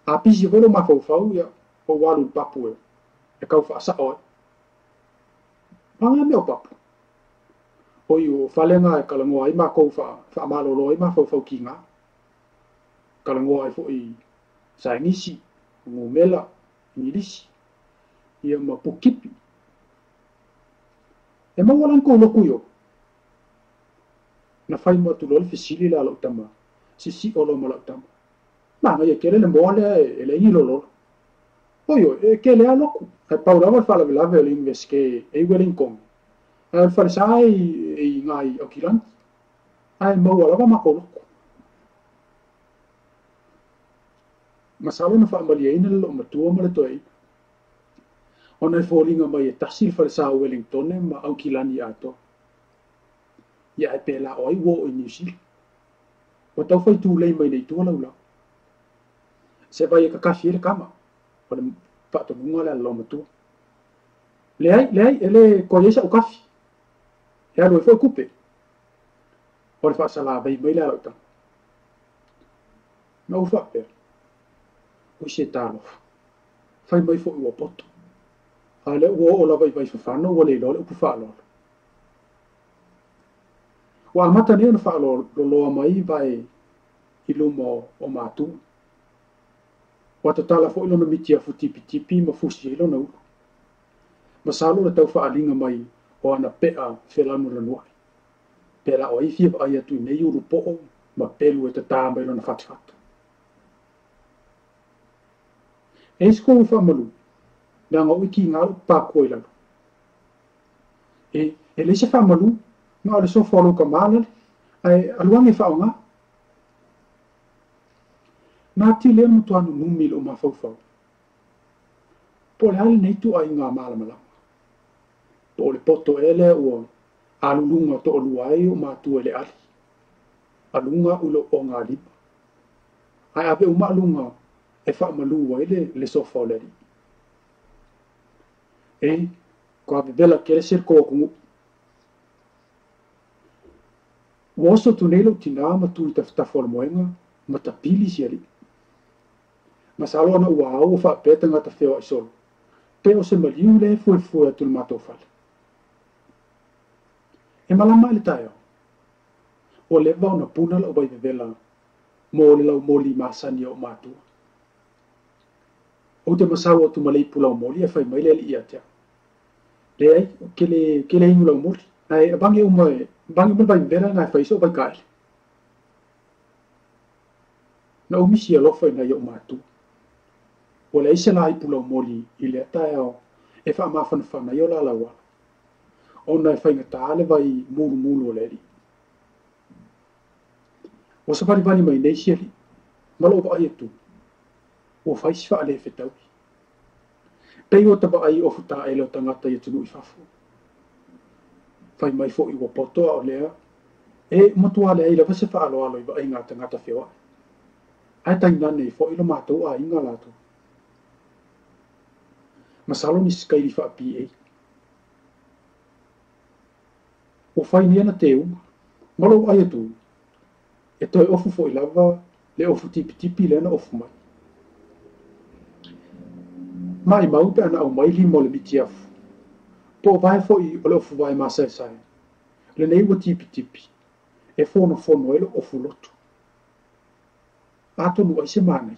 a pisi volo ma fau ia o walu papu e kau fa sa o panga me o papu o io falenga e kalango ai ma kou fa malolo ai ma fau kinga kalango ai fo i sa ngisi ngumela ngilisi ia ma pukipi e mawalan ko lo kuyo na fai mo tu lol fisili la lo tama si o lo mo lo tama ma ngai ke le mo le le ilo lo oyo e ke le alo e paula mo fa la le inveske e welling kong e fa sai e ngai o kilan ai mo wala ma ko masalo na fa mali ina lo ma tu mo le toi ona folinga mai e tasil fa sa Wellington ma au kilani ato ya e pela oi wo in New Zealand o tau fai tu lei mai nei tu la se vai ka kafi le kama o le pa to nunga la lo matu le ai ele ko yesa o kafi ya lo foi coupe o le fa sala vai mai la ta no fa per o se talo fai mai fo o poto ale wo o la vai fa no wo le lo pu fa lo wa mata ni no fa lo mai vai ilumo o matu wa tala fo lo no mitia futi pitipi ma fusi lo no masalo le tau fa alinga mai o ana pea felanu lo no pela o ifi ai tu nei uru po ma pelu e tata mai lo na fat esko fa malu na ngo iki nga pa ko ila e le se fa malu ma le so folo ka mal ai aluang e fa nga na ti le mo tuanu numil o ma fo po le hal nei tu ai nga mala mala po le poto ele o alunga to luai o ma tu ele ali alunga ulo o nga li ai abe o ma lunga e fa malu wa le so fo le e ko abe bela kere ser ko ku woso tu nelo tina ma tu ta fo moenga ma ta pili siali masalo na wa fa peta ngata feo isol pero se maliu le fu tu mato fal e malama le tayo o le va na puna lo vai vela mo le lo moli masani o matu o te masawo tu malai pula moli e fai mai le ia tia le ai ke le ingo moli ai bangi mo vai vela na fai so vai kai na o misi lo fai na yo matu o le isa lai pula moli ile tayo e fa ma fa na yo la lawa ona fai ngata le vai mulu le ri o sa pari mai nei siali malo ba ai tu o fai fa le fetau pei o taba ai o futa e lo tangata i tunu i fafu fai mai fo i o poto o lea e motua le ai la vase fa alo i ba ai ngata ngata fewa ai tai nane fo i lo matou a inga lato masalo ni skai fa PA o fai ni ana teu malo ai tu e toi ofu fo i lava le ofu tipi le na ofu mai mau pe ana o mai li mo le mitiaf po vai fo i o le ofu vai ma sai le nei wo tipi e fo no ele ofu lotu ato no ai semana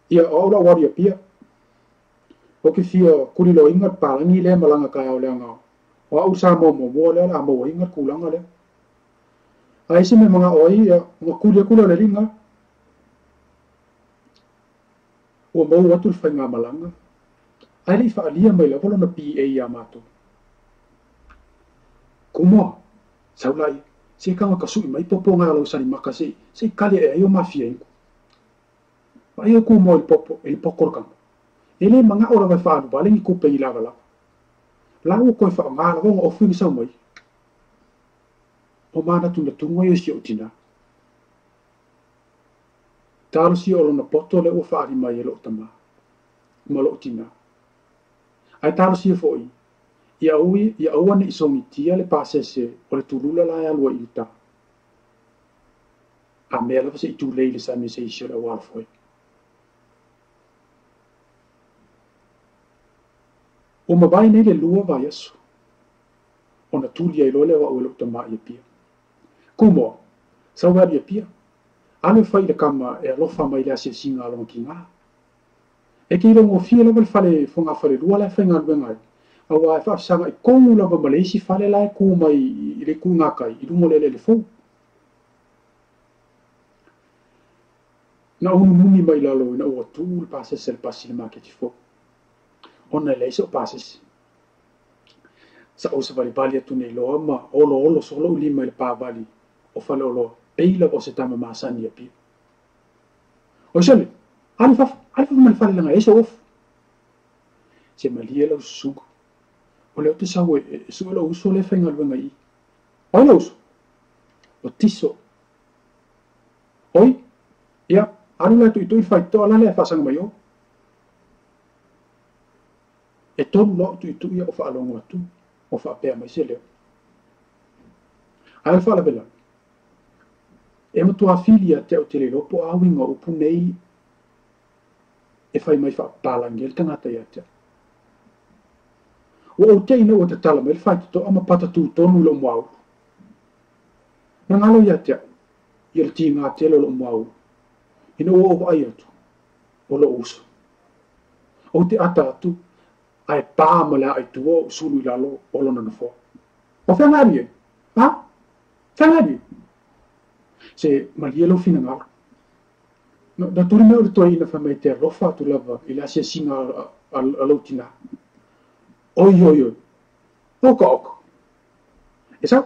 ia o la wari pia o ke fia kuri lo ingat palangi le malanga ka o le nga o au sa mo le la mo ingat kulanga le ai se me manga oi mo kula le ringa o mo watu fa nga malanga ai li fa alia mai la polo na PA ya mato kumo saulai se kanga ka sui mai popo nga lo sani makase se kale e yo mafia inko ai ko mo il popo kan ele manga ora vai fa bale ni ko pe lava la o ko fa nga la o fu ni sa mai o mana tu na tungo yo si otina talo si o na poto le o fa mai lo tama ma lo tina ai talo si foi ia aua ne isogitia le pasese o le tulula la e alua i uta a mea lava seʻi tulei le samiseisi o le aualafoi ua mavae nei le lua vaiaso ona tuli ai loa le aʻu e loʻu tamaʻi ia pia kumo sauve alu ia pia alo e fai le kama e alofa mai le asiasiga aloga kigā e keilogofia lava le fale fogafalelua la e faigaluega ai aua e fa'afesaga i kogu lava ma le isi fale la e ku mai i le kugaka i luga o le elefou na unumuni mai lalo ina ua tu le pasese le pasi le maketi fou ona e lei se o pasese sa'o se valivali atu nei loa ma olo so lo'u lima i le pavali o faleoloa pei lava o se tama masani ia pia o sele ale fafa ma le falelega e se ofu se malia lau susuga o leo te sau e sua lau uso le faigaluega i oi lau uso o tiso oi ia alu la tuʻituʻi faitoa la le a fa'asaga mai o e tolu lo'o tuʻituʻi ia o fa'alogo atu o fa'apea mai se leo ae le fa'alavela e matuafili ia te o te lelo po auiga upu nei e fai mai fa'apalagia le tagata ia tea ua ou teʻi na ua tatala mai le faitoto'a ma patatutonu i lo'o moaulu na galo ia tea ia le tigā tele o lo'o moaulu ina ua ova'ai atu o lo'o uso ou te ata atu ae pā ma le a'aitua o usulu i lalo o lona nofoa o feagadi e a feagadi se malia lau finagalo na tuli mea o le toeina famai te alofa atu lava i le asiasiga a lou tinā oi oko e sau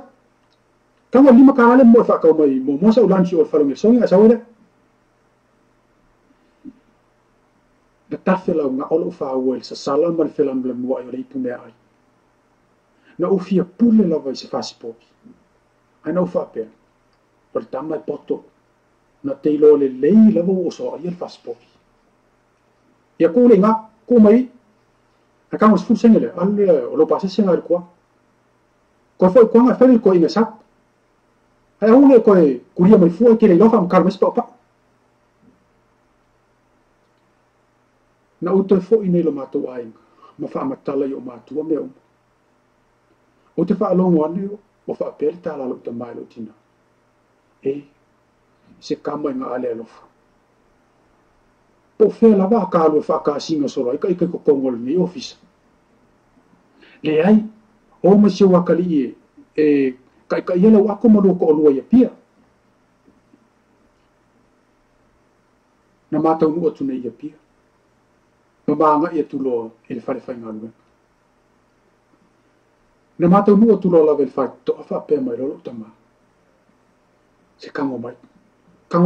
kaua lima kalale mo e fa'akau mai momoa sa'u lansi o le falogesogi a sau ele na tafe lauga o lo'u fāua i le sasala ma le felanulanua ai o le ipunea ai na ufia pule lava i se fasipoki ae na u fa'apea o le tama e poto na teilo lelei lava ua oso'aia le fasipoki ia ku leiga ku mai a kanga se fulsenge le ale o lo pasese ngai kwa ko foi kwa ngai fele ko inga sap ai ule ko kuria mai fu ke le lofa am karmes pa na uto fo ine lo mato ai ma fa matala yo matua me o te fa longo ane o fa pel tala lo tamai lo tina e se kama nga ale lofa po fe la va ka lo fa ka singa solo ai kai ko kongol ni office le ai o ma se wakali e kai yela wa ko mo ko lo ia pia na mata nu atu nei ia pia no banga ia tu lo il fare fai ngalo na mata nu atu lo la vel fa to fa pe mai lo tama se kango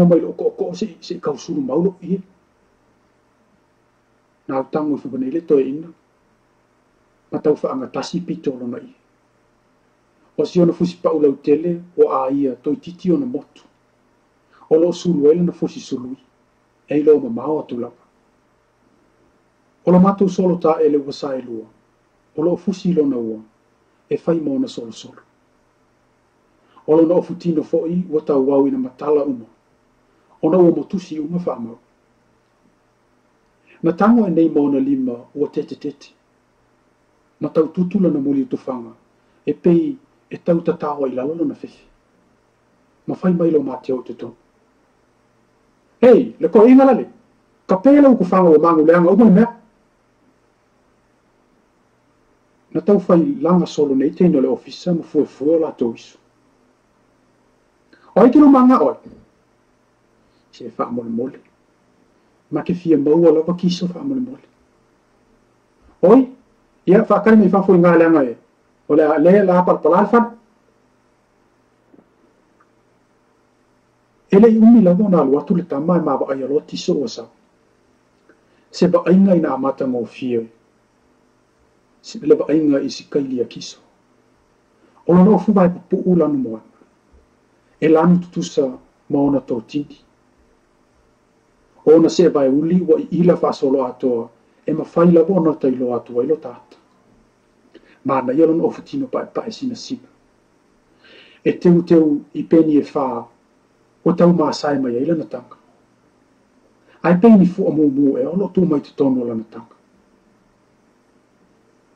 mai lo ko se ka usuru maulo i na tango fu bene le to ina matau fa anga tasi pito lo mai o si ona fusi pa ulau tele o a ia to titi ona motu o lo sulu ele na fusi sulu e lo ma mau atu la o lo matu solo ta ele wasai lua o lo fusi lo na ua e fai mo na solo o lo no futino foi o ta wau ina matala uma o na ua motusi uma fa mau na tango e nei mo na lima o tete na tau tutula na muli tufanga e pei e tau tatawa i lalo na fefe ma fai mai lo mate o te tonu hei le ko inga lale ka pela uku fanga o mangu leanga umai mea na tau fai langa solo nei teino le ofisa ma fue la to isu oi kilo manga oi se fa mole ma ke fia maua lava kiso fa mole oi ia fa kali mai fa foi ngale ngai o le la par palfa ele umi la dona lo atu le tama ma ba ia lo tiso osa se ba ainga ina mata mo fie se le ba ainga isi kaili kiso o no fu vai pu ula no mo e lanu tutusa mo na to tindi o na se vai uli wa ila fa solo ato e ma fai la bona tai lo atu lo tata mana ia lona ofutino paʻepaʻe sinasina e teuteu i peni e fā o tau masae mai ai lana taga ae pei ni fuʻamumu e olo tu mai totonu o lana taga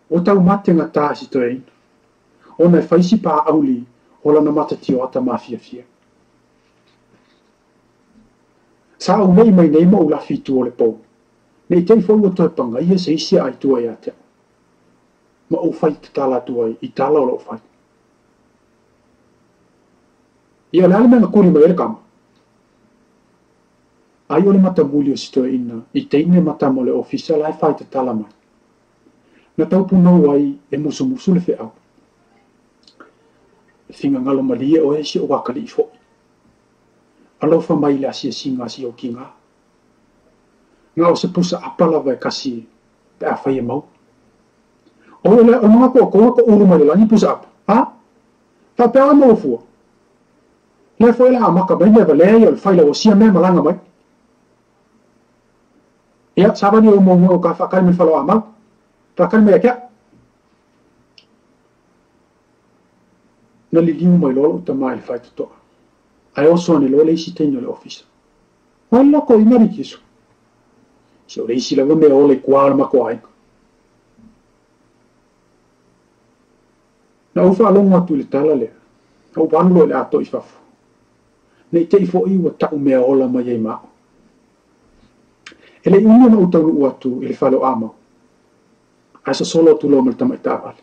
o tau mate gatā sitoeina ona e faisi paʻauli o lana matatio ata mafiafia sa au nei mai nei ma o lafi tu o le pou nei tei foʻi ua toe pagaia se isi a aitua iā te ma o fai te tala atu ai i tala o loo fai ia le ale mega kuli mai ele kama ai o le matamuli o sitoeina i teine matama o le ofisa lae fai te tala mai na taupunau ai e musumusu le feʻau e figagalo malia o esi o akalii foʻi alofa mai le asiasiga asiokiga ga o se pusa apa lava e kasi pe a fai e mau o le o mga koʻokoga ko ulu mai le lagi pusa apa a faapea ai maufua le foi le amaka mai le valea ia o le failauasia mea malaga mai ia savani o moga o ka faakali mai faloa mau faakali mai akea na liliu mai lolo utama i le faitotoʻa ae oso ane loa le isi teini o le ofisa ai lako i marikiso se o le isi lava mea o le kuā le makoaiga na ou faalogo atu i le tala lea ou anu lo i le a toʻi fafu nei teʻi foʻi ua taʻu mea ola mai ai mao e leʻi umi ona ou taunuu atu i le faleoʻa mau ae sosolo atu loa ma le tamaʻita avale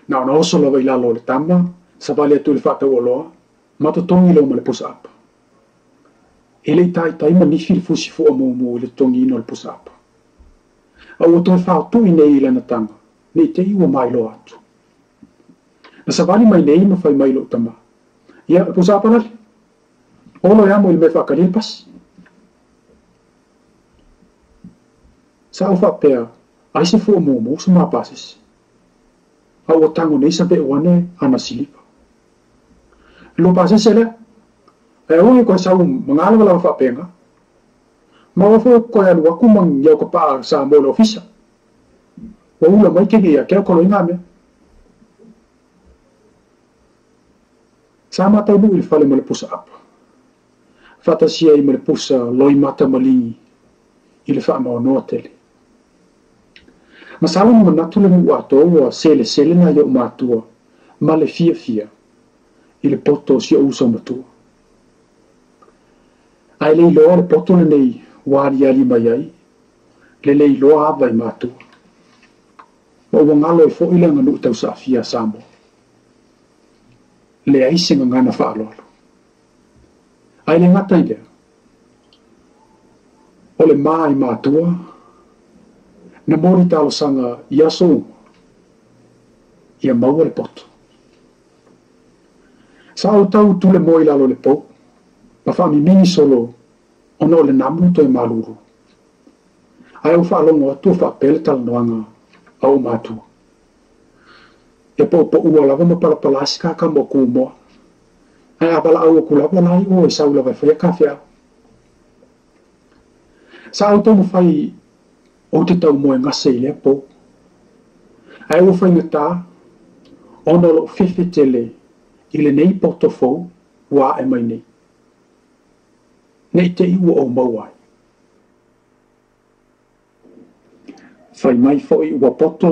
na ona oso lava i lalo o le tama savali atu i le faataualoa ma totogi leo ma le pusaapa e leʻi taʻitai ma nifi le fusi fuʻamumu i le totogina o le pusaapa au ua toe faotuʻi nei i lana taga nei teʻi ua mailoa atu na savali mai nei ma fai mai loʻu tamā ia le pusaapa lale olo e amo i le mea faakali le pasi sa au faapea ai se fuʻamumu se mapasese au ua tago nei sa veʻu ane ana silipa lo pasese lea e ui koe sau magala lava faapega ma ua fo koe alu aku ma iau kapaa sa mo le ofisa ua ula mai kege ia kea koloiga mea sa mataunuu i le fale ma le pusa apa faatasia ai ma le pusa loi mata maligi i le faamaonoa tele ma sa lani manatu le nuu atou ua selesele na iau matua ma le fiafia i le poto si o usa matua ae le iloa le poto lenei ua aliali mai ai le iloa ava i matua ma ua galo e foʻi le aganuu tausaʻafia samo leai se gagana faaloalo ae le gata i lea o le mā i matua na moli talosaga i aso uma ia maua le poto sa au tau tule mo i lalo le pou ma faamimigi solo ona o le namu toe maluru ae au faalogo atu o faapea le talanoaga a o matua e poʻupoʻua lava ma palapalasi kakama o kumoa ae avalaau aku lava lai o e sau lava e faia kafeau sa au tau mafai ou te taumoe gase i lea pou ae ua faigatā ona o loo fefe tele i lenei potofou ua aʻe mai nei nei teʻi ua ou mau ai fai mai foʻi ua poto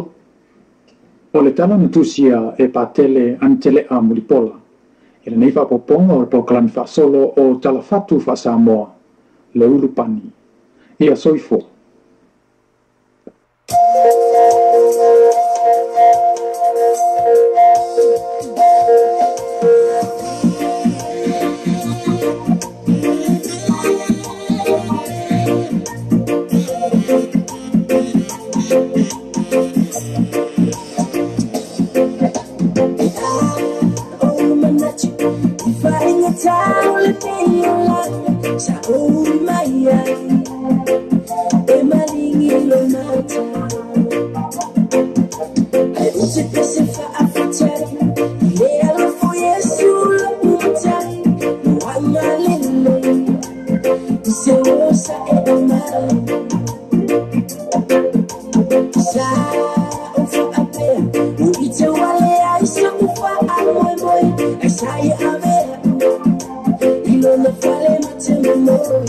o le tala na tusia e patele anteleʻa mulipola i lenei faapopoga o le pokalami faasolo o talafatu faasamoa le ulu pani ia soifo boy boy, I saw you a ver. Y lo no fale mate me moy.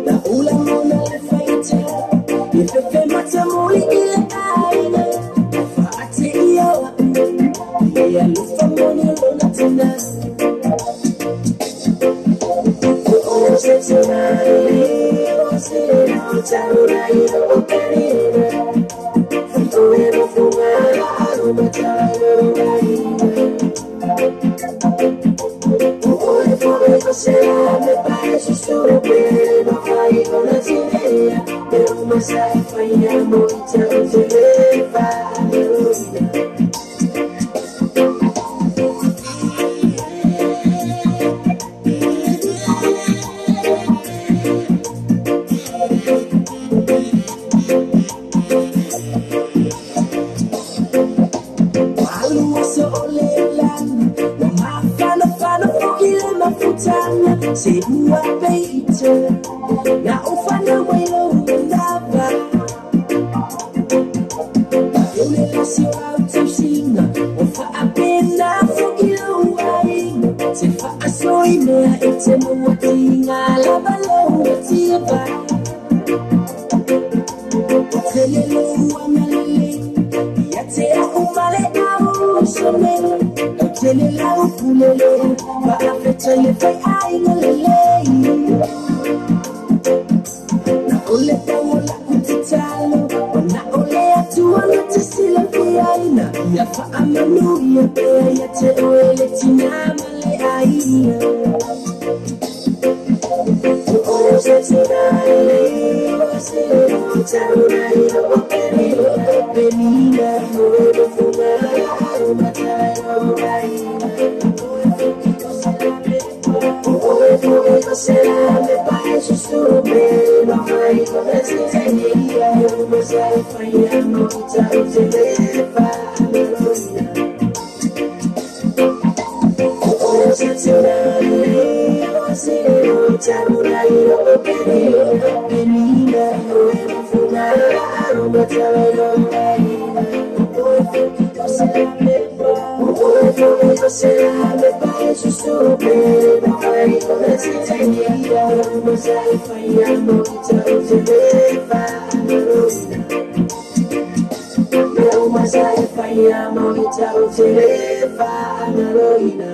La ula mona le faita, y fefe mate moy ile aina. Fa ate iyo, y ya lufa moni lo natina. Oh, se tunali, oh se no taruna yo perina. Fuego fumar, aroma Oi, fuego será, me parece súper, no fai con la idea, pero más hay fallamos y ya no se ve, vale, se dua peita na ufana mwelo ndava eu le lacio autosina ufa apena fukilo ai se fa asoina ete muatinga la balo tiba telelo wanale yate umale au somelo telela upulelo ba afetele fai ai ngalele na ole tawola kutitalo na ole atuana tisila kuyaina ya fa amanu ya pe ya te ole tinamale ai o se tinale o se taruna yo benina o fumara mataro ai Fuego será, me parece súper, no hay con la sinceridad, yo me sé fallamos, ya no se me va la gloria. O sensacional, o si ya no hay lo que venida, no fumar, no te Fuego será, me parece súper, no hay con la sinceridad, no sé fallamos, ya no se me va la gloria. Pero más hay fallamos, ya no se me va la gloria.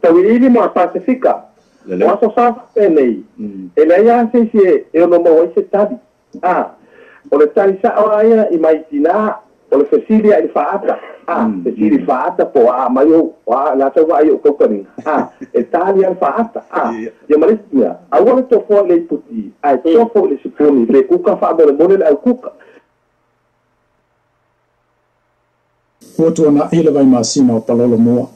Tawili mo Pasifika. Waso sa penei. Elaya se e no mo se tabi. O le tali sa aya I mai tina o le fesilia I faata. Fesili faata po mayo wa la tawa ayo kokoni. E tali al faata. Ya malistia. Awole to fo le puti. Ai to fo le siponi le kuka fa mo le monel al kuka. Foto na ile vai masina o palolo moa.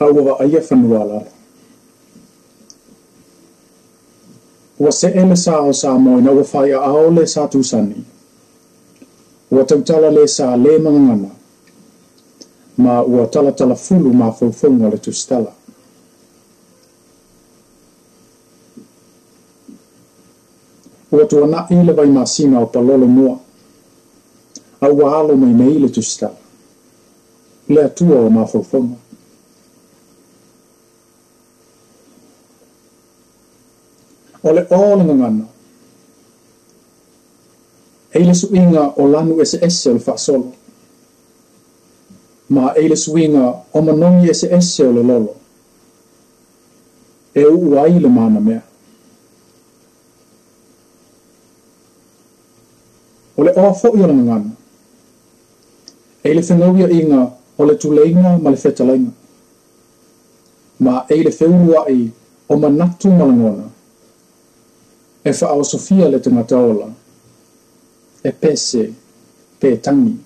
Awa aia whanuala. Ua se ele sa o sa moina ua whai a ao le sa tūsani. Ua tautala le sa le mangangana. Ma ua tala fulu ma whauwhaunga le tūstala. Ua tua na ile vai masina o palolo mua. Aua alo mai nei le tūstala. Le atua o ma whauwhaunga. O le ngangana. Eile suinga o lanu ese o le whaasolo. Ma eile suinga o manongi ese o le lolo. E uai le mana mea. O le ofo I o le ngangana. Eile whengauia inga o le tuleina ma le whetalaina. Ma eile wheulua I o manatu malangona. E whaao Sofia le tangata ola. E pese, pe tangi.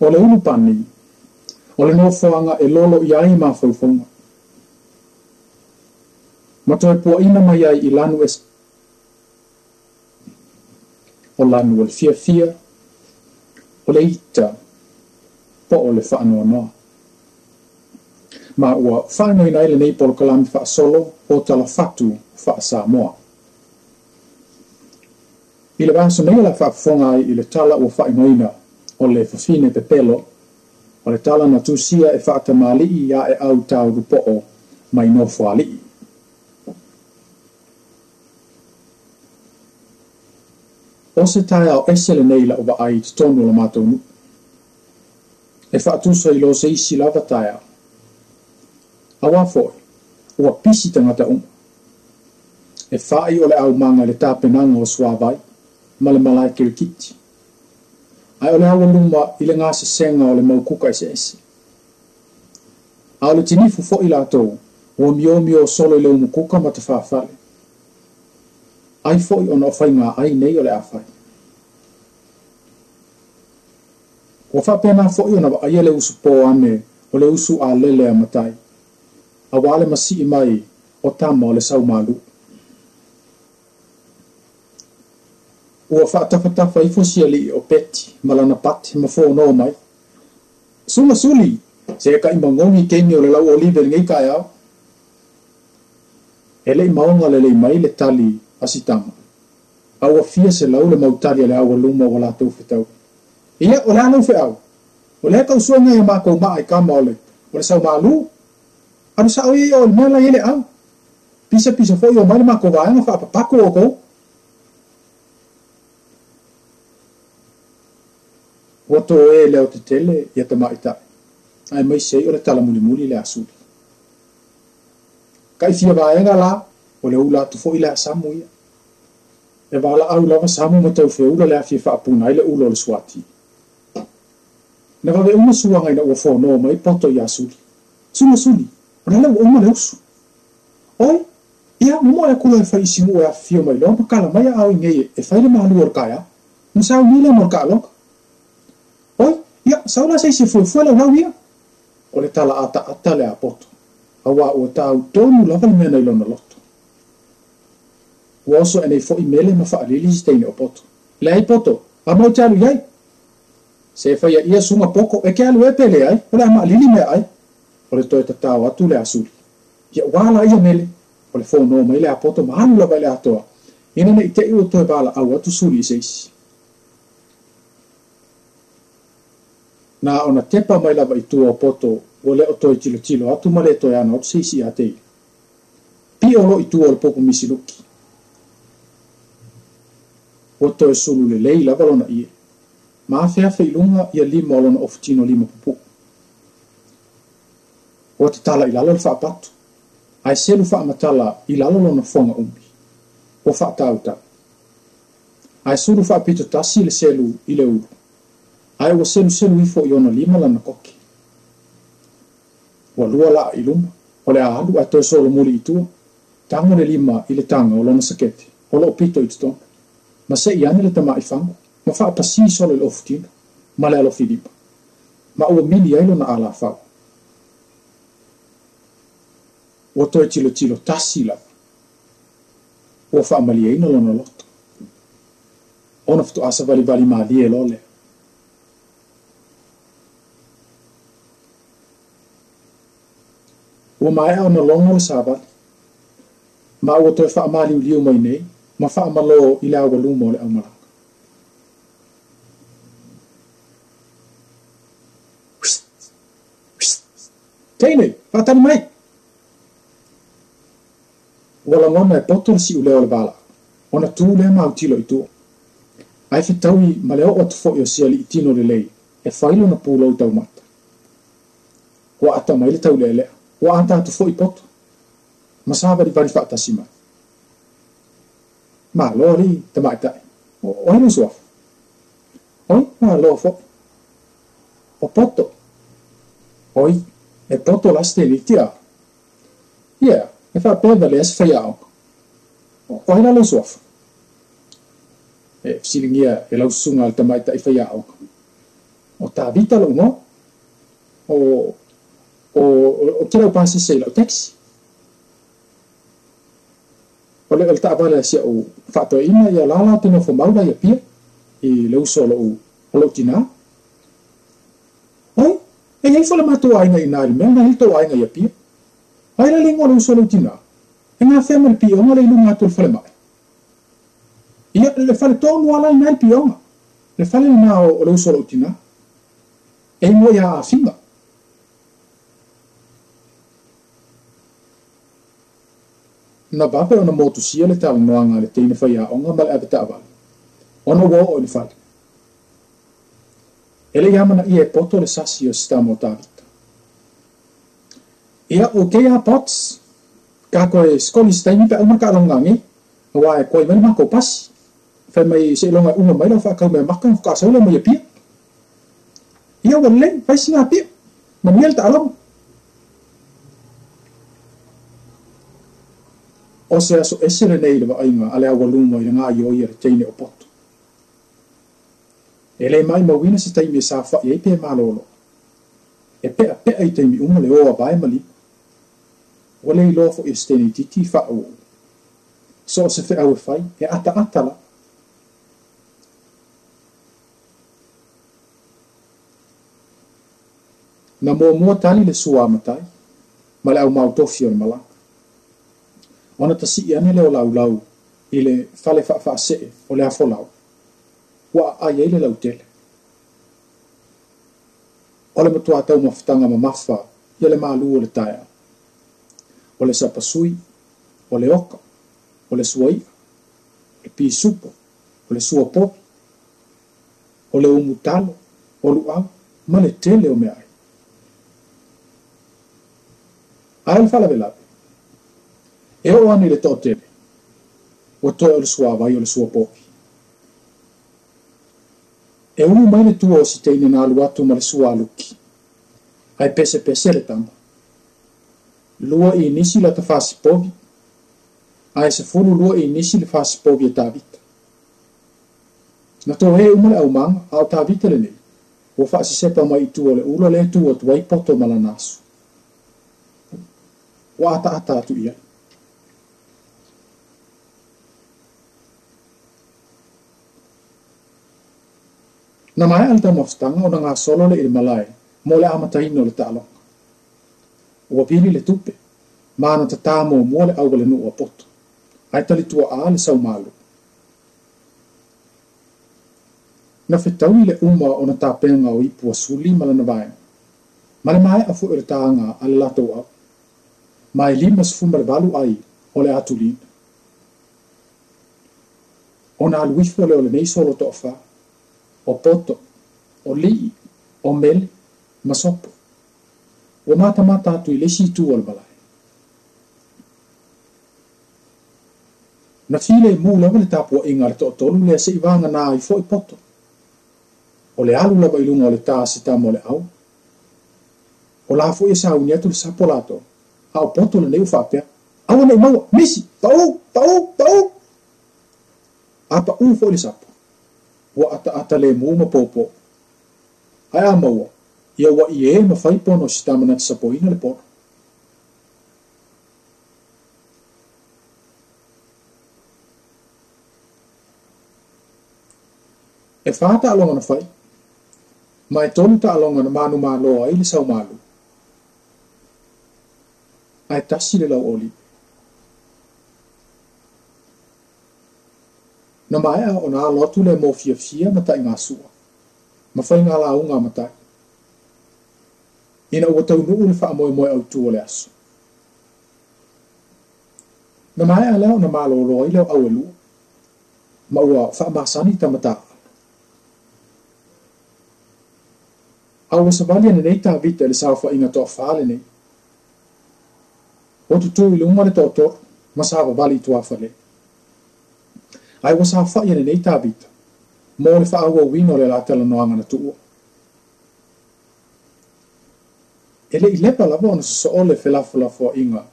O le ulupani, o le nofoanga e lolo iai ma whauwhaunga. Mato e pua ina mai ai I lanu o lanu o le fia, o le ita, po o le whaanoa noa. Ma ua whanoi nei le nei polo kalami wha solo o tala fatu wha Samoa. I le vaso nei la wha whonga I le tala ua whainoina o le whawhine pe pelo, o le tala na tūsia e wha tamali ia e au tau rupo'o mai no whali. O se tai au esele nei la uwa ai tonu la matonu. E wha atusa I lo se isi lava tai au. Awa foi, ua pisi tangata uma. E whai o le au manga le tāpenanga o suawai, ma le malai kirikiti. Ai o le awa luma I le ngase senga o le maukuka ese. A o le tinifu fo I lātou, ua mio solo I le umukuka ma te whawhale. Ai foi o na whai ngā ai nei o le awhai. Ua whapena fo'i ona wa aia le usu po ane o le usu a lele a matai. A wale masi I mai o tama o le sau malu. Ua whaatawhatafa I fosia li o peti malana pati ma whono mai. Suma suli se ka imangongi keni o le lau olive ngai kai au. Ele I maunga le mai le tali asitama. Aua fia se lau le mautari le awa luma o la tau whetau. Ia o le anau wheau. O le kau suanga ia mako maa I kama o le sau malu. Anu sa o ia o le mela ele au. Pisa fo i o mai mako vaenga wha apapako o kou. Wato e leo te tele ia ta maita. Ai mai sei o le tala muli le asuli. Kai fia vaenga la o le ula tu fo I le samu ia. E wala au lava samu ma tau whiaula le afia whaapuna I le ula o le swati. Na wawe uma suanga ina ua whono mai poto I asuli. Suma suli, ona lau uma le usu. Oi, ia umo e kula e whaisimu e afia mai loma kala mai au I ngei e whaile malu o kaya. Musau nile mo ka loka. Oi, ia, saula seisi fuefue le wau ia. O le tala ata le a poto. Awa ua tau tonu lava le mena ilona loto. Ua oso enei fo I mele ma whaalili steine o poto. Le ai poto, a mau talu iai. Se whaia ia sunga poko e ke alu e pele ai, o le ama alili mea ai. O le toe tatao atu le asuri. Ia wala ia mele, o le whono mai le a poto mahanu lava le atoa. Ina ne I te iu toe bala au atu suri I seisi. Na ona tepa mai lava I tua o poto, o le o toi tilo atu ma le toi ana atu seisi a tei. Pi o lo I tua o le popo misiluki. O toi sulu le lei lava lona ie. Ma fea feilunga ia lima o lona ofutino lima pupu. O te tala I lalo le whaapatu. Ai selu whaamatala I lalo lona fonga umbi. O whaatauta. Ai sulu whaapito tasi le selu I le uru. Ai ua selu ifo I ona lima lana koki. Ua lua la I luma. O le alu ai toi solo muli I tua. Tango le lima I le tanga o lona sakete. O lo pito I tutona. Ma se I ane le tama I whangu. Ma whaapasi solo le ofutino. Ma le alo filipa. Ma ua mili ailo na ala whau. Ua toi tilo tasi la. Ua whaamali eina lona loto. Ona fitu asa vali maali e lole. Ua maea ona longa le sabali. Ma ua toi whaamali uliu mai nei. Ma whaamalo I le awa luma o le aumala. Teine, whatani mai. Wala ngona e poto si uleo le bala. Ona tu le mau tilo I tua. Ai whitaui ma leo o tufo I o sia li I tino le lei. E whailo na pūlau tau mata. Wa ata mai le tau le lea. Wa anta tufo I poto. Ma sawa vari whaatasi mai. Ma lo li te mai tai. O hinu suaf. Oi, ma lo fo. O poto. Oi. E poto laste li tia. Ia, e wha pēda le ase whai au. O hina lo suaf. E fsilingia e lau sunga al tamaita I whai au. O tā vita lo no. O kira upasi se lau taxi. O le ta vale sia o whato ina ia lala tino fo maula ia pia. I lau solo o lo tina. Oi. E hei fola matua ainga I nari mea, na hito ainga ia pia. Ai la lingo le usolo tina. E ngā whea mali pionga le ilunga atu le fale mai. Ia le fale tonu ala I nai pionga. Le fale na o le usolo tina. E mo ia a finga. Na bape ona motu sia le tala noanga le teine whai a onga ma le abita avali. Ona wo o le fale. Ele yamana I e poto le sasi o sistamo tavita. Ia o kea pots, ka koe skoli staimi pe umaka alongangi, wa e koe mele mako pasi. Whai mai se longa unga mai lau whakau mea maka, whaka saula mai a pia. Ia wale, whai singa pia, ma miel ta along. O se aso esere nei le wa ainga, ale awa luma I ngā io ia le teine o poto. e le mai mawina se taimi e sa wha i pe malolo e pea i taimi uma le oa vai mali o le ilo fo i steni titi wha o so se whi au e whai e ata la na mua tali le sua matai ma le au mautofi o le malaka ona tasi i ane leo lau i le fale wha see o le afolau wa ai ele lau tele o le matua tau mawhitanga ma mawha i le malu o le taia o le sapasui o le oka o le suaia le pisupo o le sua popi o le umutalo o luau ma le tele o mea ai le fala velape e o ane le toa tele o toe o le sua vai o le sua popi e unu mai le tua o si teine na alu atu ma le sua aluki ai pese le tama lua i nisi la ta fasi povi ai se fulu lua i nisi le fasi povi e tavita na to he umale au manga au tavita le nei o fasi sepa mai tu o le ulo le tu o tuai poto malanasu o ata atu ia na mai alta mofstanga o nga solo le malai mo le amataino le talo o pili le tupe mana tatamo mo le au le no poto ai tali tua a le sau malu na fetawi le uma o na tapenga o ipu suli mala na vai male mai afu le tanga ala lato au mai limas fumar balu ai o le atuli ona alwifo le nei solo tofa o poto o li o mel masopo o mata tu le si tu al balai na file mu la le tapo inga to tolu le se ivanga na I foi poto o le alu la ba ilunga o le ta se ta mo le au o la foi sa unia tu sapolato au poto le neu fa pe au ne mau misi tau apa u foi le sapo wa ata le mu ma popo ai amaua ia wa ie ma fai pono sistama sapoina le pono e fata alonga na fai mai tonu ta alonga na manu malo ai le sau malu ai tasi le lau oli na mai a ona lotu le mo fia mata inga sua ma fai ngā la unga mata ina ua tau nuu le wha moe au tu o le aso na mai a leo na malo loi leo au elu ma ua wha masani ta mata au sa vali ane nei ta vita le sao wha inga toa whaale nei o tutu i lunga le toto ma sa vali tua whale ai wa sa wha ane nei ta vita mo le wha aua wino le la tala noanga na tuua ele I lepa lava ona so o le felafo inga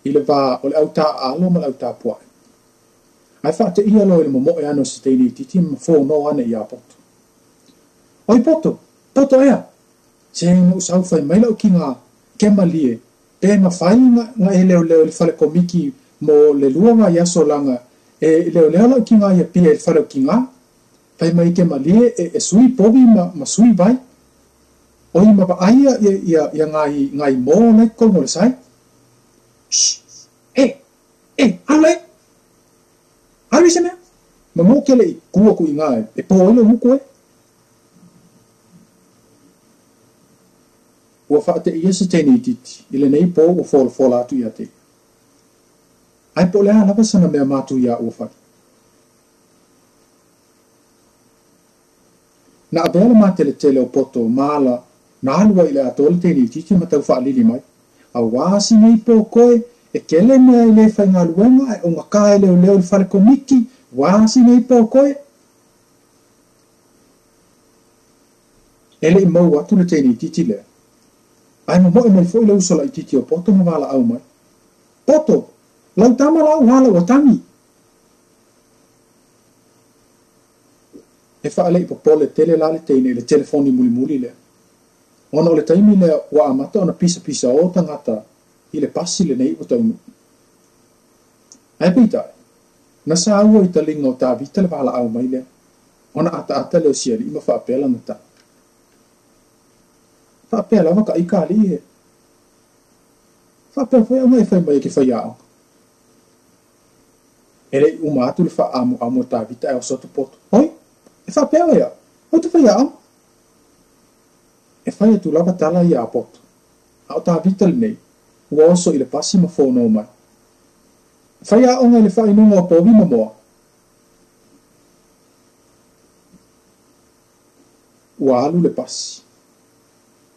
I le va o le auta alo ma le auta puai ai fa te ia lo le momo e ano se teini titi ma fo no ane ia poto oi poto ea se ino usau fai maila o ki ngā kema lie pe ma fai nga e leo le fale komiki mo le lua ngā yaso langa e leo la ki ngā ia pia e fale o ki ngā fai mai kema lie e sui pobi ma sui vai o I ma aia ia ngai mo nei ko mo le sai alai ali se me ma mo kele ku ku ngai e po ile mu ko o fa te yese teni titi ile nei po o fol atu ia te ai po le ala pasana me matu ia o fa na abela ma tele o poto mala na alua ile atol teni titi ma tau fa lili mai a wasi nei po koe e kele me ile fa ngaluenga o ngaka ile o leo fale komiki wasi nei po koe ele I mau atu le teni titi le ai mo mai foi le uso la titi o poto ma wala au mai poto lau tama lau wala o tangi e whaalei popole tele la le teine le telefoni muli le. Ona o le taimi le wa amata ona pisa o tangata i le pasi le nei o taunu. Ai pita, na sa ua i talinga o tā vita le wala au mai le, ona ata le o siari ima whaapela na ta. Whaapela waka i ka li he. Whaapela whai ama e whai mai ke whai ao. Ele umatu le wha amu tā vita e o soto poto. Hoi, e whaapela ia, o te whai ao. E whai atu lava tala i a poto. A o tā vita le nei, ua oso i le pasi ma whono mai. Whai a onga le whai nunga o povi ma moa. Ua alu le pasi.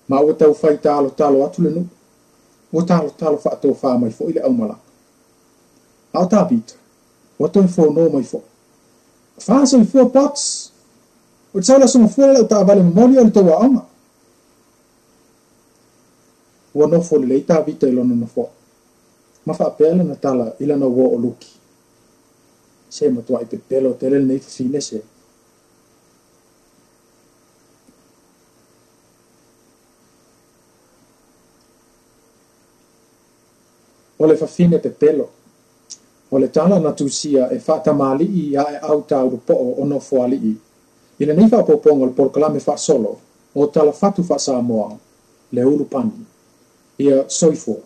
Ma ua tau whai talo atu le nu. Ua talo wha ato wha mai fo i le au malaka. A o tā vita, ua toi whono mai fo. Wha so i fua pots. O te saula sunga fua le o tā vale mamoni o le tau a onga. Ua nofo le lei tā vita i lona na fo. Ma whaapela na tala ilana wo o luki. Se matua i pe pelo tele nei fine se. O le fafine pe pelo. O le tala na tusia e whaatamali i a e au tau po o no foali i. Ina nei whaapoponga le porkalame wha solo o tala fatu wha Samoa le uru pani. Ia soifo.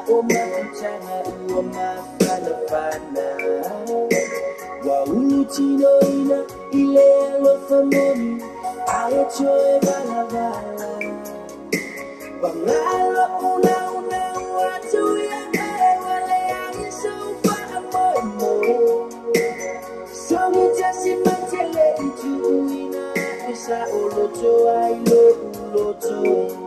Oh my kuchanga uwa mafana fana wa ulutino ina ile alofamoni ayachoe balabala bangalo una watu yangae wale yangisofa amoimo songi tasi matele itu ina isa oloto ailo uloto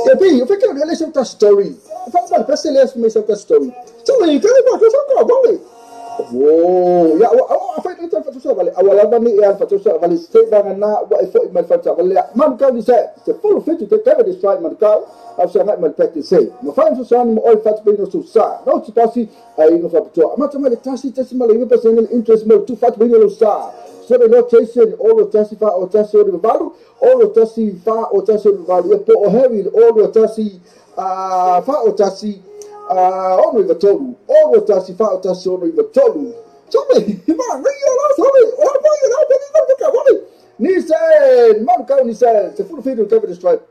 Tapi, eu fiquei olhando essa outra story. Eu falei, mano, parece que ele é essa outra story. Sabe, cara, eu faço só vale. Wow, ya, awak apa itu faço só vale. Awalnya ni yang faço só vale. Stay bangan na, wa ifo iman faço vale. Man kau ni saya, full fit to take this fight man kau. Aku sangat man practice say. Mo faço só ni mo oi faço bem no susah. Não se passa aí no faço. Macam mana tasi malah ini personal interest mo tu faço bem no susah. Sobre notation, all of tasi fa o tasi o value, all of tasi fa o tasi o value. Po o heavy, all of tasi fa o tasi ono iva tolu, all of tasi fa o tasi ono iva tolu. Sabe, man, ringa lá, sabe? Olha para aí, não tem nada sabe? Nissan, man, kau Nissan, se full video cover the stripe.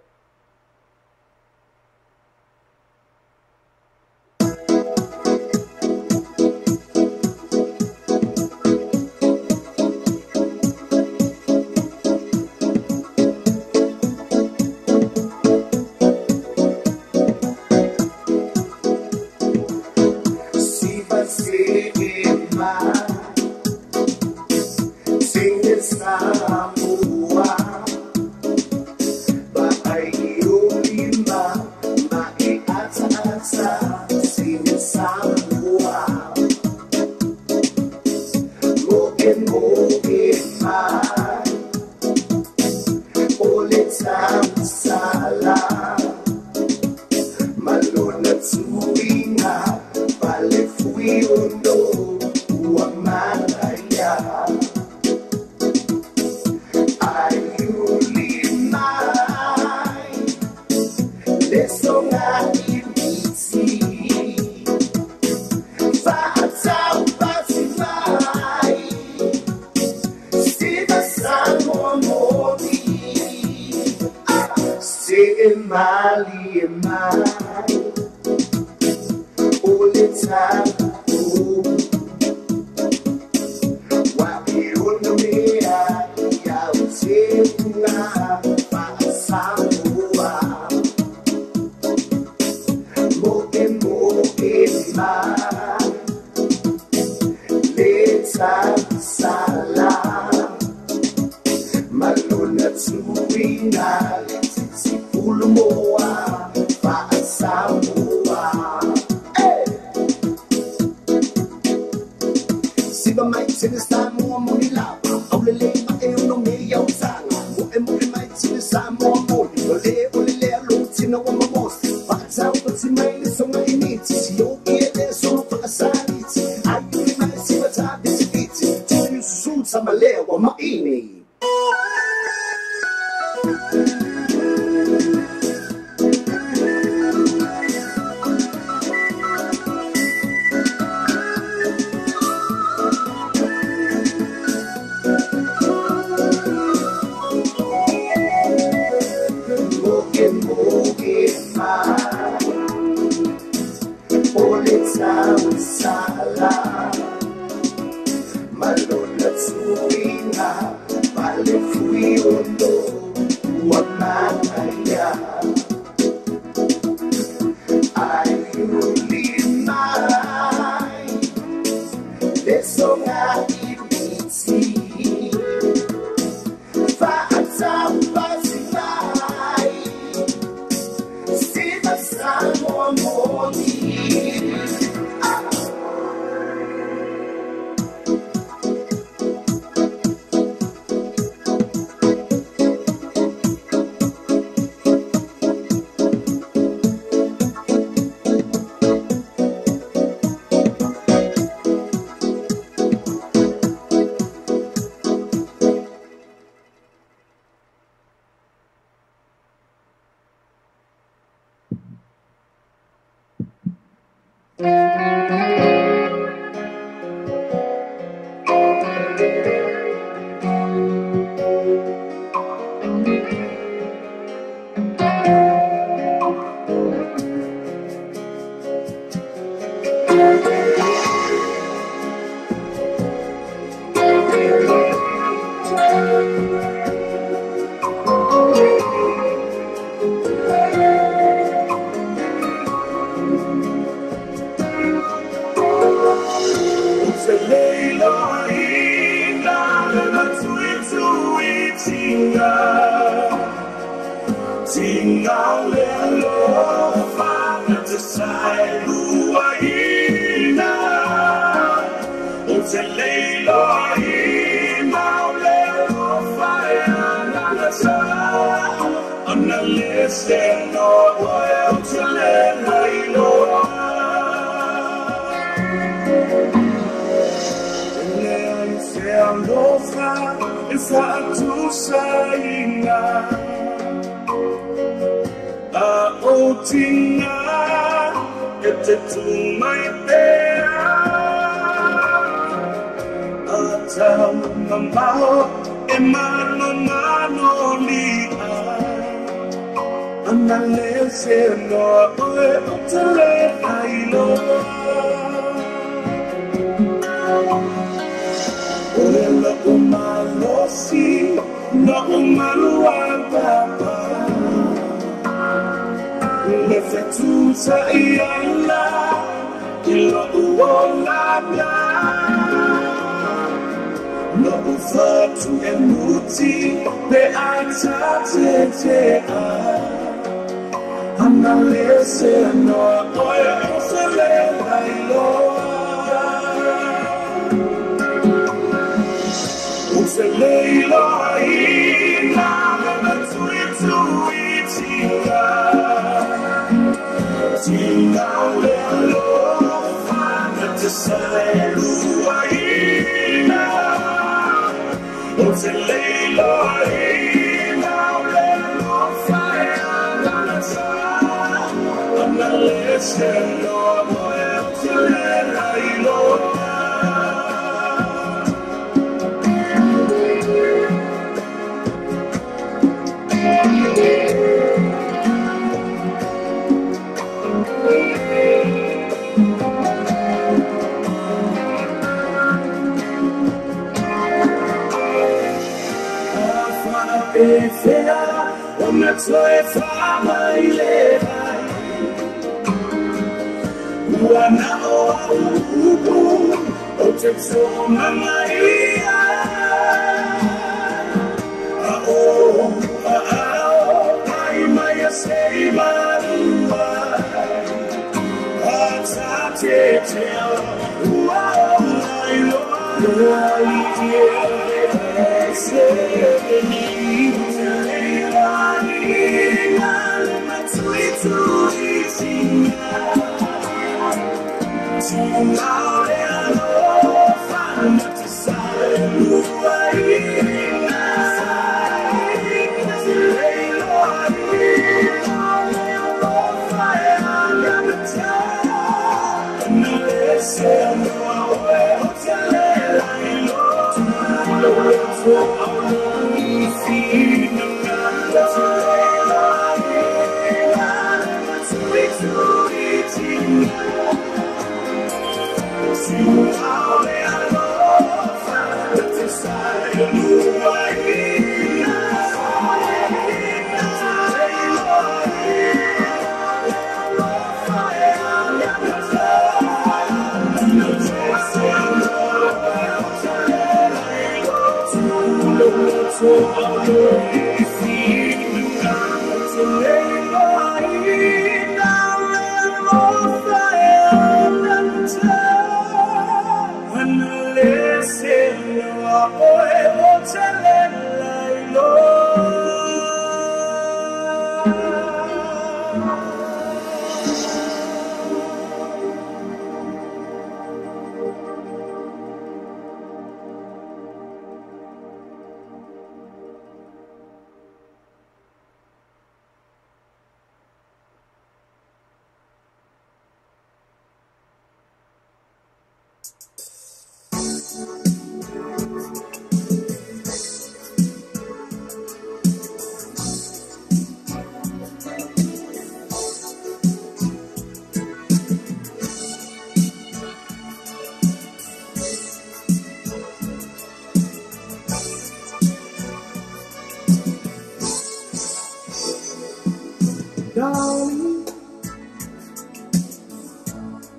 Darling,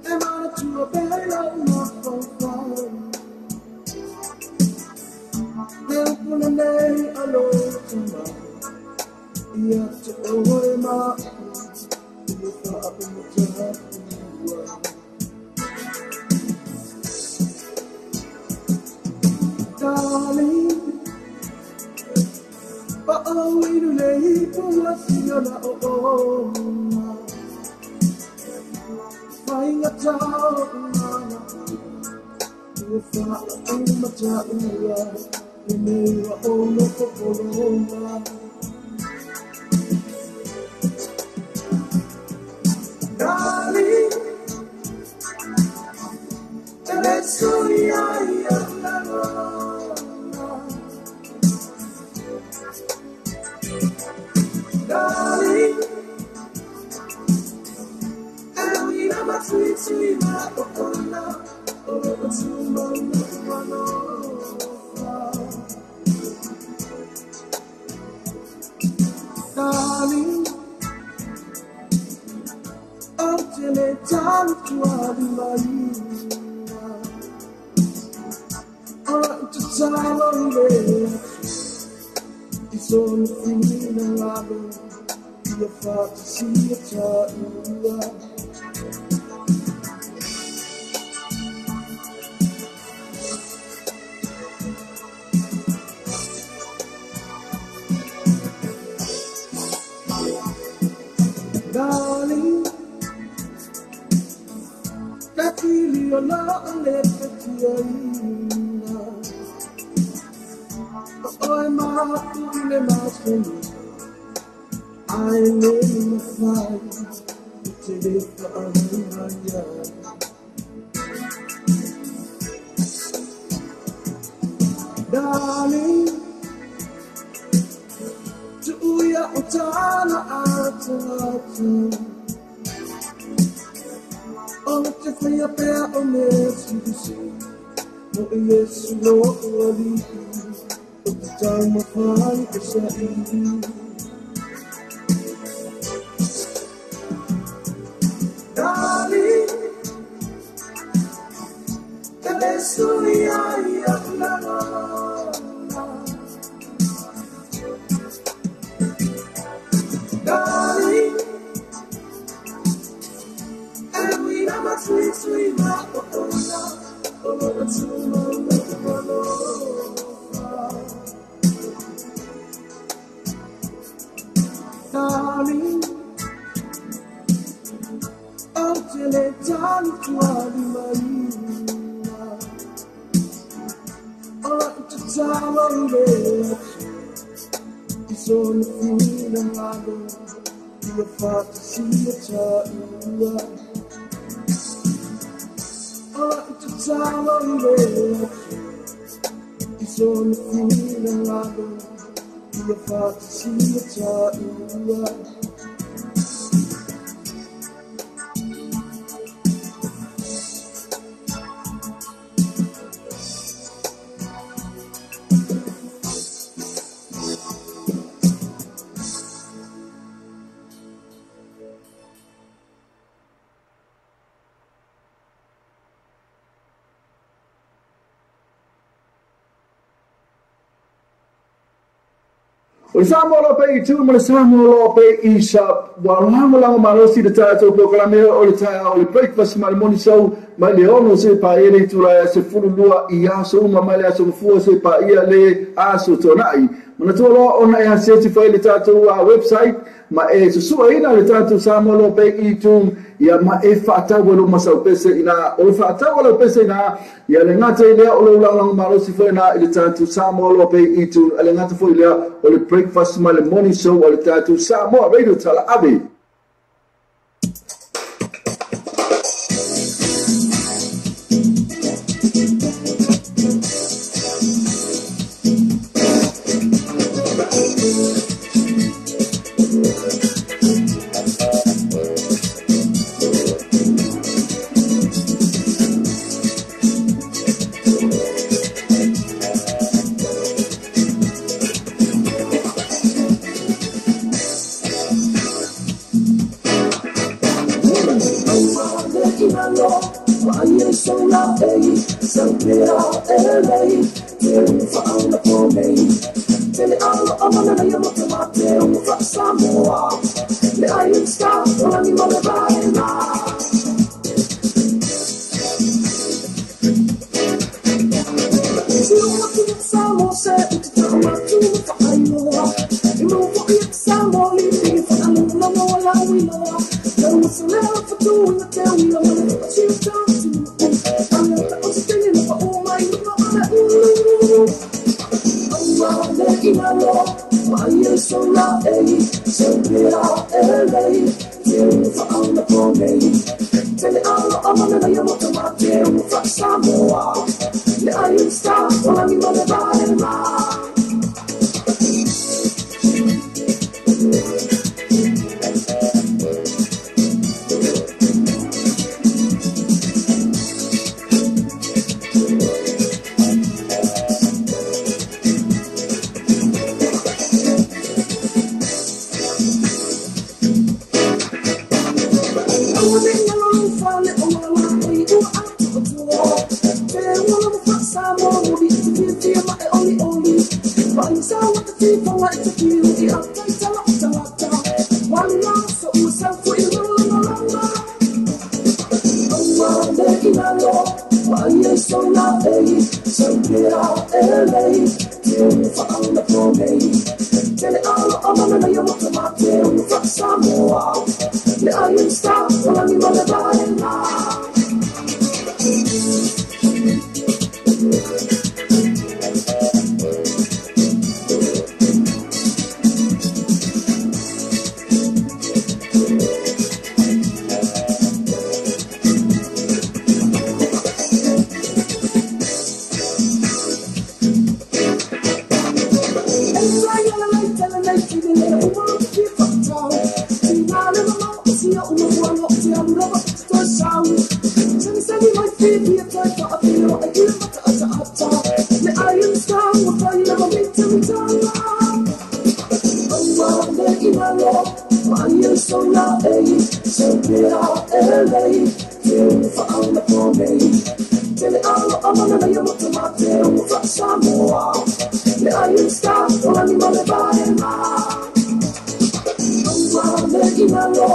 am I to a better not for fun? They'll put a name alone tomorrow. You have to away my if I up in the job. Darling, oh, we do lay for us, you're not find a town, if I am a town, you may own a couple. Darling, let's go, yeah. Darling, and we never sweet, sweet, my Okona, over to my darling, until the time to have my to tell on me. It's only feeling I know you're far to see a child. Darling, that feeling you're not left to you. Oh, my feeling lost for me. I live in the fight today for a yard. Darling, to ya utana atu. Oh, to for your pair of nails you see. Oh, yes, you know what you the time of fight is easy. Darling, the best story I have known. Darling, and we never sweet, sweet, my Okona, over to my darling, until the time to have my to tell on me. It's only feeling I know you're far to see a child. To tell on me. It's only feeling I know you're far to see a child. O Samoa pe I tu mo Samoa pe I sa wala marosi de tato programa o le taia o le breakfast mal moni show ma le ono se pa ele tu la se fulua I aso uma male aso fu se pa ia le aso tonai mana tolo ona e se ti foi le tato a website ma e su ina le tato Samoa pe I tu ia ma e fata walo masau pese ina o fata walo pese ina ia le ngata ile o le ulang marosi foi na le tato Samoa pe I tu le ngata foi le o le breakfast ma le morning show o le tato Samoa radio tala abe inalo, maya sola ei, sampera elei, te fauna pomei. Tele alo amana na yamote mate, ufa Samoa, le Iron Star, olani male baena. Samo se utama tu fa ainoa imo fo ik samo li fa aluna mo la wino there was a lot for doing the tell me no what you done to me I'm not understanding for all my oh le inalo maya sola ei sempera elei you fa aluna for me tele alo amana na yamoto mate fa Samoa le Iron Star olani male baena. Samoa, le Iron Star, olani male baena. Samoa, le Iron Star, olani male baena. Le inalo,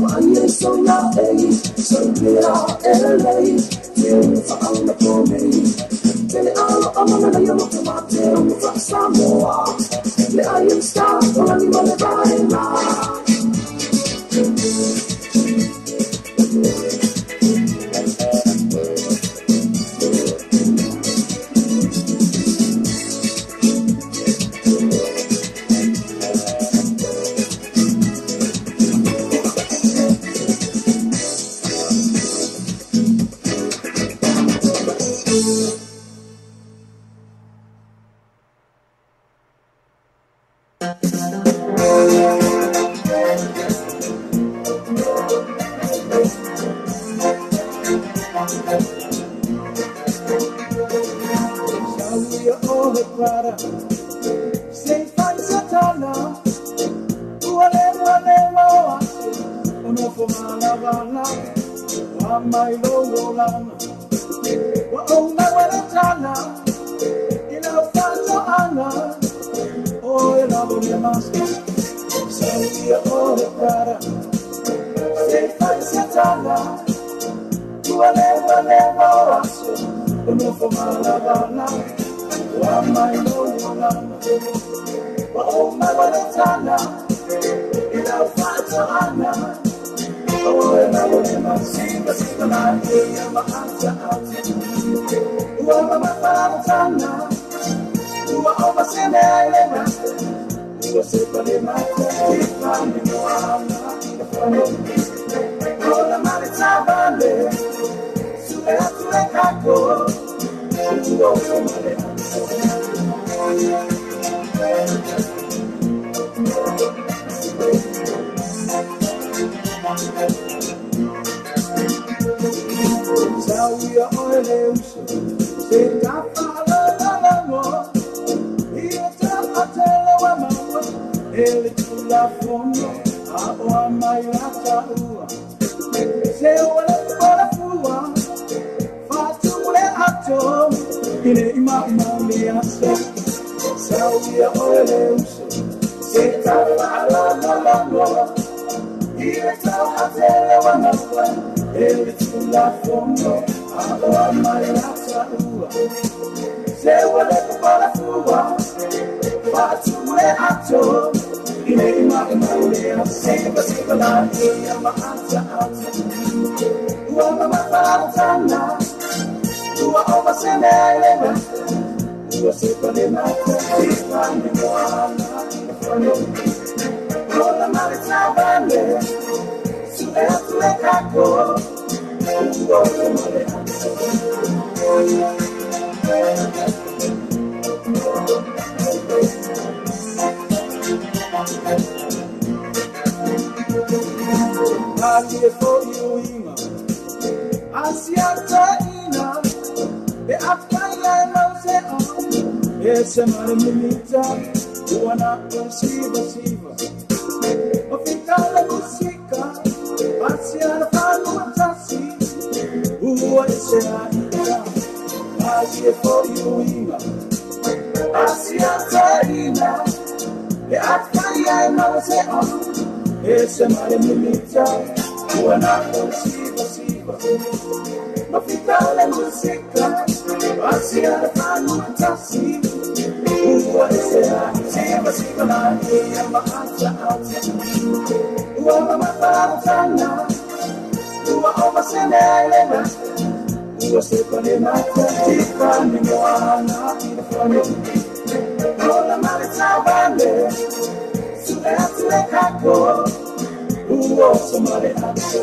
maya sola ei, sempera elei, te fauna pomei. Tele alo amana na yamoto mate, fa Samoa, le Iron Star, olani male baena. Se Fatumule atom, ine ima me aso. Saudia ole uso, seta la la. Ire tau atele wanakwa, ele tula fondo, alo amare asa ua. Se wale kupala fuwa, fatumule atom, ine ima me aso. Siva la iya ma ata. Uama mafaratana, ua oma sene ailema. Ua sepa le mata, sipa ni moana, Kola marita bale, sue atule kako, ua male for you, Ima. Asiata ina, be afkaya mause on. Ese marimita, uana siva. Ofikala musika, asiana panu atasi, ua ese aina. Asie for you, Ima. Asiata ina, be afkaya mause on. Ese marimita, uana siva. Ofikala musika, asiana panu atasi, ua ese aina. Siva na iya maata. Ua mamafaratana, ua oma sene ailema. Ua sepa le mata, tika ni moana, Kola marita bale, sue atule kako, ua somale ato.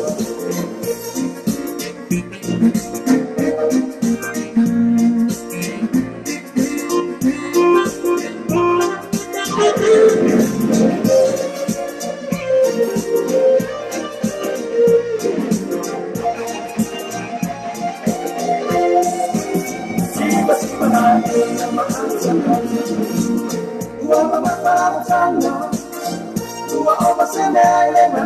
Ua mamafaratana, ua oma sene ailema.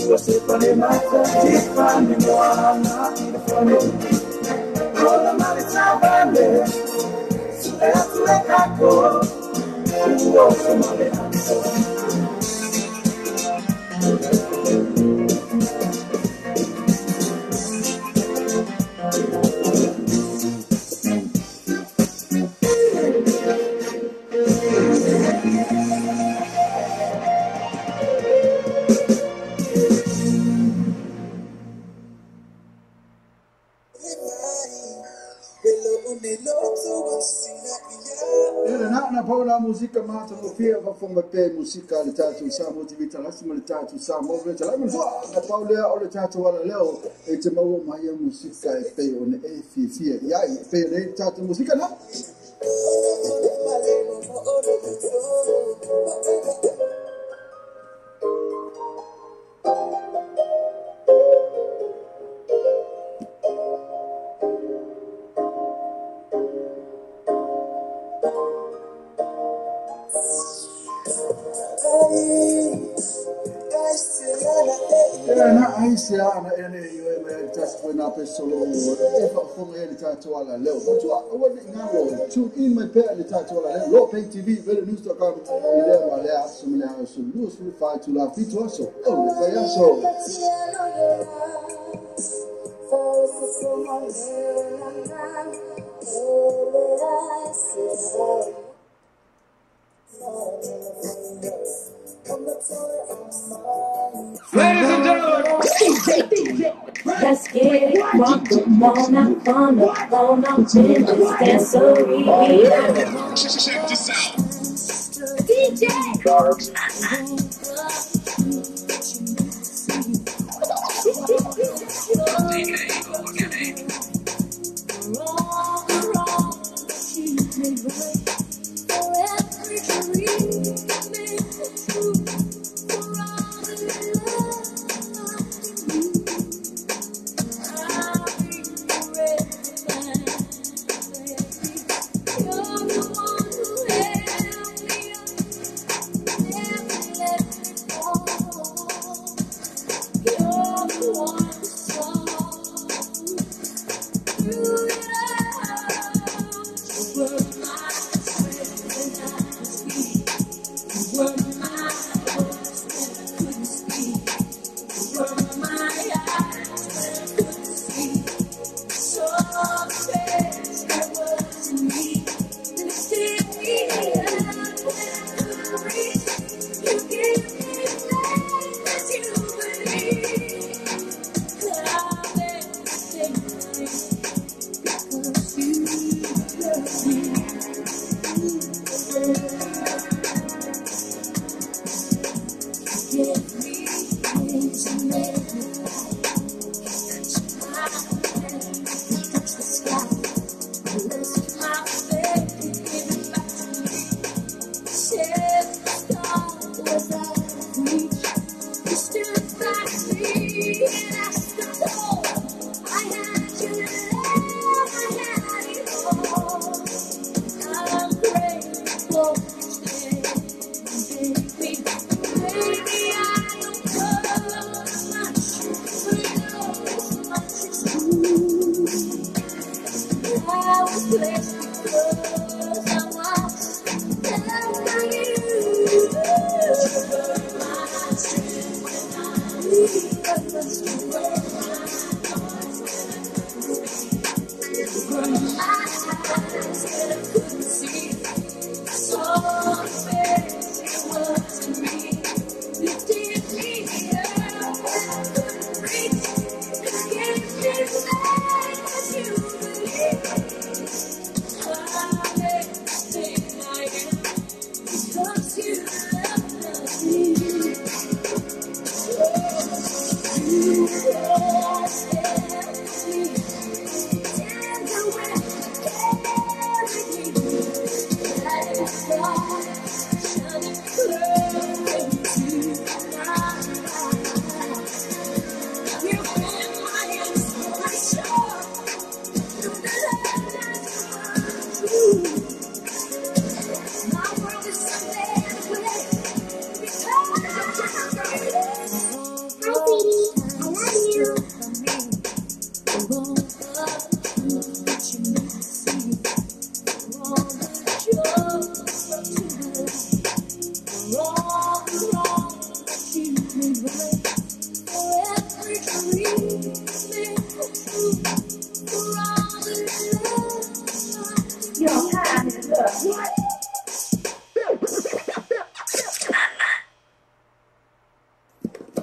Ua sepa le mata, tika ni moana, Kola marita bale, sue atule kako, ua somale ato. Paula musika mata no pia va fonga pe musika le tatu sa motivita la sima le tatu sa mo le tala mo na Paula o le tatu wala leo e te mau mai musika e pe on e fi ya e pe le tatu musika na Aisia ana ene yo me just when up solo if from ele tatu wala leo but what ngawo tune in my pair le tatu wala leo lo pay tv vele news.com ile wala asumile so news will fight to la fit also oh faya so Ladies and gentlemen, DJ, let's get it crunk. Come on up on the phone, I'm in this dancery. Check this out. DJ Carbs. Let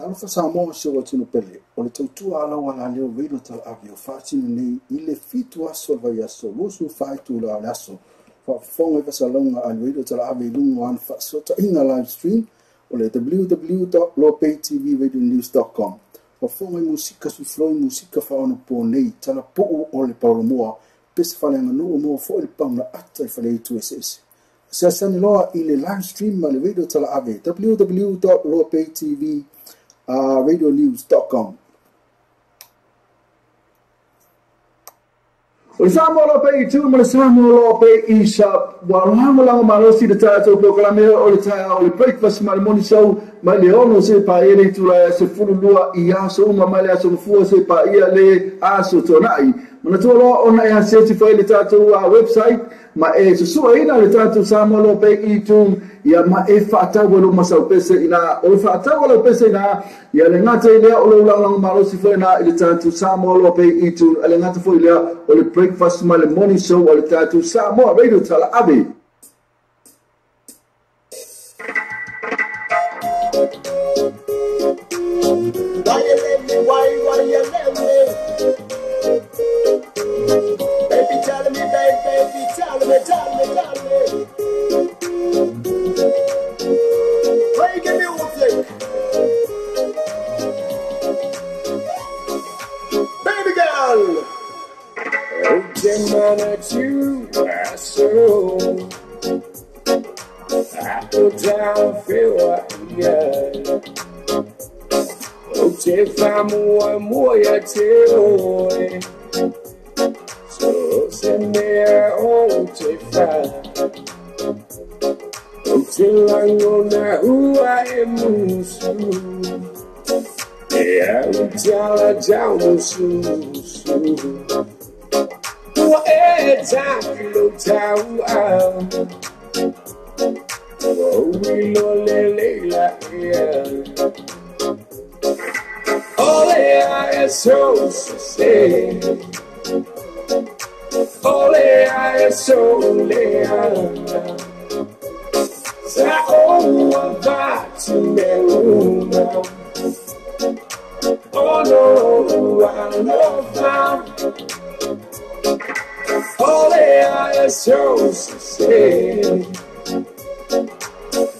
ala fa Samoa se wa tino pele o le tautua ala wala leo radio tala avi o whaatino nei i le fitu aso vai aso lusu whaitu la ale aso whafonga i wasalonga a radio tala avi lungo an whaasota inga live stream o le www.lopaytvradionews.com whafonga i musika sufloi musika whaona po nei tala po o le paulomoa pese whalenga nuu mo fo le pauna ata i whalei tu ese se sani loa i le live stream ma le radio tala ave www.lopaytvradionews.com o le Samoa Lopei tu ma le Samoa Lopei isa walanga malosi de tato proclame o le taia o le breakfast ma le morning show ma le ono se pa ele tu la se fulu lua i aso uma ma le aso fu se pa ia le aso tonai mana tolo ona ia se ti foi le tato a website ma e se sua ina le tato Samoa Lopei tu ia ma e fata walo masa pese ina o fata walo pese ina ia le ngata ile o le ulanga malosi foi na le tato Samoa Lopei tu le ngata foi le o le breakfast ma le morning show o le tato Samoa radio tala ave Why you let me? Why you let me? Baby, tell me, baby, tell me. Why you give me music? Baby girl. Oh, man, at you, I so. I go down, feel like, yeah. Oh, te famo moia te oi. So se me oh te fa. Oh te lango na ua e musu. E a utala jau musu. Ua e takilo tau au. Oh wilo le la ia. Ole I so say. Ole I so le. Sa o va to me. Oh no, I love now. Ole I so say.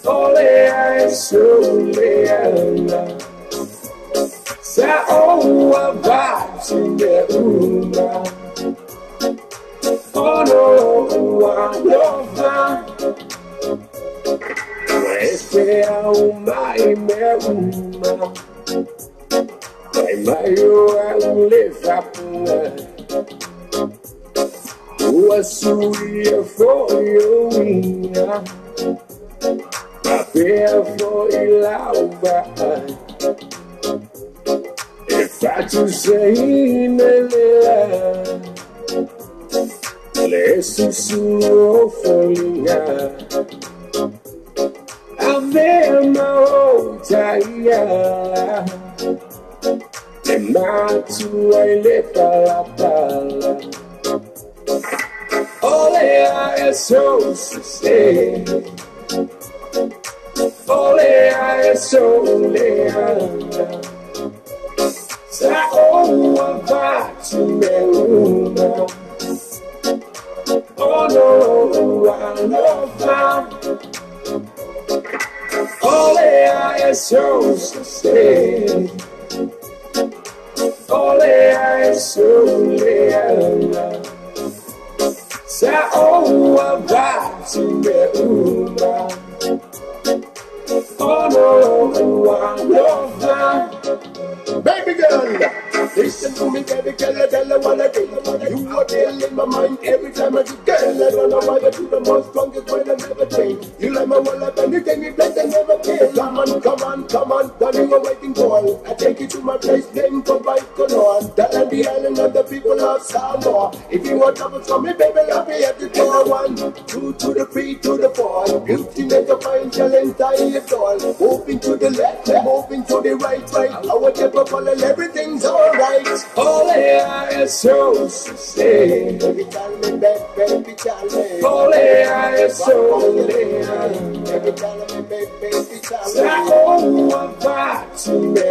Ole I so le. Sa o va to me. Oh no, I love now. Este my meruma. My live up. Was sweet for you. I bear for you love. If I to say let's so falling I'm there my own tire and not to I let pala Ole I so say Ole I so Sa o va to me. Oh no, I love now. Ole I so say. Ole I so Sa o va to me. Oh no, I love now. Baby girl, listen to me, baby girl, I tell her what I think. You are there in my mind every time I do. Girl, I don't know why you do the most strongest when I never train. You like my wallet, anything you bless, I never pay. Come on, what you are waiting for? I take you to my place, then go by Cologne. That and the island of the people of Samoa. If you want trouble from me, baby, I'll be at the door. 1, 2 to the 3 to the 4. Beauty make a fine challenge, tie it all. Moving to the left, moving to the right. I want you to follow everything's alright. Ole I so say. Baby, tell me, baby, tell me. Ole I so say. Baby, tell me, baby, tell me. Sa o va to me.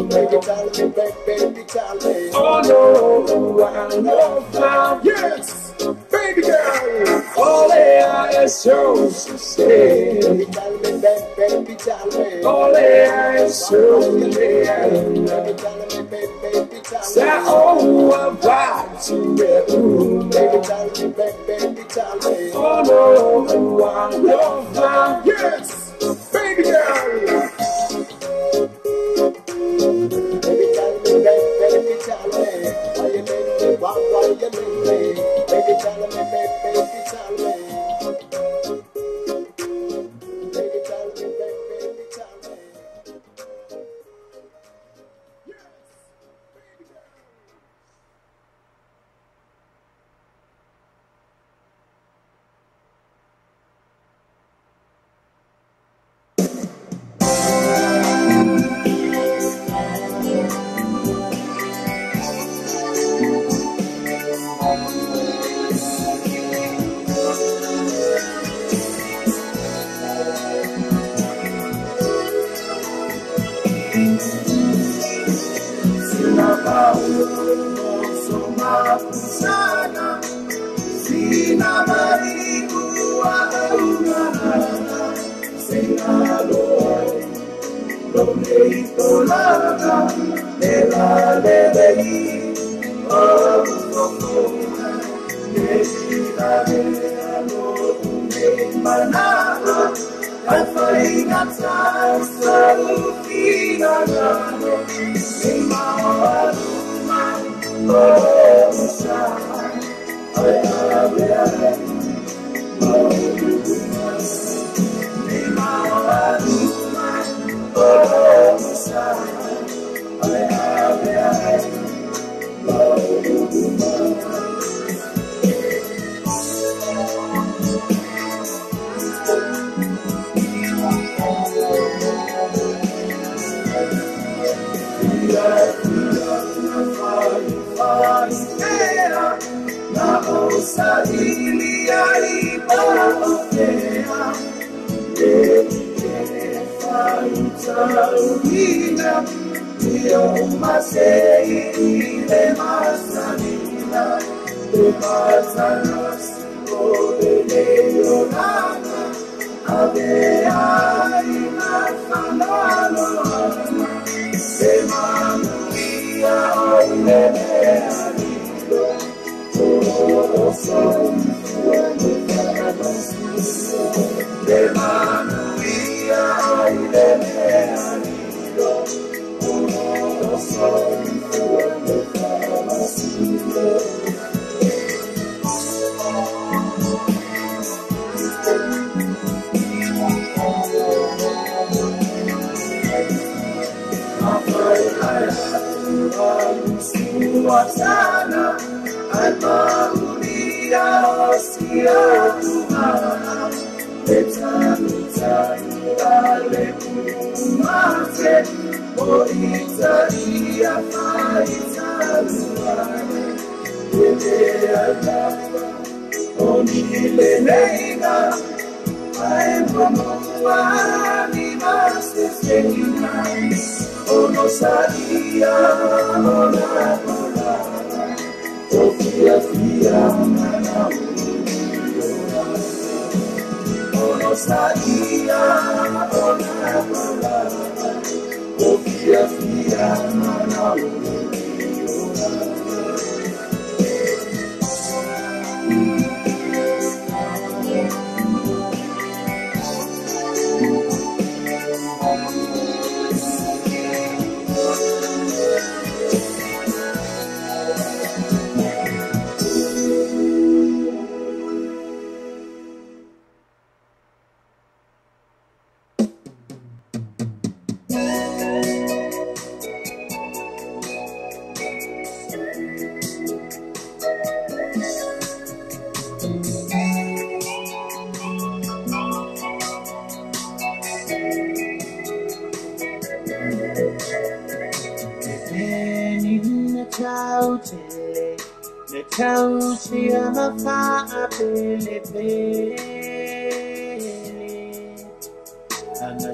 Baby, tell me, baby, tell me. Oh no, I love now. Yes, baby girl. Only I so say. Baby, tell me, baby, tell me. Only I so say. Baby, tell me, baby, tell me. Say oh, I'm back to you. Baby, tell me, baby, tell me. Oh no, I love now. Yes, baby girl. Baby, tell me, baby, tell me. Why you make me, why you make me? Baby, tell me, baby, tell me. Baby, tell me, baby, tell me.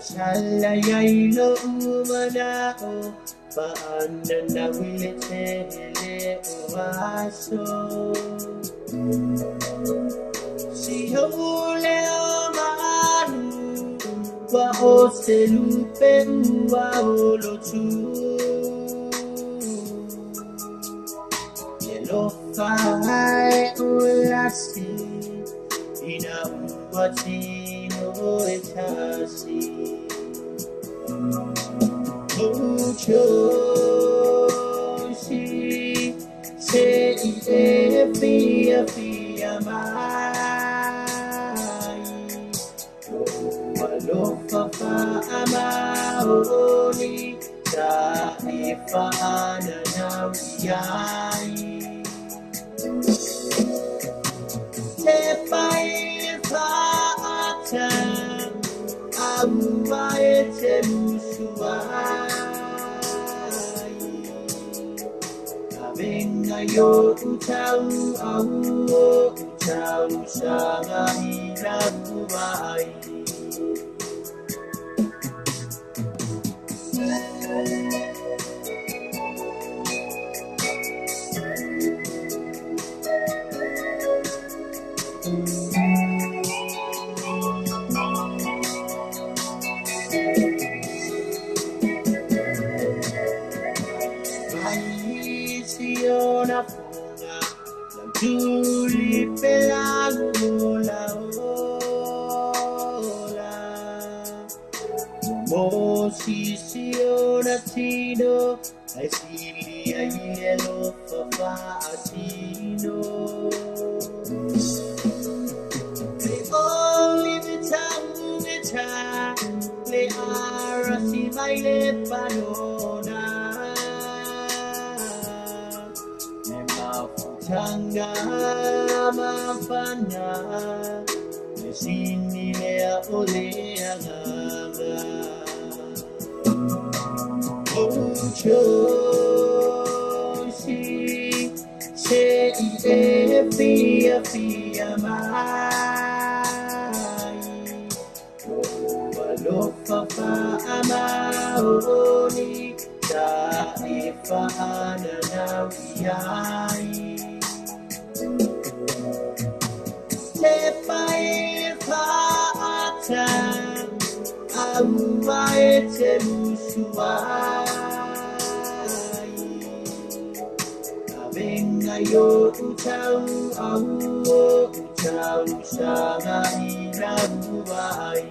Masala yailo umanao paanda na wilitele oaso si hole amanu wa oselupe wa olotu yelo fai ulasi ina uwatino etasi Uchoshi se fia mai walofafa amaoni taifana na wiyai tepaifata amuwaete musuai Venga yo utau sanga ila kubai Una funga la tulipe la gola ola Mosisiona tino Asilia yellow fafa atino The only the time le arasi baile panona Tanga mafana Nesini lea olea ganga Uchoshi se fia mai Walofafa amaoni Taifana na wiyai Tepaifata amuwaete musuai Avenga yo utau sanga ila kubai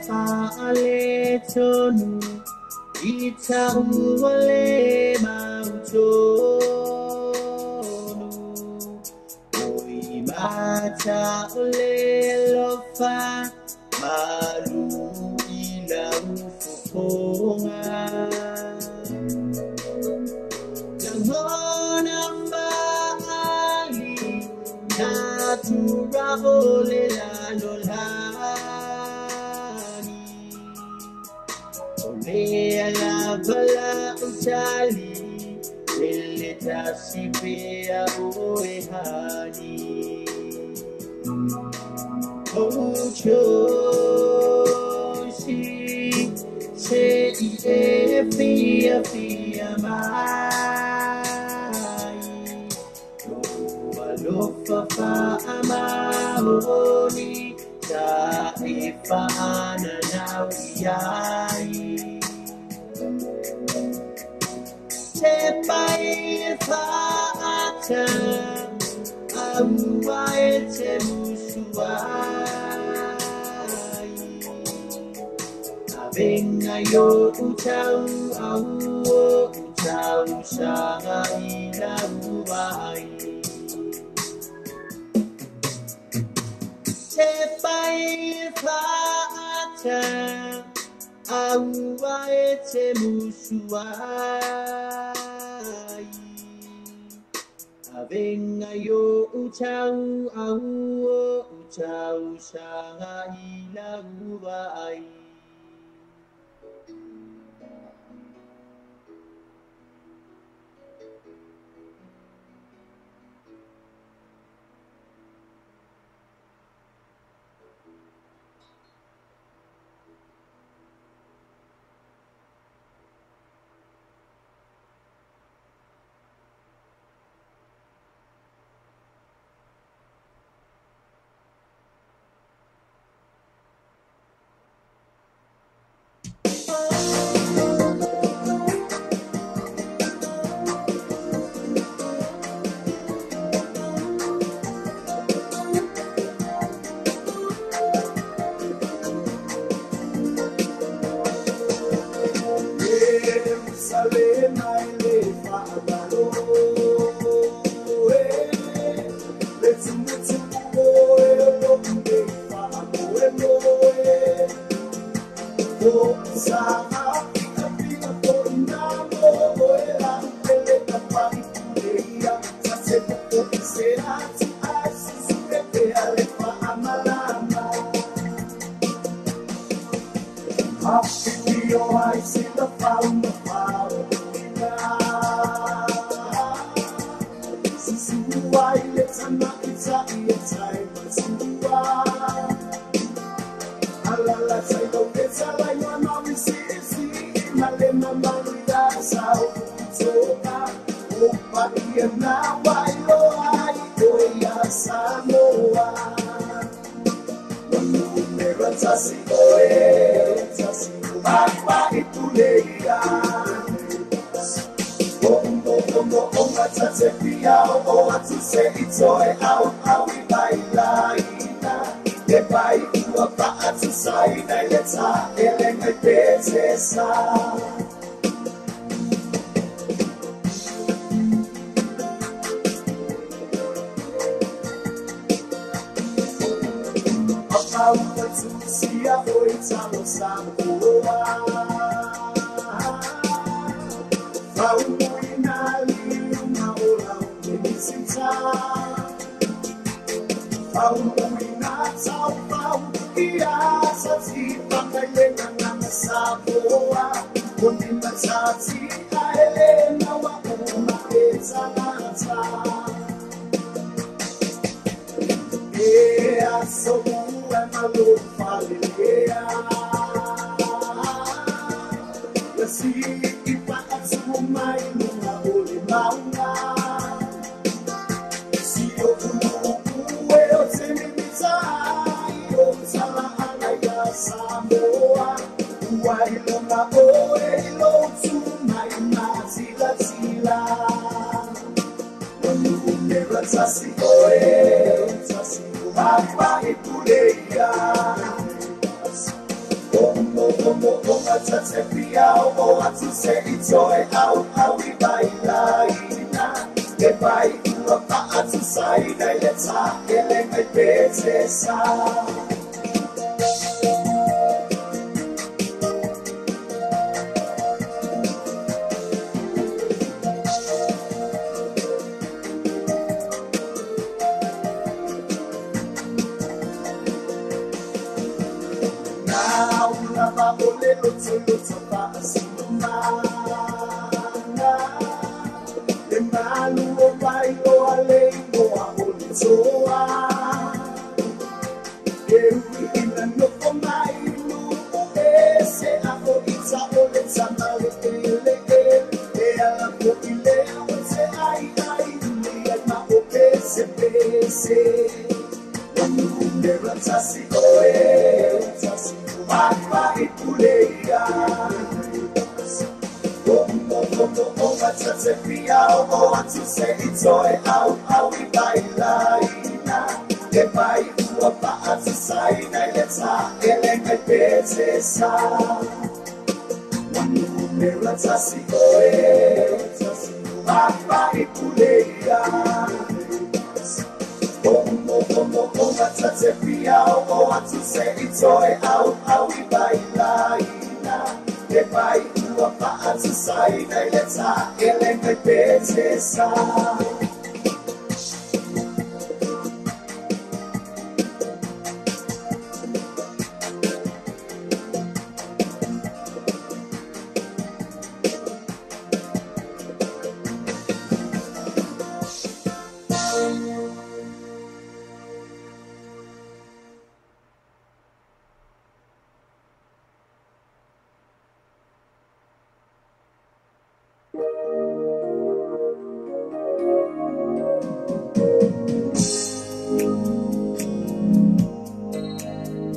Faale tonu ita uwale mautonu Oi mata ole lofa malu ila ufufonga Nangona mbali natura ole la lola Mea la bala utali Leleta sipea oehani Uchoshi se fia mai Walofafa amaoni Taifana na wiyai Tepaifata amuwaete musuai Avenga yo utau sanga ila kubai Tepaifata amuwaete musuai Venga yo uchau au uchau sanga ila ubai.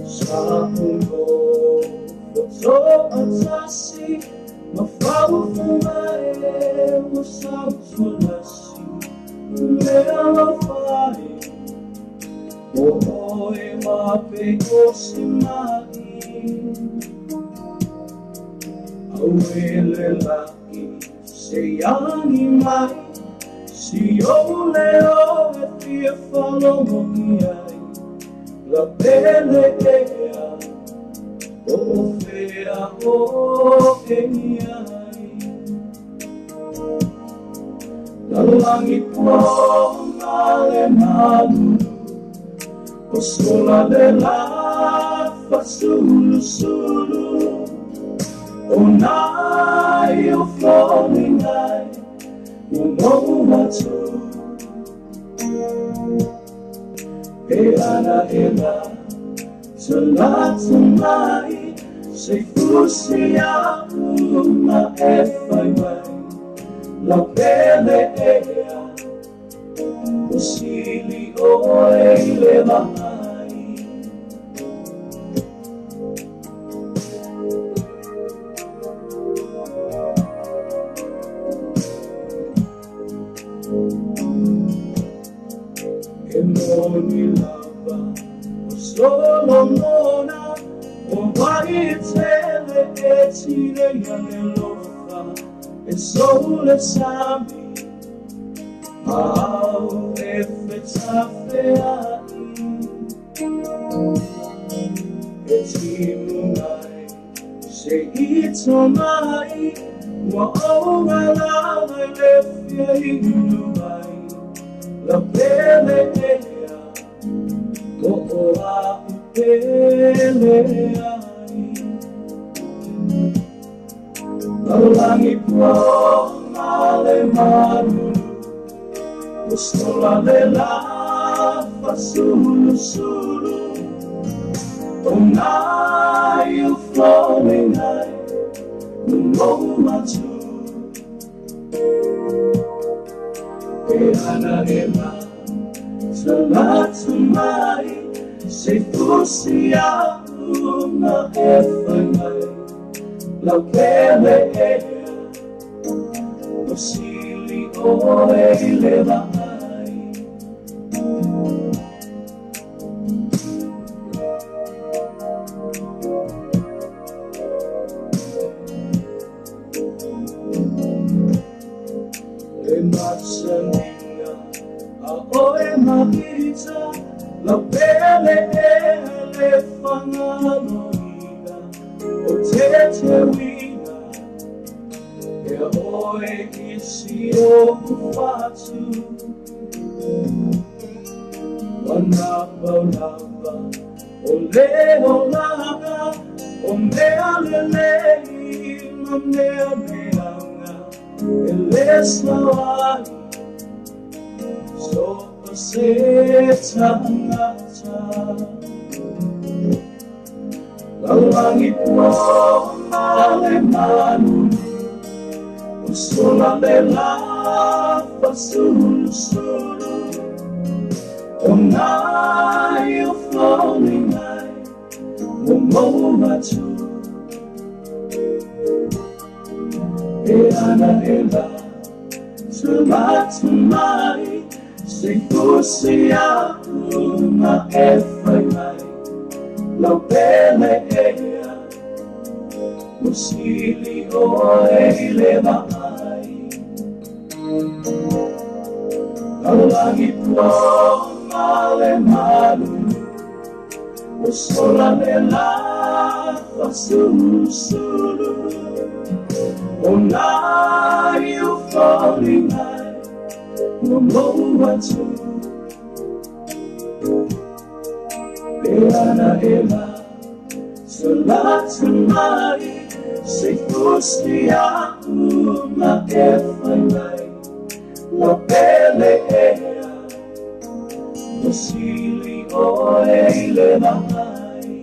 Sa puno so atasi mafaufumai musausulasi mealafai oe mapekosimai awele laki seyangi mai sioleo etia falomomiai la belle ea o fea o eniai la langit po male malu o sola de la fasulu sulu o nai o flowing nai o no matu e ana ela Salatumai sei fusia uma efai mai la belle ea usili oe levai e moni lava solo nona o vai tele e tire nell'ofa e sole sami au e fetta feai e timunai se ito mai wa ora la le fiei nubai la belle ea Koa upeleai Lalangi po male malu Ustola le la fasulu sulu Onai u flowing nai Umo matu E ana ema Salatumai se fusia una efai la belle ea usili oe levai e mazzaninga oe mabita la belle le fanaloina o tete wina e oe isi o kufatu wanapa lava o leo laga o mea lelei ma mea meanga e leslawai so setangata la langit mo male manu usola de la fasulu sulu onai o flowing nai o matu e ana ela Salatumai se fusia uma efai mai la belle ea usili oe levai Lalangi po male malu usola de la fasulu sulu onai u falling nai no matu e ana ela Salatumai se fusia uma efai mai la belle ea usili oe levai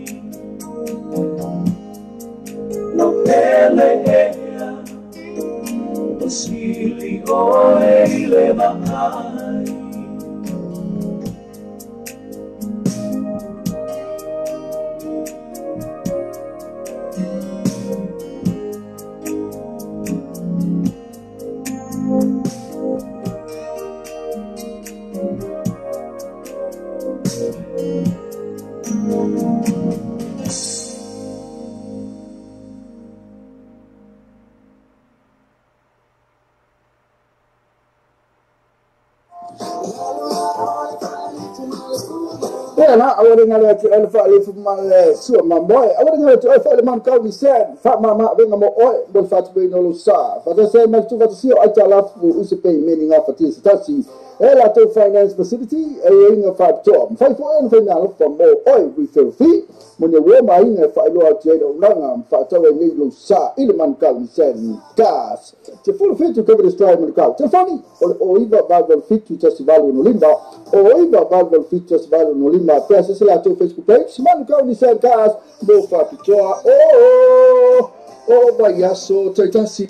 la belle ea usili awore ngale te ole fa le fu male su ma boy awore ngale te ole fa le man ka mi sen fa ma venga mo oi do fa te no lo sa fa te se ma tu fa te si o ta la fu u se pe meaning of it is ta si ela to finance facility e inga fa to fa fo en fa na lo fa mo oi we feel free mo ne we ma inga fa lo te do nga fa ta we ni lo sa ile man ka mi sen gas te fu fit to cover the strike man ka te fani o iva va fit to festival no limba o iva va fit to festival no limba pesa se la to Facebook page man ka mi sen gas mo fa pitoa o bayaso te tasi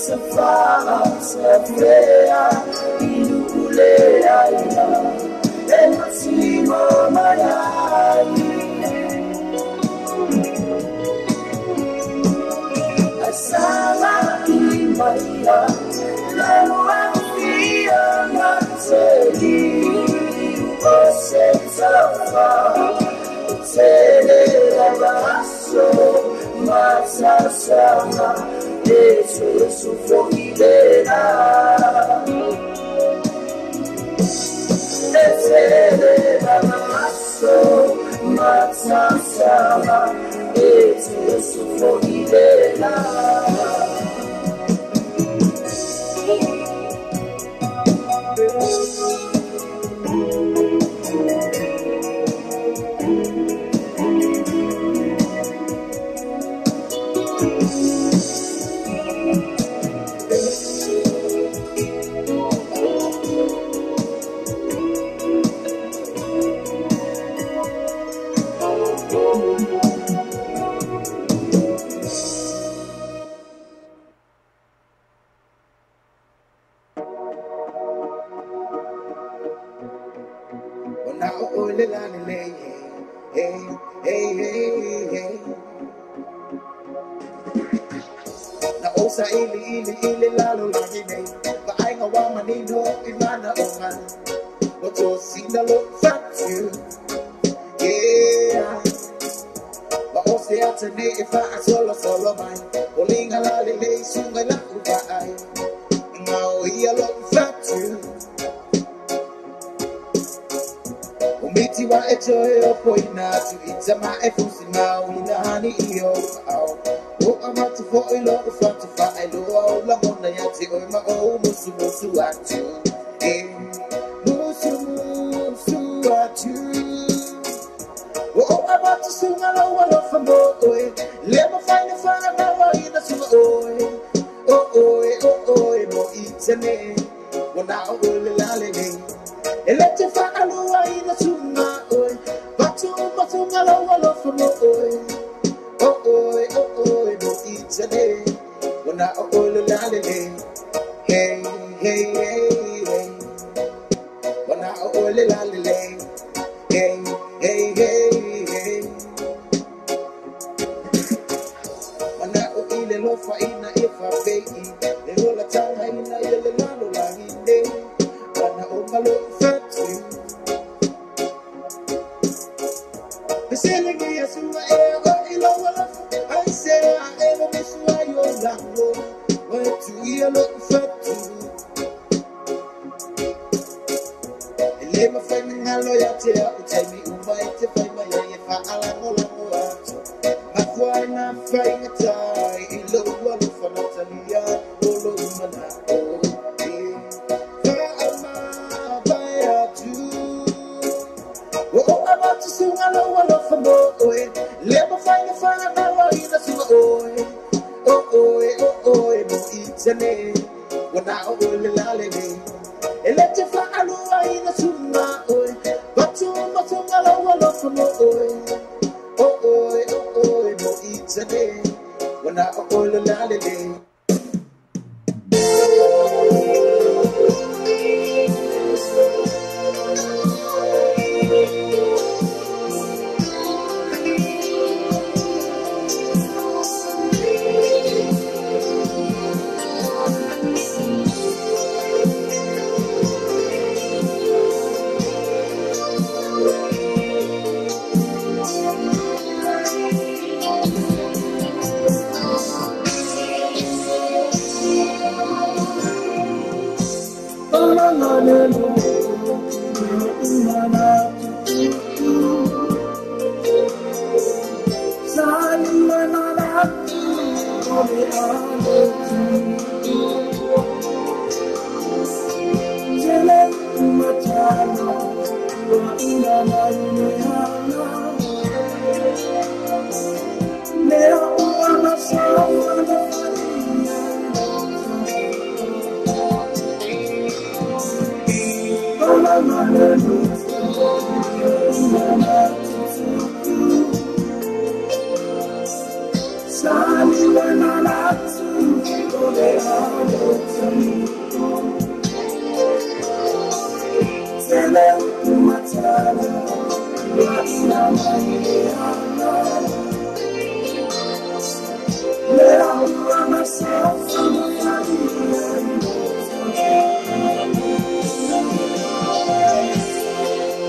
Safari, safari, ilule,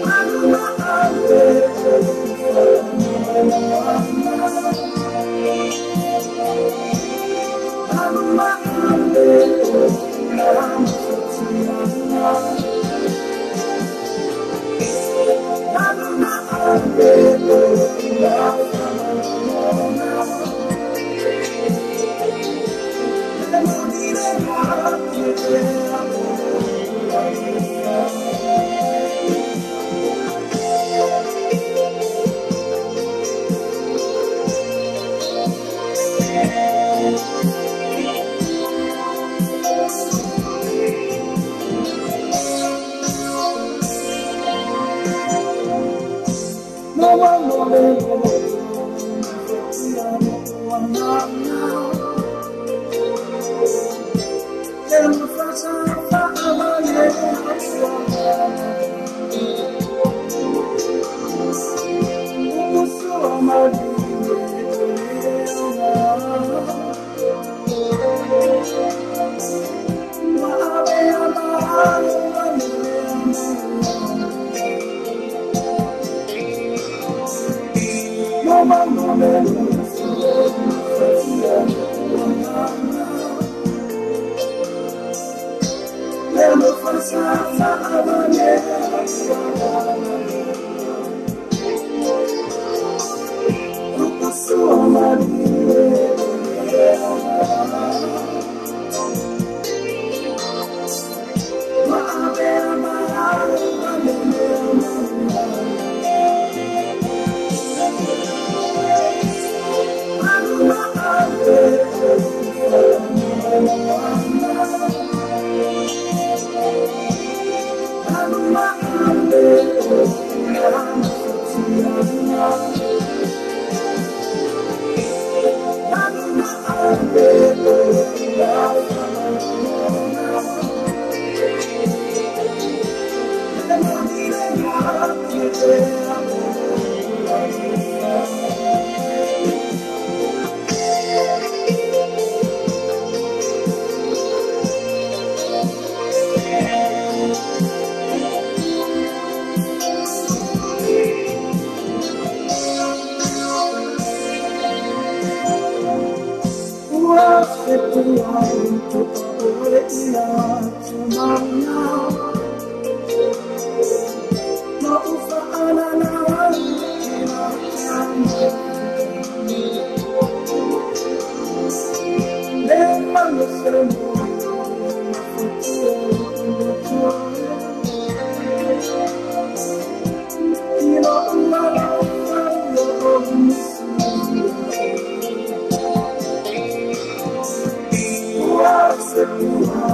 I'm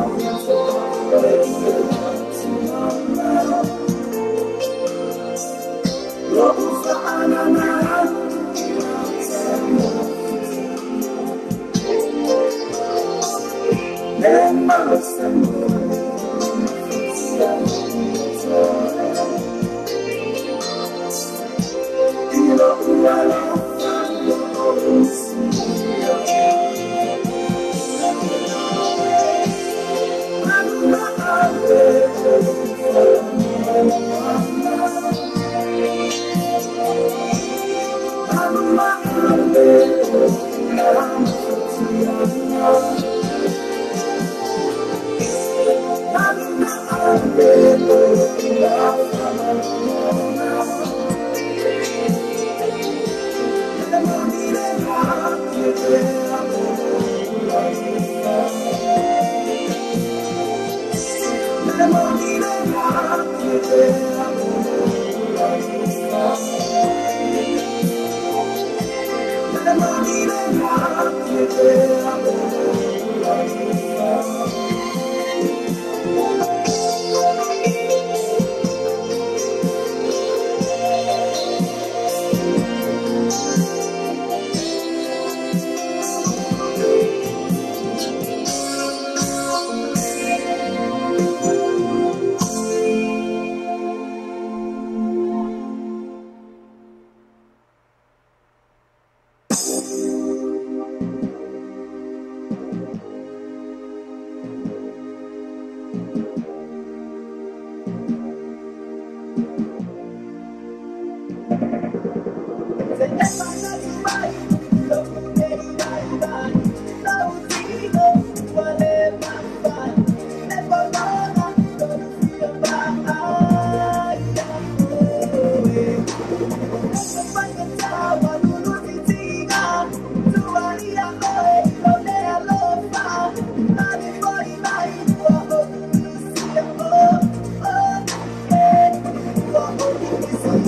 Wow.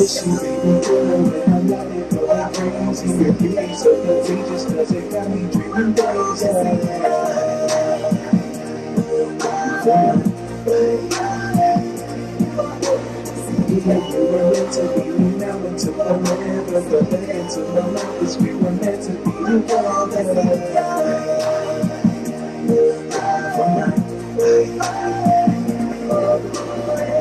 miss you, baby girl, when I'm not it going crazy. Your beauty so contagious, cause it got me dreaming days. Yeah, you were meant to be me now until forever. But into my life, 'cause we were meant to be together.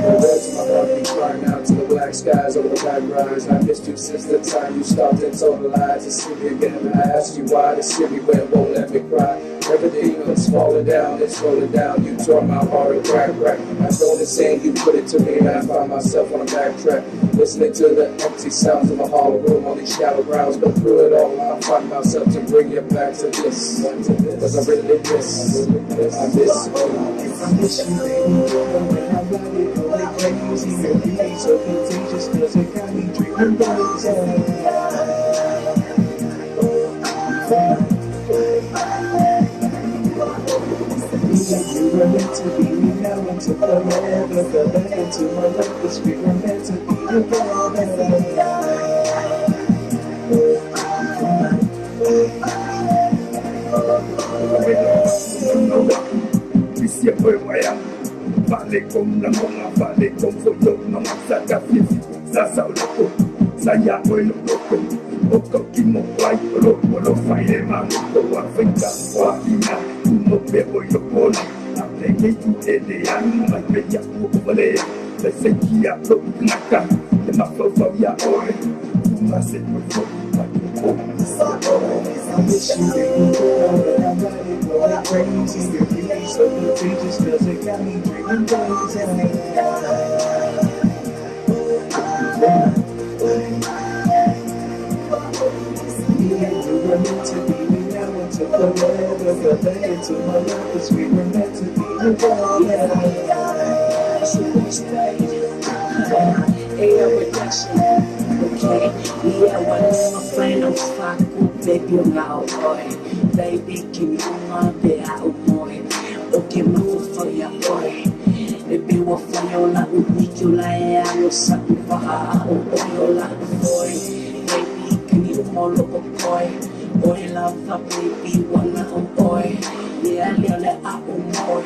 The words of my heart be crying out to the black skies over the black rise. I missed you since the time you stopped and told lies. To see me again, I asked you why. To see me where it won't let me cry. Everything was falling down, it's rolling down. You tore my heart a crack. I know the saying, you put it to me, and I find myself on a backtrack. Listening to the empty sounds of a hollow room on these shallow grounds. But through it all, I find myself to bring you back to this. Cause I really miss, I miss you. I miss you, baby girl, when I'm riding going crazy. Your beauty so contagious, cause it got me dreaming days. You were meant to be me now until forever. Fell back into my life, 'cause we were meant to be together. Siempre vaya, vale con la mona, vale con foto, no más saca fiesta, sasa loco, saya bueno loco, oco kimo play, lo fire man, lo afecta, guapina, uno bebo yo pone, hable que tú eres, ánima y bella, vale, le seguía lo naca, le más lo sabía hoy, tú más se me fue. I miss you, baby girl, when I'm riding going crazy. Your beauty so contagious, cause it got me dreaming days. Yeah, you were meant to be me now until forever. Fell back into my life, 'cause we were meant to be together. So what's right? Ain't no reduction. Okay, yeah, one of my friends, I'm fucking baby, I'm out, boy. Baby, can you come be out, boy? Okay, my for ya, boy. Baby, what for your love? We you like, I was something for her. Oh, your love, boy. Baby, can you more look a boy? Boy, love her, baby, one little boy. Yeah, you're like, boy.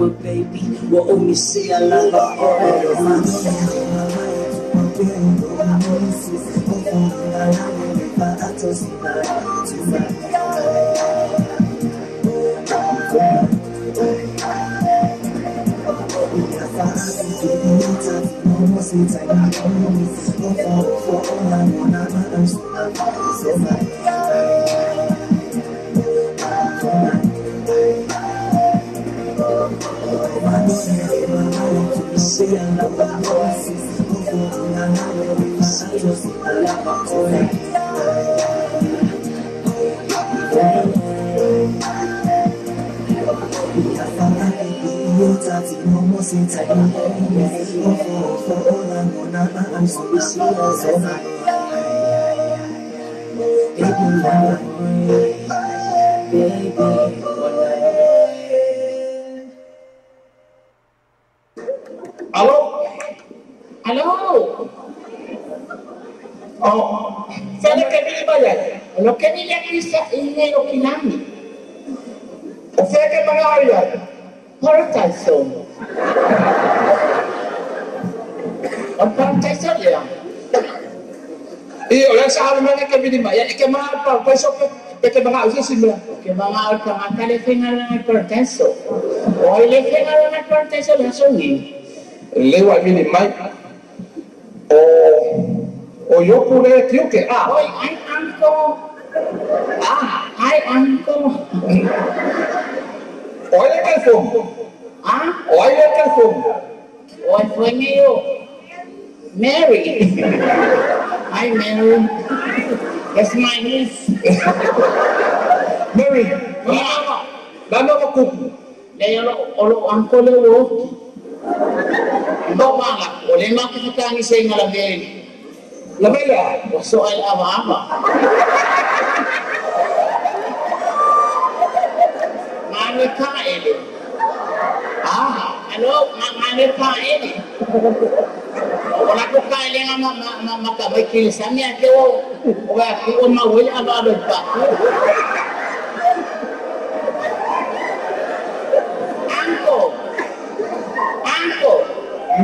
Oh, baby, what only say I love her, boy. Aló. Aló. Oh, ¿sabe qué viene vaya? Lo que viene aquí es lo que nami. O sea que van a bailar. Partaison. Partaison ya. Y oleh sahabat mana que viene vaya, que más para eso que van a usar simula. Que van a alcanzar le final en el partaison. Hoy le final en el partaison la songi. Lewa viene mai. O yo pude tío que hoy hay anko. Hay anko. Hoy le teléfono. Hoy le teléfono. Hoy fue mío. Mary. Hi, Mary. That's my niece. Mary. Lama ko kuku. Leo lo anko le wo. Ndo mala. Ole ma kifikani sa ingalagay. Labela. Soal ama-ama. Mami kain. Ano? Mami kain. Wala ko kaya nga makamay sa niya kaya wala ko mawala ba pa. Uncle.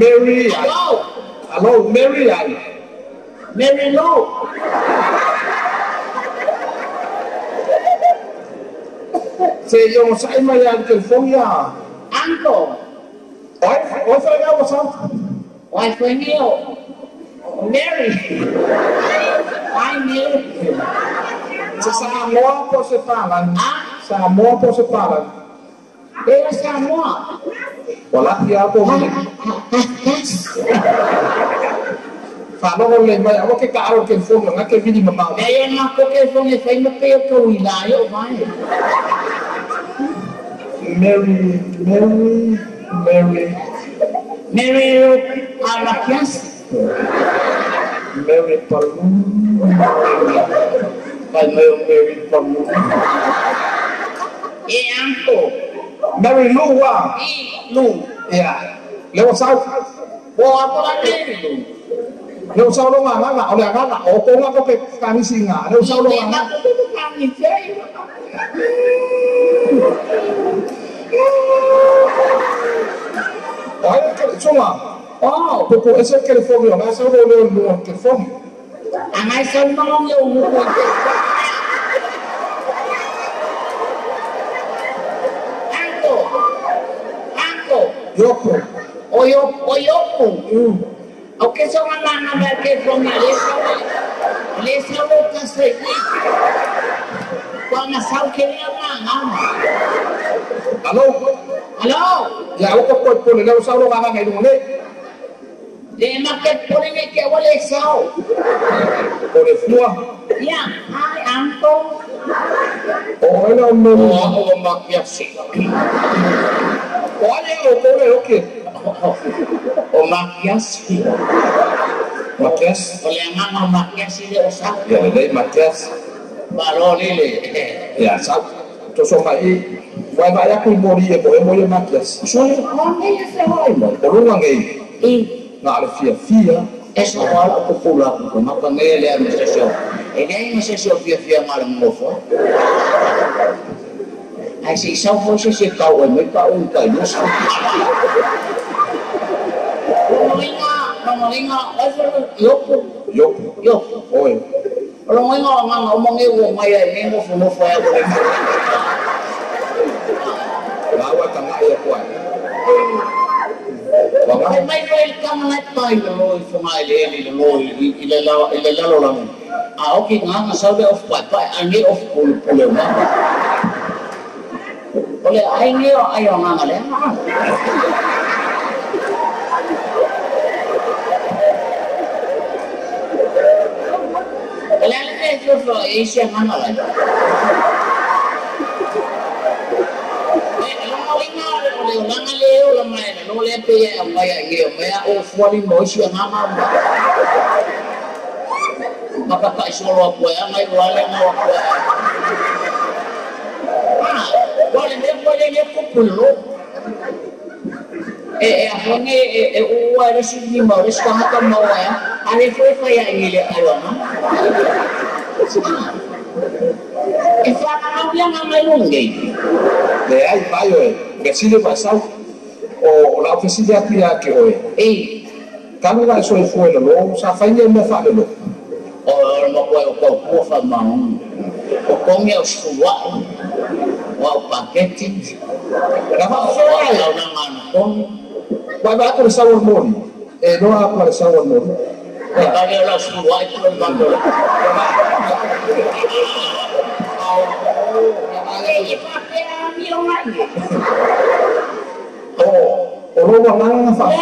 Mary. Hello, Mary. Mary Lou. Say yung sa ima yan California. Uncle. Oi, talaga what's up? Wife niyo. Mary. Hi, Mary. Sa Samoa po si Palan. Samoa po si Palan. Pero Samoa. Wala siya po. Paano ko lang may ako kay kaaro California nga kay hindi mabaw. Kaya nga ko California fay mapayo ka wilayo man. Mary Alakias. Mary Palun. Mary Palun. Uncle. Mary Lou Lou. Yeah. Leo sao? Ako lang Mary Lou. Leo sao lo nga o nga o ko nga ko pe kami singa. Leo sao lo nga. Kami say. Ay, cuma. Buku ese California, nggak sao lo California. Angai sao mang yung buku. Yoko. Oyoko. Okay, so nga California, lesa lo kasi. Kwa masaw kaya nga. Halo. Ya ako po nila sao lo nga ngayon ulit. Le market po rin kaya wala sao. Por flua. Yeah, hi uncle. Hola, ako makyasi. Olha, o quê? O makyasi. Makyas? Olha nga makyasi de usap. Ya, le makyas. Balo lile. Ya, sab. To so mai. Vai ako mori e mo makyas. So ko ngai se hoy mo. O lu ngai. Na ala fia. Eso wala ko pula ko mapangele ang sesyo. E dai mo sesyo fia malang mofo. Ai si sao foi se kau e mai pa un kai nos. Malinga, Yoko. Oi. Orang nga ngomong iwo maya ni mo ya ko. Lawa tanga ya ko. Ay may welcome na tayo lo fumaili lo ilalo lang. Okay nga sabi of pa ani of pulo na. Ole ay niyo ayo nga ngale. Kailangan na ito po, Asia nga nga lang. Alam mo nga, ulang nga leo lang na yun. Ano ulit piya, ang maya iyo. Maya off-wali mo, siya nga nga ba? Makakaisuro ako yan, may wala nga ako yan. Wala niya kupulo. Ako nga, uwala si Maurice, kamatang mawaya. Ano po kaya nila ayaw na? Fakaraw lang ang malunggay. De ahí payo vecino pasado o la oficina pia que hoy. Kami nga so fuelo lo sa fanya me fa lo. O mo ko fa maung. O kong ya uswa. Wa paketi. Na fa Wala naman ko. Wa ba ko sa hormon. No ha sa hormon. Kaya lang uswa ito ng bando. Oro wala nga fa.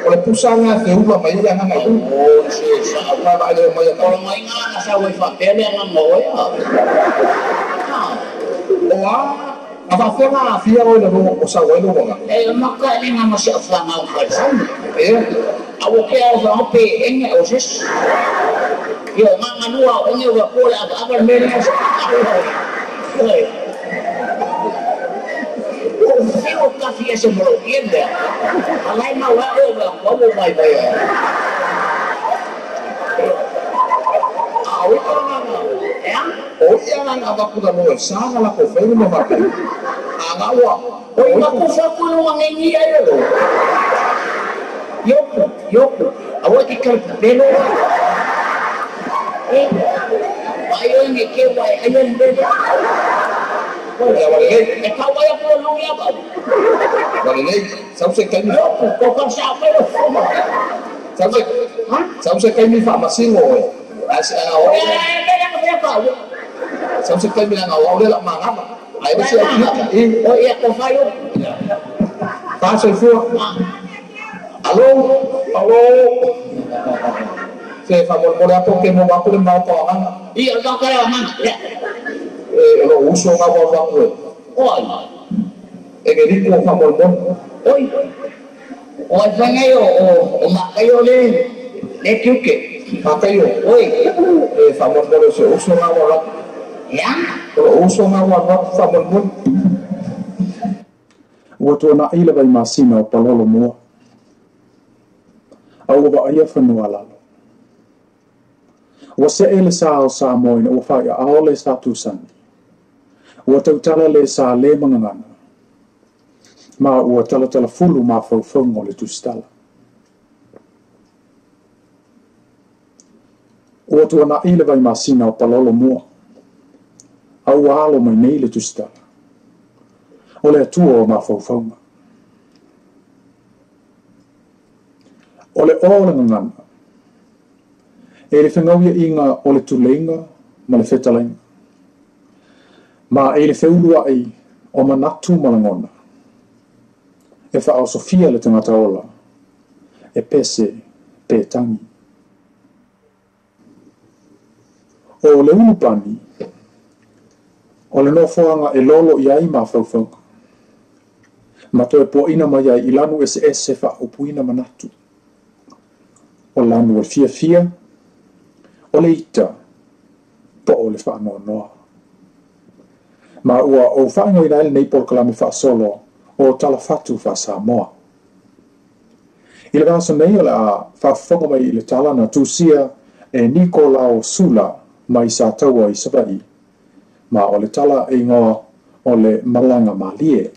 Oleh pusang nga te uba mai nga nga. Oh, sa apa ba ile mai ka. Kalau mai nga sa wi fa pele nga mo ya. Apa fena fia o lo o sa o lo nga. Maka ni nga masya fa nga fa. Awo kaya sa pe enge osis. Yo nga nua onge wa pola agar menos. o kafi ese mo yende alai ma wa o mai bai au tonga ya o ia nga va kuda no sana la ko fe no ma anga wa o ma ku fa ku no ngi ai lo yoku awa ki kar belo ayo ngi ke wa ayo belo ya wale e ka wa ya ko lu ya ba wale sabse kai mi ko ka sa pe sabse kai mi fa masingo as o sabse kai mi nga wa le la ma ngapa ai ba sia ki o ya ko fa yo pa se fu alo se fa mo pole apo ke mo ba ko le ma ko anga iya ka ka ma lo uso nga wa ko oi e ke di ko fa mo oi oi fa ngai o ma kayo le kyuke ma kayo oi e fa mo pole se uso nga wa ya lo uso nga wa fa mo ua tuanaʻi le vaimasina o palolo moa aua vaaia fanua lalo ua seʻe le sa o sa moina ua faaiʻaao le sa tusani ua tautala le sa lē magagana ma ua talatalafulu mafaufauga o le tusitala ua tuanaʻi le vaimasina o palolo moa aua alo mai nei le tusitala o le atua o mafaufauga o le o le gagana e le fegauiaʻiga o le tuleiga ma le fetalaiga ma e le feuluaʻi o manatu ma lagona e faaosofia le tagata ola e pese petagi o le ulupani o le nofoaga e lolo i ai mafaufauga ma toe poaʻina mai ai i lanu ese faaupuina manatu o lanu o le fiafia o le ita po o le faanoanoa ma ua ou faaigoina ai lenei polokalame faasolo o talafatu faasamoa i le vaso nei o le a faafofoga mai i le talana tusia e nikolao sula mai sa taua i savaʻi ma o le tala e ingoa o le malaga malie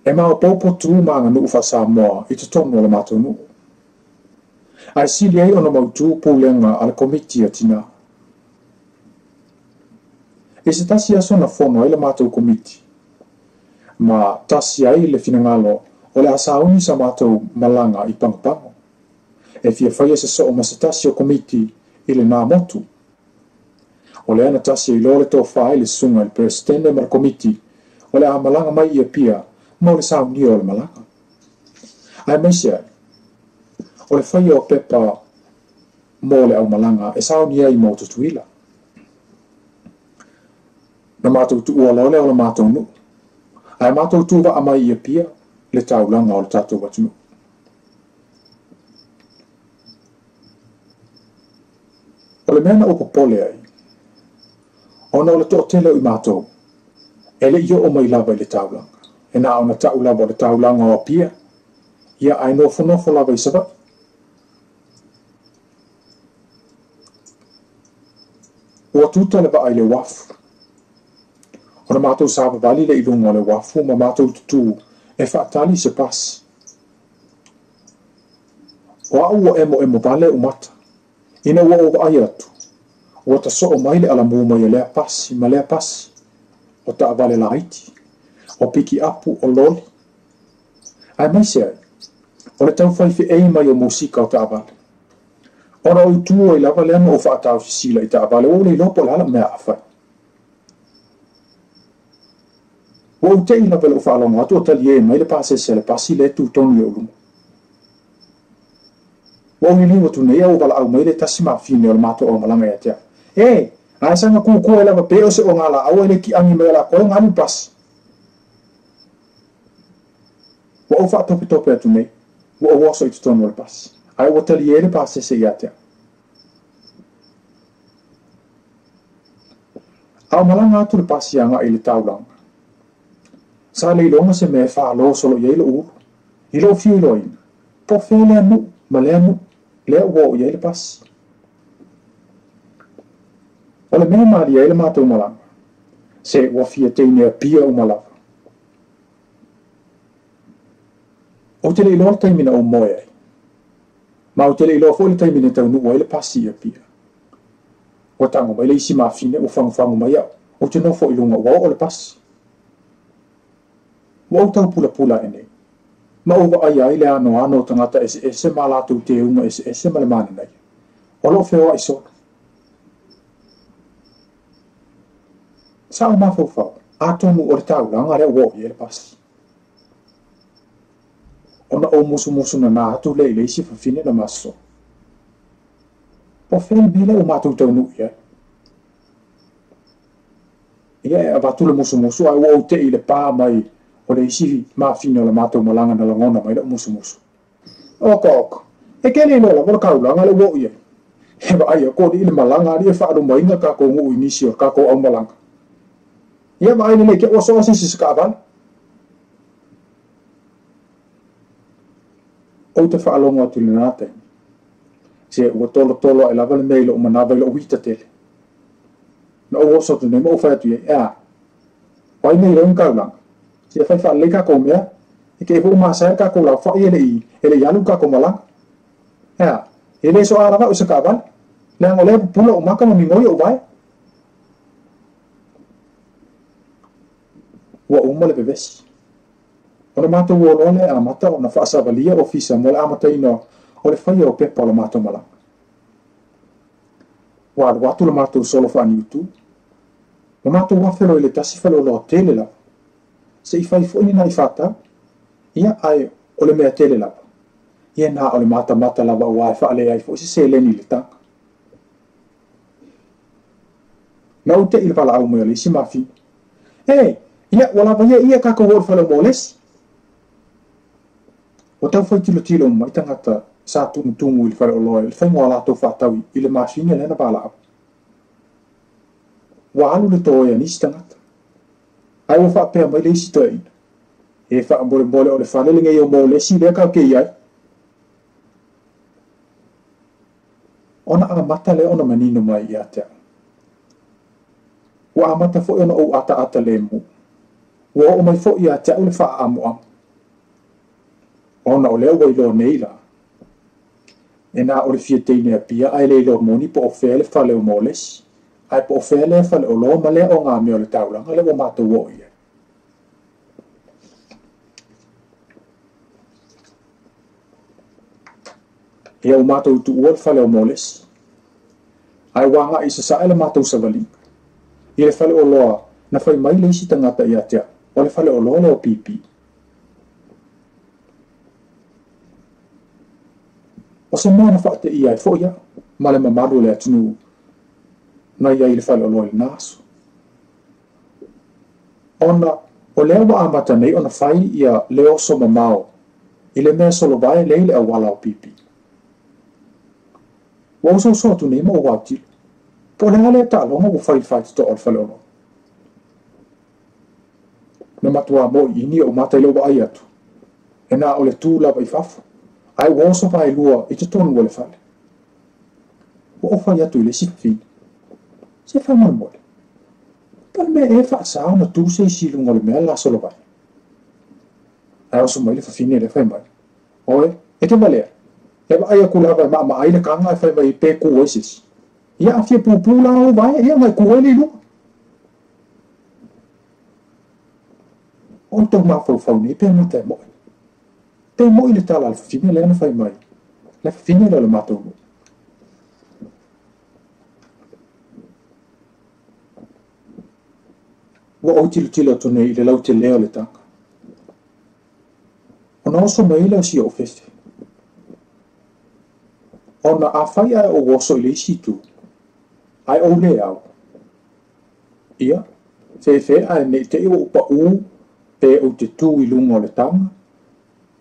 e maopopo tu maganuu faasamoa i totonu o le matou nuu ae sili ai ona mautū pulega a le komiti a tinā e se tasi aso na fono ai le matou komiti ma tasi ai le finagalo o le asauni sa matou malaga i pagapago e fiafaia se soo ma se tasi o komiti i le nā motu o le ana tasi i lo le tofā ai le susuga i le peresidene ma le komiti o le a malaga mai ia pia ma o le saunia o le malaga ae maise ai o le faia o pepa mo le aumalaga e saunia ai mo tutuila na matou tuuala o le matou nuu ae matou tuvaa mai ia pia le taulaga o le tatou atunuu o le mea na upopole ai ona o le toʻatele o i matou e leʻi oo mai lava i le taulaga e na ona taʻu lava o le taulaga o apia ia ae nofonofo lava i savaʻi ua tuta le va'a i le uafu ona matou savavali le iluga o le uafu ma matou tutū e faatali se pasi o a'u ua emoemo vale umata ina ua o va'ai atu ua taso'o mai le alamu mai e lea pasi ma lea pasi o ta'avale laiti o piki apu o loli ae maise ai o le taufaife'ei mai o musika o ta'avale ona o utū ai lava le ana o fa'ataosisila i ta'avale ua le ilopo le ala mea afai ua ute'i lava le o fa'alogo atu o tali e mai le pasese le pasi le tutonu i uluga ua uliliu tunei ua vala'au mai le tasi mafine o le matou aumalaga ia te e ae saga kukua e lava pe o se o gala'au ai le ki'agi mai o le akoe galu pasi ua ou fa'atopetope atu nei ua ou oso i totonu o le pasi ae ua tali e le pasese ia te Au malanga atu le pasianga i le taulang. Sa le ilonga se me wha lo solo i eilo uru. I lo fi ilo ina. Po whea lea nu, ma lea nu, lea ua i eile pasi. O le mea maari eile mātou malanga. Se ua fia teine a pia o malawa. O te le ilo taimina o moe ai. Ma o te le ilo fo le taimina tau nu o eile pasi a pia. O tango mai le isi mafine o fangu mai au. O te no fo ilunga ua o le pasi. Wa o tau pula ene. Ma o wa ai ai le ano tangata ese ma lātou te unga ese ma le mani nei. O lo feo ai so. Sa o mafau. Atomu o le tau langa rea ua i le pasi. Ona o musu na nā atu le isi fafine na maso. Po fele mele o mātou tau nui e. Ia e abatu le musu ai ua o te i le pā mai o le isi mafine o le mātou malanga na langona mai le musu. Oko. E kele lola o le kaulanga le ua i e. He wa ai a kodi i le malanga ari e whaaro moinga kako ngu inisi o kako au malanga. Ia wa ai le ke o soa sisi ka avan. O te whaalongo atu le nāte. Se ua tolo e lava le meilo o manawa i lo uita tele. Na o oso tu nema o whaiatu e ea. Wai meilo in kaulanga. Se whai wha leka ko mea. E ke efu umasaya ka ko lau whai ele yalu ka ko malanga. Ea. Ele so arawa usa ka avan. Lea ngolea pula o maka mamingoi o vai. Ua uma le bevesi. O le mātou ua lole a mata o na whaasavalia o fisa mo le amata ino o le whaia o pepa o le mātou malanga. Wa watu le mātou solo whaani utu. Le mātou wafelo i le tasi whalo loa tele lava. Se i whai fwini na i whata, ia ai o le mea tele lava. Ia nā o le mata lava o ai whaale ai fo si se leni le tanga. Na ute i le wala au mea le isi mafi. Ia wala ia kako wor whalo moles. O tau whai tilo mai tangata sa tungu i le whare o loa, le whai moa lātou whātaui i le māsine lena pāla au. Wa alu le tō ea nisi tangata. Ai o whapea mai le isi tō ina. E wha mole o le whanelinga i o mō lesi lea kau kei ai. Ona a mata le ona manino mai i atea. Wa a mata fo i ona o ata le mu. Wa o mai fo i atea o le wha amu amu. Ona o leo wai lo neila. E nā o le fia teine a pia ai le lo moni po o whele whale o moles. Ai po o whele whale o lo ma lea o ngā mea o le taulanga le o mātou wo ia. E o mātou tu ua le whale o moles. Ai wanga i sa sae le mātou savali. I le whale o loa na whai mai le isi tangata i atea. O le whale o loa le o pipi. O se mea na whaate i ai fo ia, ma le mamaru le atunu na ia i le whale o loa i naso. Ona, o lea wa amata nei ona whai ia leo so mamao, i le mea solo vai leile a wala o pipi. Wa uso so tu nei ma o watilu, po lea le ta longa o whai to o le whale o loa. Na matua mo i ni o mata i leo wa ai atu, e na o le tū lava i fafu. Ai woso vai lua i te tonu o le whale. O whai atu i le sifafini. Se whai mole mole. Pal mea e wha sao na tu se i silunga le mea la solo vai. Ai oso mai le whafini le whai mai. Oe, e te malea. E wa ai a kulawa e maa ai le kanga e whai mai pe ku oisis. Ia a fia pupu la o vai, ia mai ku ele lua. O tau maa fau ni pe mata e moe. Te mo i le tala le whawhine le ana whai mai. Le whawhine le mātou mo. Wa o tilo tone i le lau te leo le tanga. Ona oso mai le o si o fefe. Ona a whai ai o oso i le isi tu. Ai o le au. Ia, fefe ai ne te iwa upa u pe o te tu i lunga o le tanga.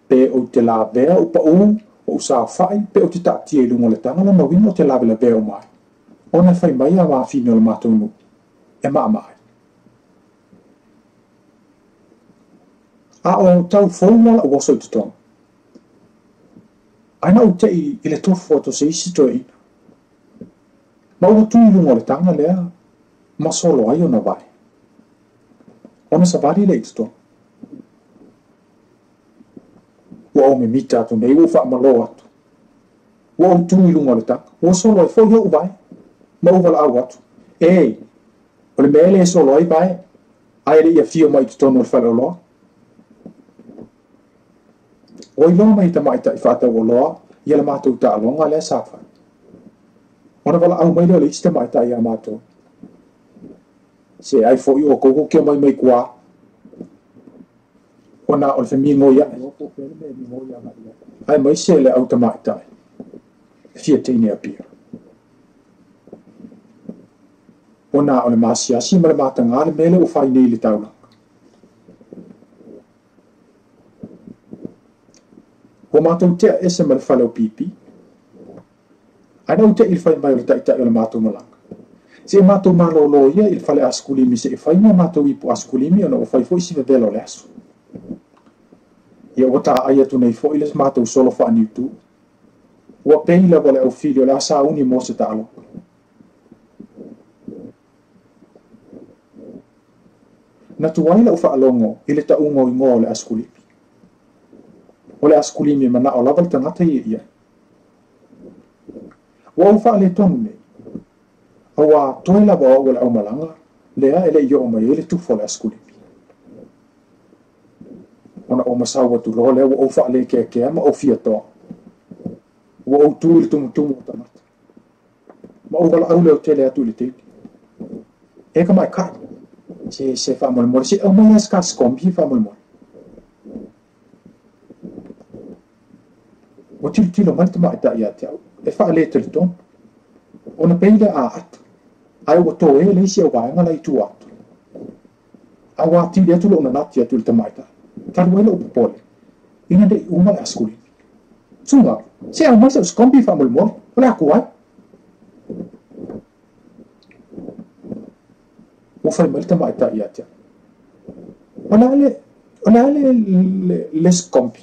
Pe o te la vea upa o sa whai, pe o te tatia i lunga le tanga, na wina o te la vea o mai. Ona whai mai a wāwhine o le mātou nu. e maamai a o tau fola o so to ana o te i le tofo to se isi to ina ma o tu lungo le tanga lea ma solo ai ona vai ona sa vari le to o me mita to nei o fa malo atu o tu lungo le tanga o solo ai fo yo vai ma o vala au atu e o le mele solo ai vai ai le ia fio mai to no fa lo o i longa mai tamai ta i whata o loa, i ala mātou ta alonga le sāwha. Ona wala au mai leo le isi tamai ta i a mātou. Se ai fo i o koko kia mai kua. Ona o le whamia ngoi ai. Ai mai se le au tamai ta i. Fia teine a pia. Ona o le māsiasi ma le mātanga le mele o whai nei le tauna. Ko mātou tea ese ma le whale o pipi. Aina o te i le whai mai o le taita i o le mātou malanga. Se mātou malo lo ia i le whale askulimi se i whai mai mātou ipu askulimi ona o whai fo isi vevelo le asu. Ia o ta aia tu nei fo i le mātou solo wha aniu tu. Ua peila wale au filio le asa uni mo se ta alo. Na tuwaila o wha alongo i le taungo i ngō le askulimi. O le askulimi mana o lava le tangata ia. Wa ufa le tonu nei. Awa toi lava o le au malanga, lea ele i o mai ele tufo le askulimi. Ona o masawa tu lo le wa ufa le ke ma o fia toa. Wa o tu il tumu o tamata. Ma o wala au le o tele atu le tele. Eka mai kai. Se fa mo mo se o mai aska skombi fa mo mo. O tilo mai te mai ta ia te au. E wha le te ton. O na peile a atu. Ai o to e le isi o vaenga lai tu atu. A wa tili atu lo na nati atu le te mai ta. Taru ele o popole. Ina de uma le askuli. Sunga, se au mai sa skombi fa mol mol. O le aku ai. O fai mai te mai ta ia te au. O na le skombi.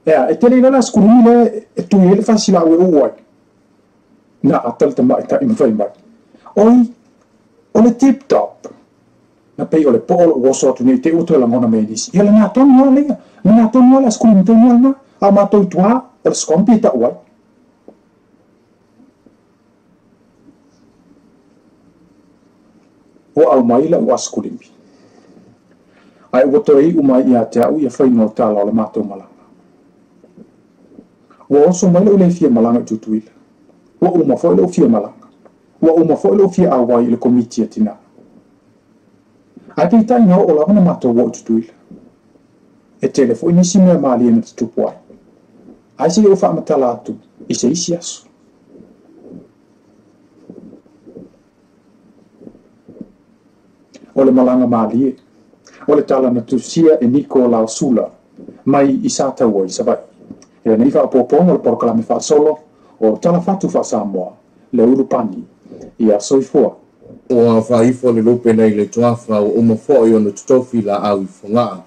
E tele na skulimi le e tu ele fasila o uai. Na atal te mai ta i mawhai mai. Oi, o le tip top. Na pei o le polo o so tu nei te uto la ngona me nisi. Ia le nga tonu ngā lenga. Nga tonu ngā la skulimi te ngā ngā. A mātou tua o le skompi ta uai. O au mai la ua skulimi. Ai uto ei umai ia te au ia whai ngau tala o le mātou malanga. Wa oso mai le fia malanga tutuila. Wa uma fo le fia malanga. Wa uma fo le fia awai le komiti atina. Ai pe tai no ola na mato wo tutuila. E telefoni si me mali na tupuai. Ai se o fa matala atu. I se isi asu. O le malanga mali. O le tala na tusia e Nicola Sula. Mai i sata wo i sabai. E nei fa poponga le porkalame fa solo o tala fatu fa Samoa le urupani ia soifua o fa ifo le lupe nei le tuafa o uma fo i ona tutofi la au ifonga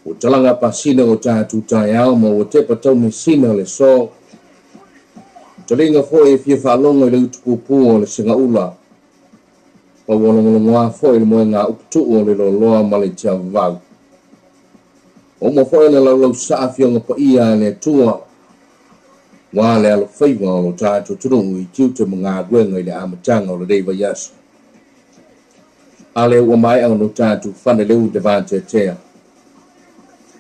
o talanga pasina o tatu tai au mo o te patau me sina le so talinga fo e fia fa longa le utupupu o le singa ula o wana ngoa fo i le moenga uptu o le loa ma le tia vau o mo fo le lau sa fionga pa ia le tua wa le alo faiwa o tatu tunu i tiute mga gwenga i le amatanga o le deiva yasu ale o mai au no tatu fane leu de vante tea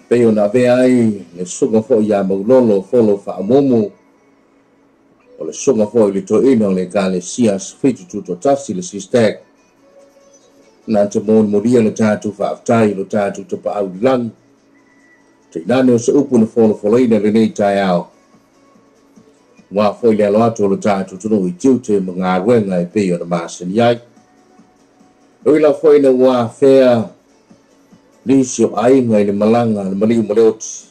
pe ona ve ai le sunga fo ia maulolo folo fa amomo o le sunga fo i le toina o le kale sias fitu tuto tasi le sistek na te mon moria le tatu fa aftai lo tatu te pa au lang te nane o se upu na folo ina le nei tai au wa fo le lo ato lo tatu tunu i tiute mga wenga e pe o na masani ai o ila fo ina wa fea lisi o ai ngai le malanga na maliu maleoti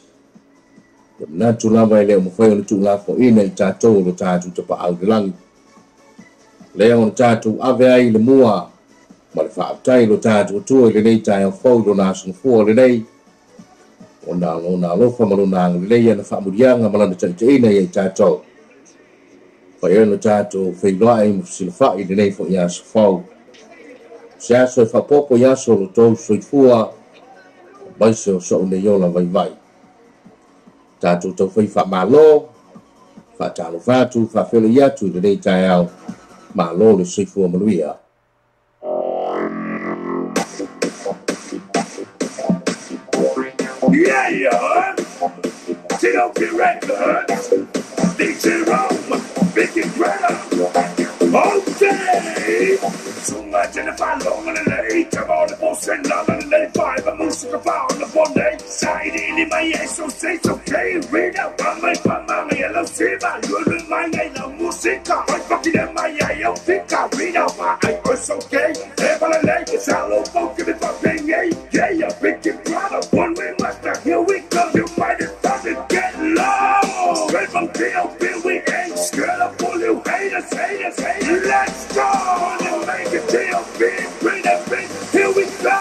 na tu lava ile mo fo le tu la fo ina i tatu lo tatu te pa au lang lea on tātou ave ai le mua, ma le whaaptai lo tātou tua le nei tai au fau lo nā sungfua le nei, o nā lofa ma lo nā le nei ana whaamurianga ma lana taiteina i tātou. Whai anu tātou whailoa e mfusila whai le nei fo i aso fau. Se aso e whapopo i aso lo tau soifua, maise o so ne yola vai vai. Tātou tau whai wha malo, wha tālo whātu, wha whelo i atu le nei tai au, malo le soifua manuia. Yeah, TLP Records, DJ Rome, Big and Greta, okay. Sunga Jennifer Long and the late, come on the boss and love and the five, a music about the one day, side in my ass, so say it's okay, read out on my mama, yellow silver, you're in my name of music, I'm fucking in my eye, I'll think I read out my eye, it's okay, ever a lake, it's all over, give it fucking yeah, yeah, Big and Greta, one way master, here we go, you might have thought it get low, straight from TLP, we ain't scared of all you haters, let's go, and make it TLP, bring that bitch, here we go.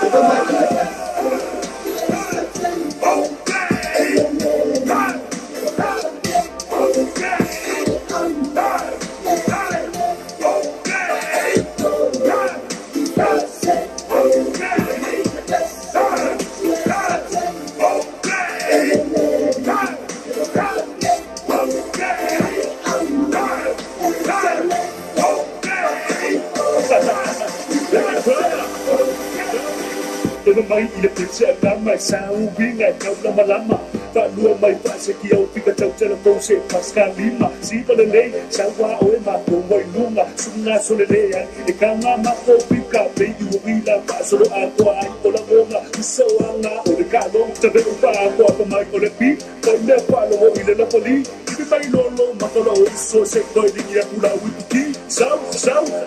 Mai ile pizza kama sau vinga kabla malama talua mai pase ki au pika tau tela pose pascal lima si pale lei sawa oe ma ko wai lunga sunga sole lei e kama ma ko pika pe u wila pa solo aqua ai ola gonga so anga o de kalo te de pa ko mai ko le pi ko ne pa lo ile la poli ki mai lo ma to lo so se ko di ya pula wiki sau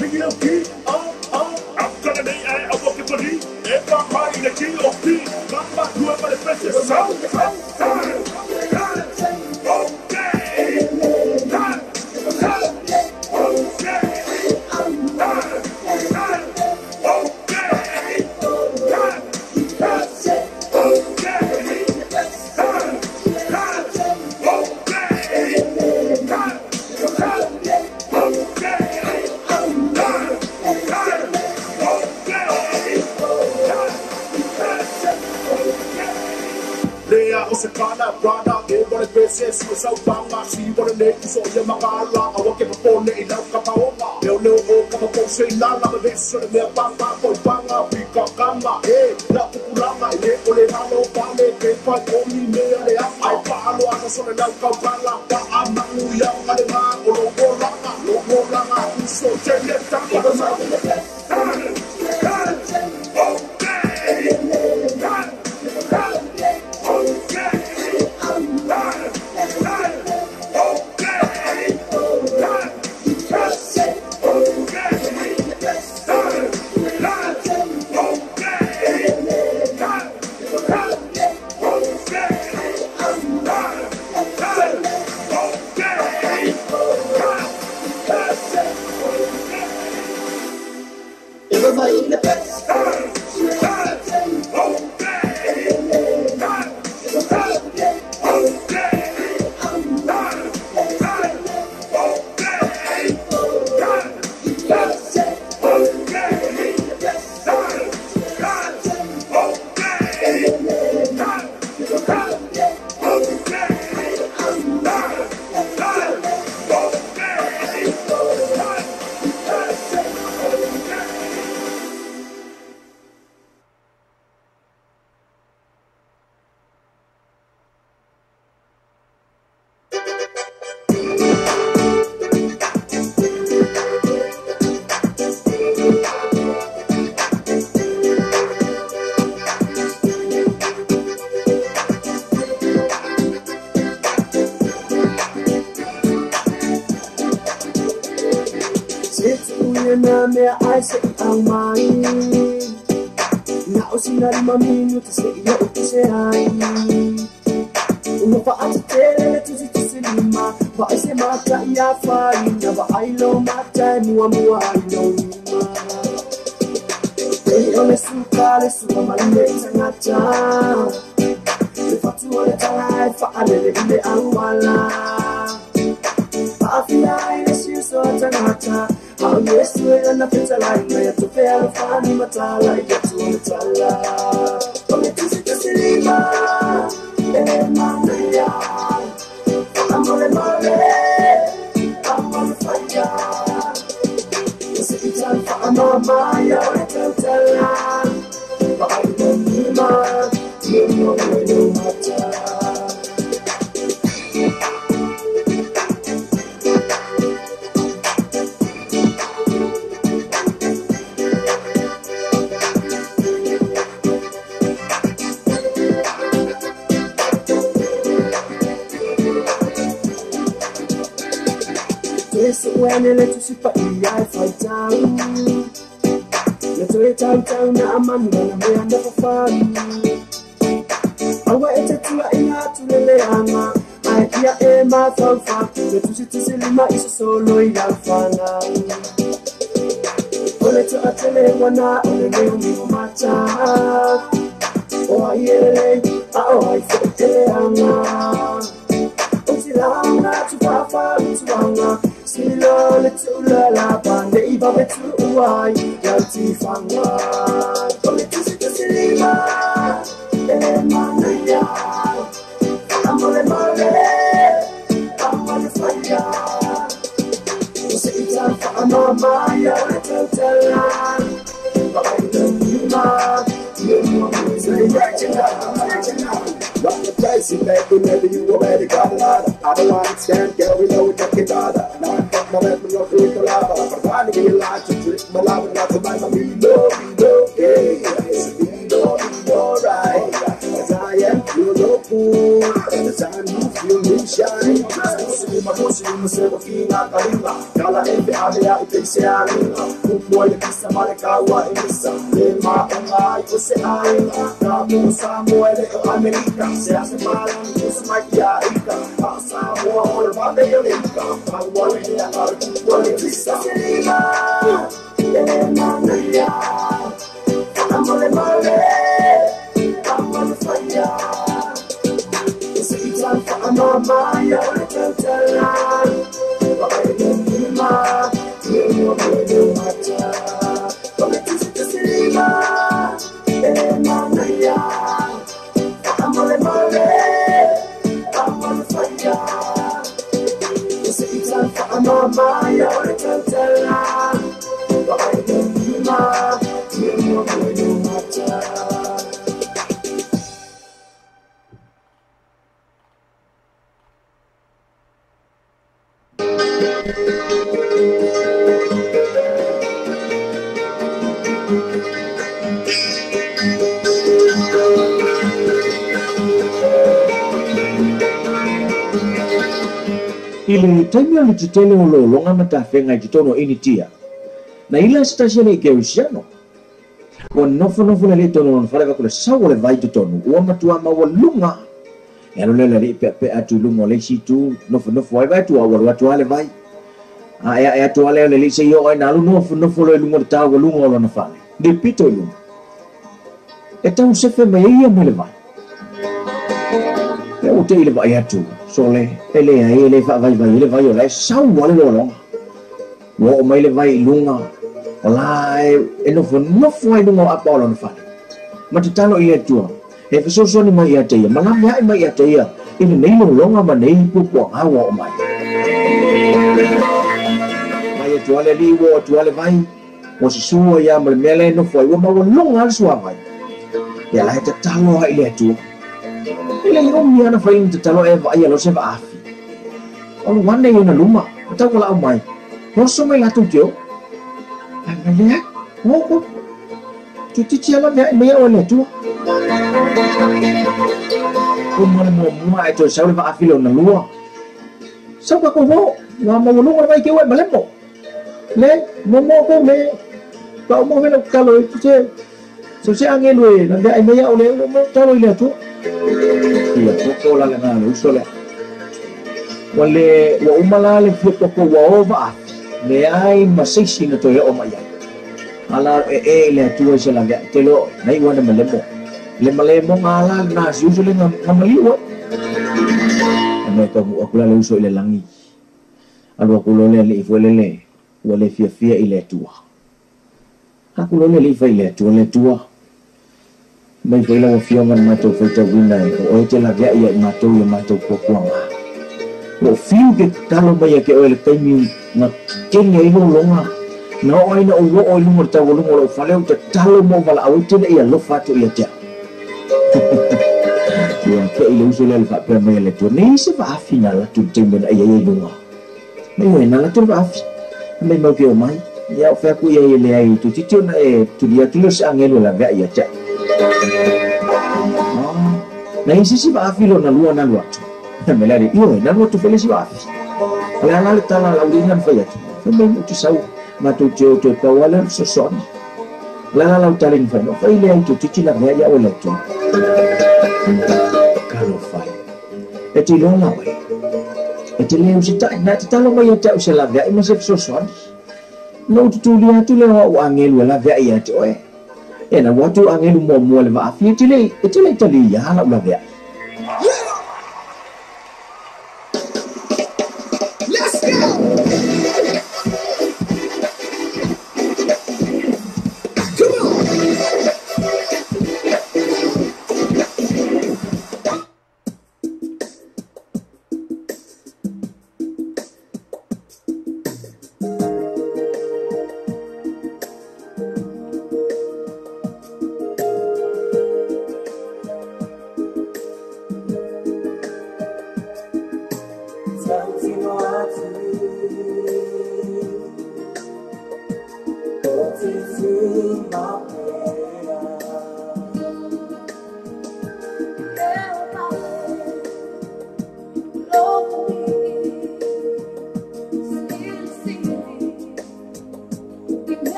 mi ki after the I walk the police. If I'm hiding the GOP, I'm not doing for the precious sound. Sekana brada e bole pese su sa banga si bole le so ya magala awa ke pone ila ka paonga le o ka po se la la be so le panga ko panga pika kama e la kupulanga le ole halo pale ke pa komi me le ai pa lo ana so le la ka pala pa amangu ya ngale ma o lo bolanga so je le tanga do sa I say ang mai na usinari maminu to say yo to say ai uno fa atele to say lima ba I say mata ya fa na ba I lo mata mua no Ole suka le suka male tangata Le fatu ole tangai fa ale le angwala Afia ile siso tangata Au yesu ile na pita lai me to fe al fani matala ya tu matala Ole tisilima manaya Amole mole Amole faya Isikitan fa mama ya ole tantala Ba ile nima Nimo no mata When I let you see I fight down. Let's wait down na amanda na me never fun. I wait to la ina to le ama. I hear a ma fa. Let you see silima is solo ya fana. Ole to atele wana ole me mi mata. Oh yeah, I feel ama. Otilanga to papa to anga. Silo le tula la bande iba betu uai yanti fanga Kole tusita silima manaya Amole mole Amole faya Usita fa mama ya le tula Baba nima Nima say Rock the price, you make whenever you already got a lot. I don't understand, girl, we know we don't get other. Now I fuck my man, we don't do it for lava. I'm trying to get a lot to drink my lava, not to buy my me, no, okay. We know, right. As I am, you know, cool. The time you feel me shine. My pussy, myself, I'm Kalinga. Kala every other out, they say I'm boy, the piece of my kawa in the sun. Then my own eye, you say I'm Namu Samuel, America. Se hace mal, es magia, Samuel, all about the Yolinka. I want to hear about it, what it is. I'm on the mole, I'm on the fire. It's a time for mama, you're a little Mama, you're a tantala. Bye, Mama, you matter. Ile taimia ni tutele ulolonga matafenga jitono initia. Na ila stasile ikeusiano. Wanofo la letono nfaleva kule sawa le vai jitono. Uama tuama walunga. Yano lela li pe atu lungo le situ. Nofo vai tu awal watu wale vai. Ya tu wale le lise yo ai nalu nofo le lungo ta walungo lo nafale. Di pito lungo. Eta un sefe meia mele vai. Ya ute ile vai atu. Sole ele vai ele vai olha sau wale lo wo mai le vai lunga olai nofo ai lunga apa lo nafale. Matitalo ile tu. E feso ni mai ate malam ya mai ate ya ini nei longa ma nei pupo hawa o mai tu ale li wo tu ale vai o su ya mele no foi o ma longa su mai ya la ta talo ile tu ile yo mi ana fa in talo e vai lo se va afi o one day na luma ta ko la mai no so mai la tu jo ale o tu ti ala me o le tu mo ai to sau va afilo na lua sau ka ko mo lua vai ke wa malemo le mo ko me ka mo me ka lo che so se ange lui na ai me ya o le mo ta lo ile tu ia ko la na lu so le wale wa umala le fu ko wa o va le ai masisi na to o mai ala le tua se la te lo nei wana malemo ngala na usually ngamali wa ano to aku la uso ile langi alo aku lo le ifolele wale fia ile tua aku lo le fa ile tua mai foi la fia man mato foi ta wina o te la via ia mato ko kwanga o fiu ke talo mai ke o le taimi na kenya i longa na o ina o lungo ta o lungo o fale o te talo mo vala au te ia lo fatu ia te ia ke ile uso le fa pe mai le tu ni se va fina la tu te ben ia lunga mai na la tu va mai mo ke o mai ia o fa ku ia le ai tu ti na tu dia tu se angelo la via ia te na isi va filo na lua na lua me la io na lua tu felici va la le tala la urina fa ia também tu sau ma tu te pawala so son la taling fa no fa ile tu ti la ya o le tu kalo fa e ti lo la we e ti le usita na ti talo mai ta se la ya ma se so son no tu dia tu le o angelu la ya ya to e na watu angelu mo le va fi ti le tali ya la ya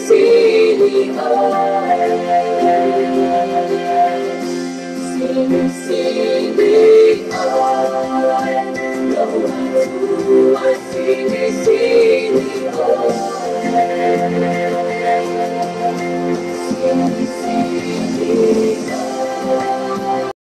See, oh,